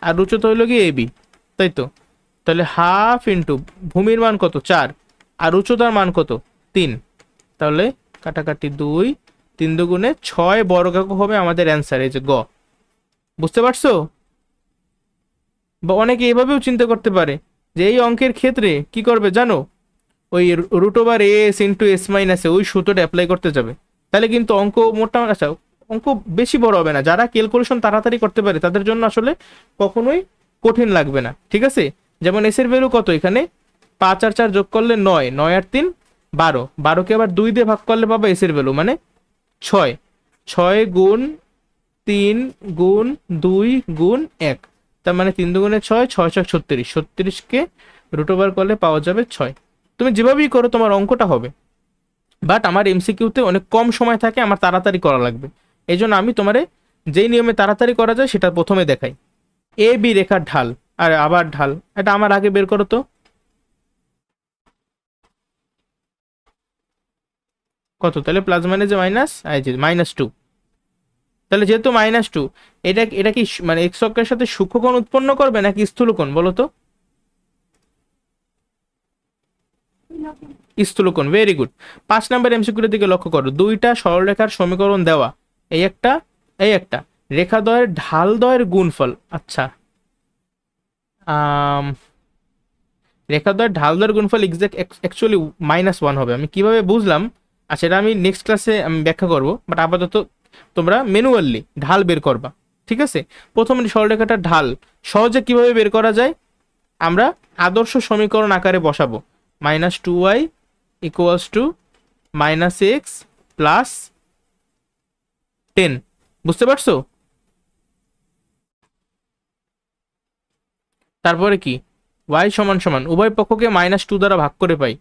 আর উচ্চতা হইল কি এবি, তাই তো? তাহলে হাফ ইন্টু ভূমির মান কত 4 আর উচ্চতার মান কত 3, তাহলে কাটাকাটি 2, 3 দুগুণে 6 বর্গাকার হবে আমাদের অ্যান্সার, এই যে গ। বুঝতে পারছো? বা অনেকে এভাবেও চিন্তা করতে পারে যে এই অঙ্কের ক্ষেত্রে কি করবে জানো, ওই √(a(s) ইন্টু s মাইনাস ওই সূত্রটা অ্যাপ্লাই করতে যাবে। তাহলে কিন্তু অঙ্ক মোটামুটি, আচ্ছা অঙ্ক বেশি বড় হবে না, যারা ক্যালকুলেশন তাড়াতাড়ি করতে পারে তাদের জন্য আসলে কখনোই কঠিন লাগবে না। ঠিক আছে, যেমন এস এর ভ্যালু কত এখানে 5 আর 4 যোগ করলে 9, 9 আর 3 12, 12কে আবার 2 দিয়ে ভাগ করলে পাবা এস এর ভ্যালু মানে 6, 6 গুণ 3 গুণ 2 গুণ 1, তার মানে 3 দুগুণে 6, 6 6 36, 36কে √ওভার করলে পাওয়া যাবে 6। তুমি যেভাবেই করো তোমার অঙ্কটা হবে, বাট আমার এমসিকিউতে অনেক কম সময় থাকে, আমার তাড়াতাড়ি করা লাগবে। এই জন্য আমি তোমারে যেই নিয়মে তাড়াতাড়ি করা যায় সেটা প্রথমে দেখাই। এ বি রেখার ঢাল, আর আবার ঢাল, এটা আমার আগে বের করো তো কত, তাহলে প্লাস মাইনাসে মাইনাস, এই যে -2। তাহলে যেহেতু -2, এটা এটা কি মানে এক্স অক্ষের সাথে সূক্ষ্মকোণ উৎপন্ন করবে নাকি স্থূলকোণ বলো তো? স্থূলকোণ, ভেরি গুড। 5 নম্বর এমসিকিউর দিকে লক্ষ্য করো, দুইটা সরলরেখার সমীকরণ দেওয়া, এই একটা এই একটা, রেখাদ্বয়ের ঢালদ্বয়ের গুণফল। আচ্ছা, রেখাদ্বয়ের ঢালদ্বয়ের গুণফল এক্সাক্ট অ্যাকচুয়ালি -1 হবে। আমি কিভাবে বুঝলাম আচ্ছা এটা আমি নেক্সট ক্লাসে আমি ব্যাখ্যা করব, বাট আপাতত তোমরা ম্যানুয়ালি ঢাল বের করবা, ঠিক আছে? প্রথমে সরলরেখাটার ঢাল সহজে কিভাবে বের করা যায়, আমরা আদর্শ সমীকরণ আকারে বসাবো। -2y equals to -x plus 10, বুঝতে পারছো? তারপরে কি, y সমান সমান উভয় পক্ষকে -2 দ্বারা ভাগ করে পাই,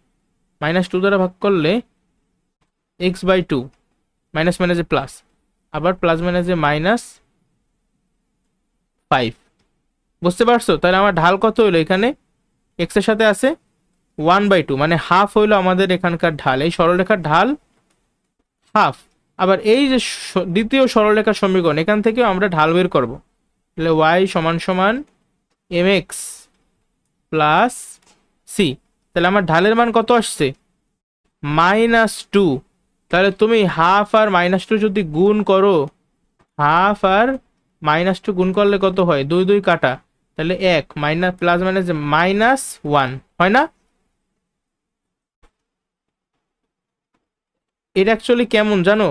-2 দ্বারা ভাগ করলে x/2, মাইনাস মাইনাসে প্লাস, আবার প্লাস মাইনাসে -5, বুঝতে পারছো? তাহলে আমার ঢাল কত হইলো, এখানে x এর সাথে আছে 1/2, মানে হাফ হইলো আমাদের এখানকার ঢাল, এই সরলরেখার ঢাল হাফ। আবার এই যে দ্বিতীয় সরলরেখার সমীকরণ, এখান থেকেও আমরা ঢাল বের করব, তাহলে y সমান সমান mx প্লাস c। তাহলে আমার ঢালের মান কত আসছে, -2। তাহলে তুমি হাফ আর -2 যদি গুণ করো, হাফ আর -2 গুণ করলে কত হয়, 2 2 কাটা, তাহলে 1, মাইনাস প্লাস মাইনাস -1 হয় না? এটা অ্যাকচুয়ালি কেমন জানো,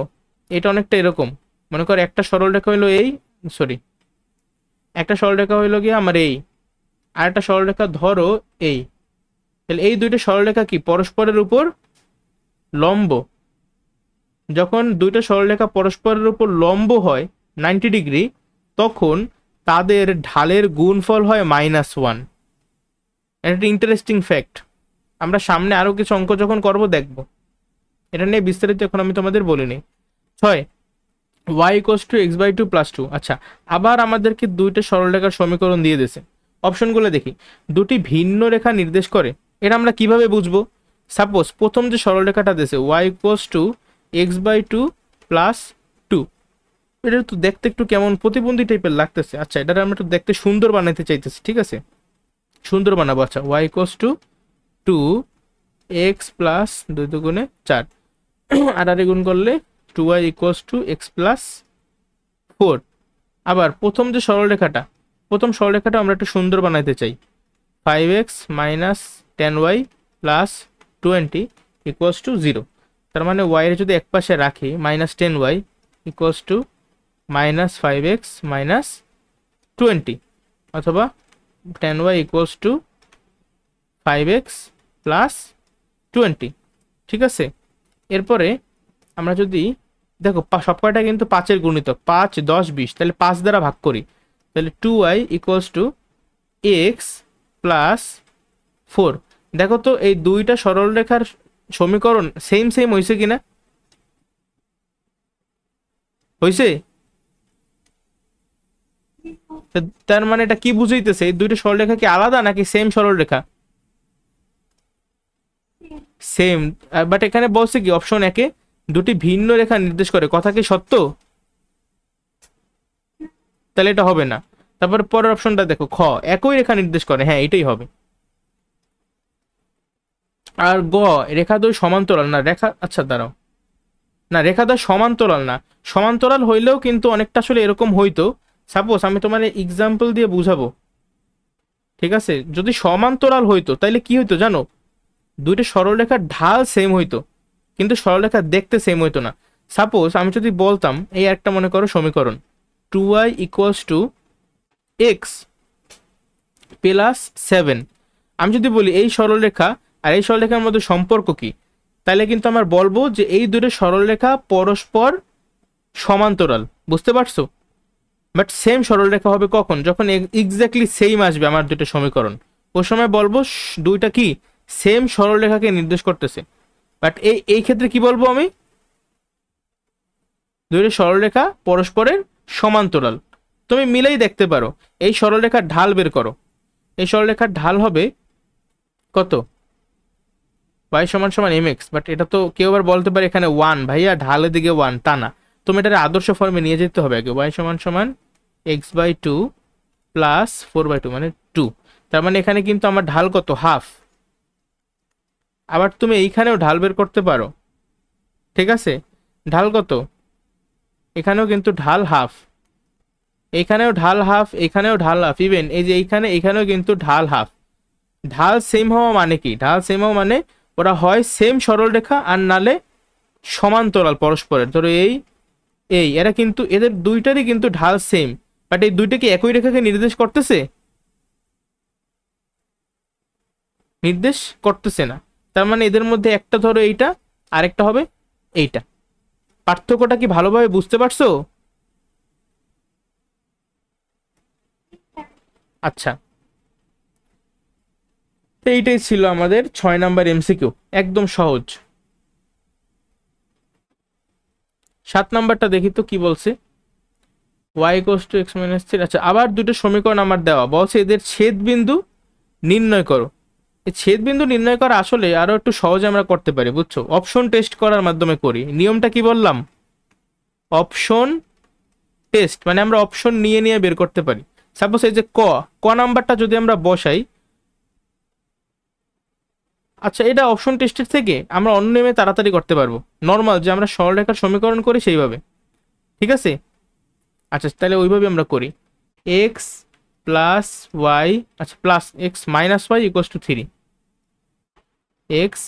এটা অনেকটা এরকম, মনে করো একটা সরলরেখা হইলো এই, সরি, একটা সরলরেখা হইলো গিয়ে আমার এই, আর একটা সরলরেখা ধরো এই, তাহলে এই দুইটা সরলরেখা কি পরস্পরের উপর লম্ব। যখন দুইটা সরলরেখা পরস্পরের উপর লম্ব হয় 90 ডিগ্রি, তখন তাদের ঢালের গুণফল হয় -1। এটা একটা ইন্টারেস্টিং ফ্যাক্ট, আমরা সামনে আরো কিছু অঙ্ক যখন করব দেখব, এটা নিয়ে বিস্তারিত এখন আমি তোমাদের বলিনি। 6, y equals to x/2 plus 2। আচ্ছা, আবার আমাদেরকে দুইটা সরলরেখার সমীকরণ দিয়ে দিয়েছে, অপশনগুলো দেখি, দুটি ভিন্ন রেখা নির্দেশ করে, এটা আমরা কিভাবে বুঝবো? সাপোজ প্রথম যে সরলরেখাটা দিয়েছে y equals to x/2 plus 2, এটা তো দেখতে একটু কেমন প্রতিবন্ধী টাইপের লাগতেছে। আচ্ছা, এটা আমরা একটু দেখতে সুন্দর বানাইতে চাইতেছি, ঠিক আছে, সুন্দর বানাবো। আচ্ছা, y equals to 2x plus 2 দুগুণে 4, আর গুণ করলে 2y equals to x plus 4। আবার প্রথম যে সরলরেখাটা, প্রথম সরলরেখাটা আমরা একটু সুন্দর বানাইতে চাই, 5x minus 10y plus 20 equals to 0। তার মানে y এর যদি এক পাশে রাখি, -10y equals to -5x minus 20, অথবা 10y equals to 5x plus 20, ঠিক আছে? এরপরে আমরা যদি দেখো সব কয়টা কিন্তু 5-এর গুণিতক, 5 10 20, তাহলে 5 দ্বারা ভাগ করি, তাহলে 2y equals to x plus 4। দেখো তো এই দুইটা সরলরেখার সমীকরণ সেম সেম হয়েছে কিনা, হয়েছে? তার মানে এটা কি বুঝাইতেছে, এই দুইটা সরলরেখা কি আলাদা নাকি সেম সরলরেখা? সেম, বাট এখানে বলছে কি অপশন একে দুটি ভিন্ন রেখা নির্দেশ করে, কথা কি সত্য? তাহলে এটা হবে না। তারপরে পরের অপশনটা দেখো, খ একই রেখা নির্দেশ করে, হ্যাঁ এটাই হবে। আর গ রেখাদ্বয় সমান্তরাল না, রেখা, আচ্ছা দাঁড়াও, না রেখাদ্বয় সমান্তরাল না, সমান্তরাল হইলেও কিন্তু অনেকটা আসলে এরকম হইতো। সাপোজ আমি তোমার এক্সাম্পল দিয়ে বুঝাবো, ঠিক আছে? যদি সমান্তরাল হইতো তাইলে কি হইতো জানো, দুইটা সরলরেখার ঢাল সেম হইতো, কিন্তু সরলরেখা দেখতে সেম হইতো না। সাপোজ আমি যদি বলতাম এই একটা মনে করো সমীকরণ, 2y equals to x plus 7, আমি যদি বলি এই সরলরেখা আর এই সরলরেখার মধ্যে সম্পর্ক কি, তাহলে কিন্তু আমার বলবো যে এই দুটো সরলরেখা পরস্পর সমান্তরাল, বুঝতে পারছো? বাট সেম সরলরেখা হবে কখন, যখন এক্স্যাক্টলি সেম আসবে আমার দুটো সমীকরণ, ওই সময় বলবো দুইটা কি সেম সরলরেখাকে নির্দেশ করতেছে। বাট এই ক্ষেত্রে কি বলবো আমি, দুইটা সরলরেখা পরস্পরের সমান্তরাল। তুমি মিলেই দেখতে পারো। এই সরলরেখার ঢাল বের করো। এই সরলরেখার ঢাল হবে কত? y সমান সমান mx, বাট এটা তো কেউ আবার বলতে পারে এখানে 1 ভাইয়া ঢালের দিকে 1, তা না। তুমি এটার আদর্শ ফর্মে নিয়ে যেতে হবে আগে। y সমান সমান x/2 প্লাস 4/2 মানে 2। তার মানে এখানে কিন্তু আমার ঢাল কত? হাফ। আবার তুমি এইখানেও ঢাল বের করতে পারো, ঠিক আছে? ঢাল কত? এখানেও কিন্তু ঢাল হাফ, এখানেও ঢাল হাফ, এখানেও ঢাল হাফ, ইভেন এই যে এখানেও কিন্তু ঢাল হাফ। ঢাল সেম হওয়া মানে কি? ঢাল সেম হওয়া মানে ওরা হয় সেম সরলরেখা আর নালে সমান্তরাল পরস্পরের। ধরো এই এই এরা কিন্তু এদের দুইটারই কিন্তু ঢাল সেম, বাট এই দুইটা কি একই রেখাকে নির্দেশ করতেছে? নির্দেশ করতেছে না। তার মানে এদের মধ্যে একটা ধরো এইটা, আরেকটা হবে এইটা। পার্থক্যটা কি ভালোভাবে বুঝতে পারছো? আচ্ছা, তো এইটাই ছিল আমাদের 6 নাম্বার এমসিকিউ, একদম সহজ। 7 নাম্বারটা দেখি তো কি বলছে। y = x - 3। আচ্ছা, আবার দুটো সমীকরণ আমার দেওয়া, বলছে এদের ছেদ বিন্দু নির্ণয় করো। এই ছেদ বিন্দু নির্ণয় করা আসলে আরো একটু সহজে আমরা করতে পারি, বুঝছো? অপশন টেস্ট করার মাধ্যমে করি। নিয়মটা কি বললাম? অপশন টেস্ট মানে আমরা অপশন নিয়ে নিয়ে বের করতে পারি। সাপোজ এই যে ক ক নাম্বারটা যদি আমরা বসাই, আচ্ছা এটা অপশন টেস্টের থেকে আমরা অন্য নেমে তাড়াতাড়ি করতে পারবো, নর্মাল যে আমরা সরলরেখার সমীকরণ করি সেইভাবে, ঠিক আছে? আচ্ছা তাহলে ওইভাবে আমরা করি। এক্স প্লাস ওয়াই, আচ্ছা plus x minus y equals to 3, x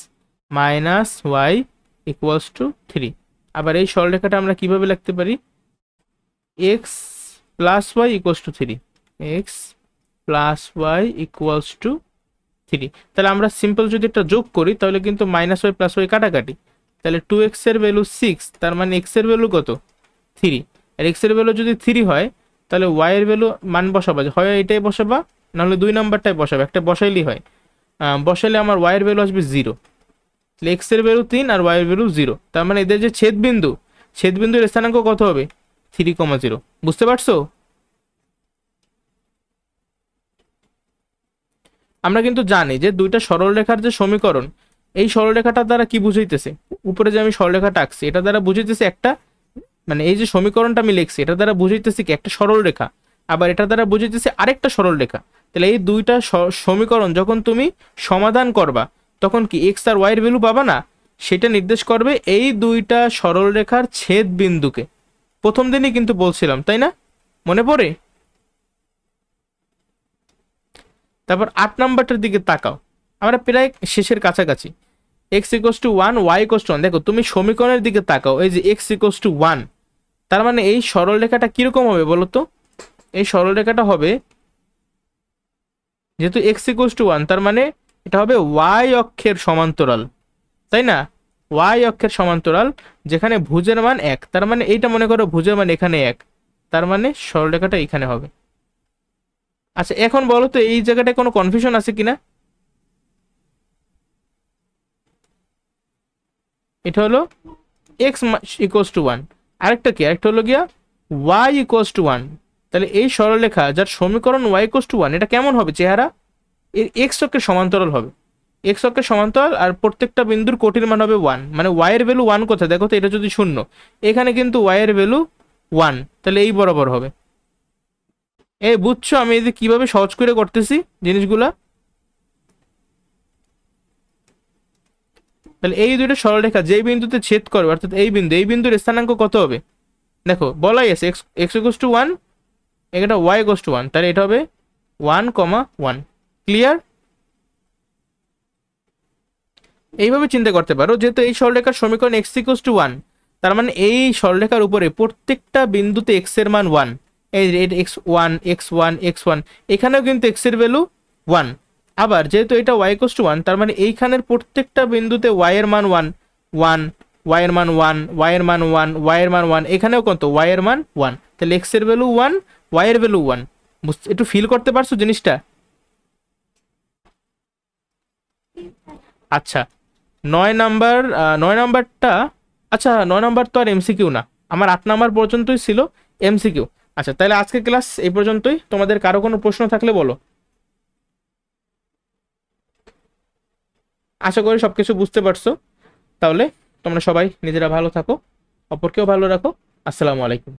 minus y equals to 3। আবার এই সরলরেখাটা আমরা কিভাবে লিখতে পারি? X plus y equals to 3, x plus y equals to 3। তাহলে আমরা সিম্পল যদি একটা যোগ করি তাহলে কিন্তু মাইনাস ওয়াই প্লাস ওয়াই কাটাকাটি, তাহলে 2x এর ভ্যালু 6, তার মানে x এর ভ্যালু কত? 3। আর x এর ভ্যালু যদি 3 হয় তাহলে y এর ভ্যালু মান বসাবা, হয় এটাই বসাবা নাহলে 2 নাম্বারটাই বসাবা, একটা বসাইলেই হয়। বসাইলে আমার y এর ভ্যালু আসবে 0, তাহলে x এর ভ্যালু 3 আর y এর ভ্যালু 0। তার মানে এদের যে ছেদবিন্দুর স্থানাঙ্ক কত হবে? 3,0। বুঝতে পারছো? আমরা কিন্তু জানি যে দুইটা সরলরেখার যে সমীকরণ, এই সরলরেখাটার দ্বারা কি বুঝাইতেছে? উপরে যে আমি সরলরেখাটা আঁকছি এটা দ্বারা বুঝাইতেছে একটা, মানে এই যে সমীকরণটা আমি লিখছি এটা দ্বারা বুঝাইতেছে কি একটা সরলরেখা, আবার এটা দ্বারা বুঝাইতেছে আরেকটা সরলরেখা। তাহলে এই দুইটা সমীকরণ যখন তুমি সমাধান করবা তখন কি এক্স আর ওয়াই এর ভ্যালু পাবা না? সেটা নির্দেশ করবে এই দুইটা সরলরেখার ছেদ বিন্দুকে। প্রথম দিনই কিন্তু বলছিলাম, তাই না? মনে পড়ে? তারপর 8 নাম্বারটার দিকে তাকাও, আমরা প্রায় শেষের কাছাকাছি। x = 1, y = 1। দেখো তুমি সমীকরণের দিকে তাকাও, এই যে x = 1, তার মানে এই সরলরেখাটা কিরকম হবে বলো তো? এই সরলরেখাটা হবে, যেহেতু x = 1 তার মানে এটা হবে y অক্ষের সমান্তরাল, তাই না? y অক্ষের সমান্তরাল, যেখানে ভুজের মান 1, তার মানে এইটা মনে করো ভুজের মান এখানে 1, তার মানে সরলরেখাটা এখানে হবে। আচ্ছা এখন বলো তো এই জায়গাটায় কোনো কনফিউশন আছে কিনা? এটা হলো x = 1, আরেকটা কি? আরেকটা হলো গিয়া y = 1। তাহলে এই সরলরেখা যার সমীকরণ y = 1 এটা কেমন হবে চেহারা? এর x অক্ষের সমান্তরাল হবে, x অক্ষের সমান্তরাল, আর প্রত্যেকটা বিন্দুর কোটির মান হবে 1। মানে y এর ভ্যালু 1 কোথায় দেখো তো? এটা যদি 0, এখানে কিন্তু y এর ভ্যালু 1, তাহলে এই বরাবর হবে। এই বুঝছো আমি এই যে কিভাবে সহজ করে করতেছি জিনিসগুলা? তাহলে এই দুটো সরলরেখা যেই বিন্দুতে ছেদ করবে, অর্থাৎ এই বিন্দুর স্থানাঙ্ক কত হবে? দেখো বলাই আছে x = 1, এটা y = 1, তাহলে এটা হবে 1,1। ক্লিয়ার? এইভাবে চিন্তা করতে পারো, যেহেতু এই সরলরেখার সমীকরণ x = 1, তার মানে এই সরলরেখার উপরে প্রত্যেকটা বিন্দুতে x এর মান 1। এই x1 x1 x1, এখানেও কিন্তু x এর ভ্যালু 1। আবার যেহেতু এটা y = 1, তার মানে এইখানের প্রত্যেকটা বিন্দুতে y এর মান 1 1, y এর মান 1, y এর মান 1, y এর মান 1, এখানেও কত? y এর মান 1, তাহলে x এর ভ্যালু 1, y এর ভ্যালু 1। একটু ফিল করতে পারছো জিনিসটা? আচ্ছা 9 নাম্বারটা, আচ্ছা 9 নাম্বার তো আর এমসিকিউ না, আমার 8 নাম্বার পর্যন্তই ছিল এমসিকিউ। আচ্ছা, তাহলে আজকের ক্লাস এই পর্যন্তই। তোমাদের কারো কোনো প্রশ্ন থাকলে বলো। আশা করি সবকিছু বুঝতে পারছো। তাহলে তোমরা সবাই নিজেরা ভালো থাকো, অপরকেও ভালো রাখো। আসসালামু আলাইকুম।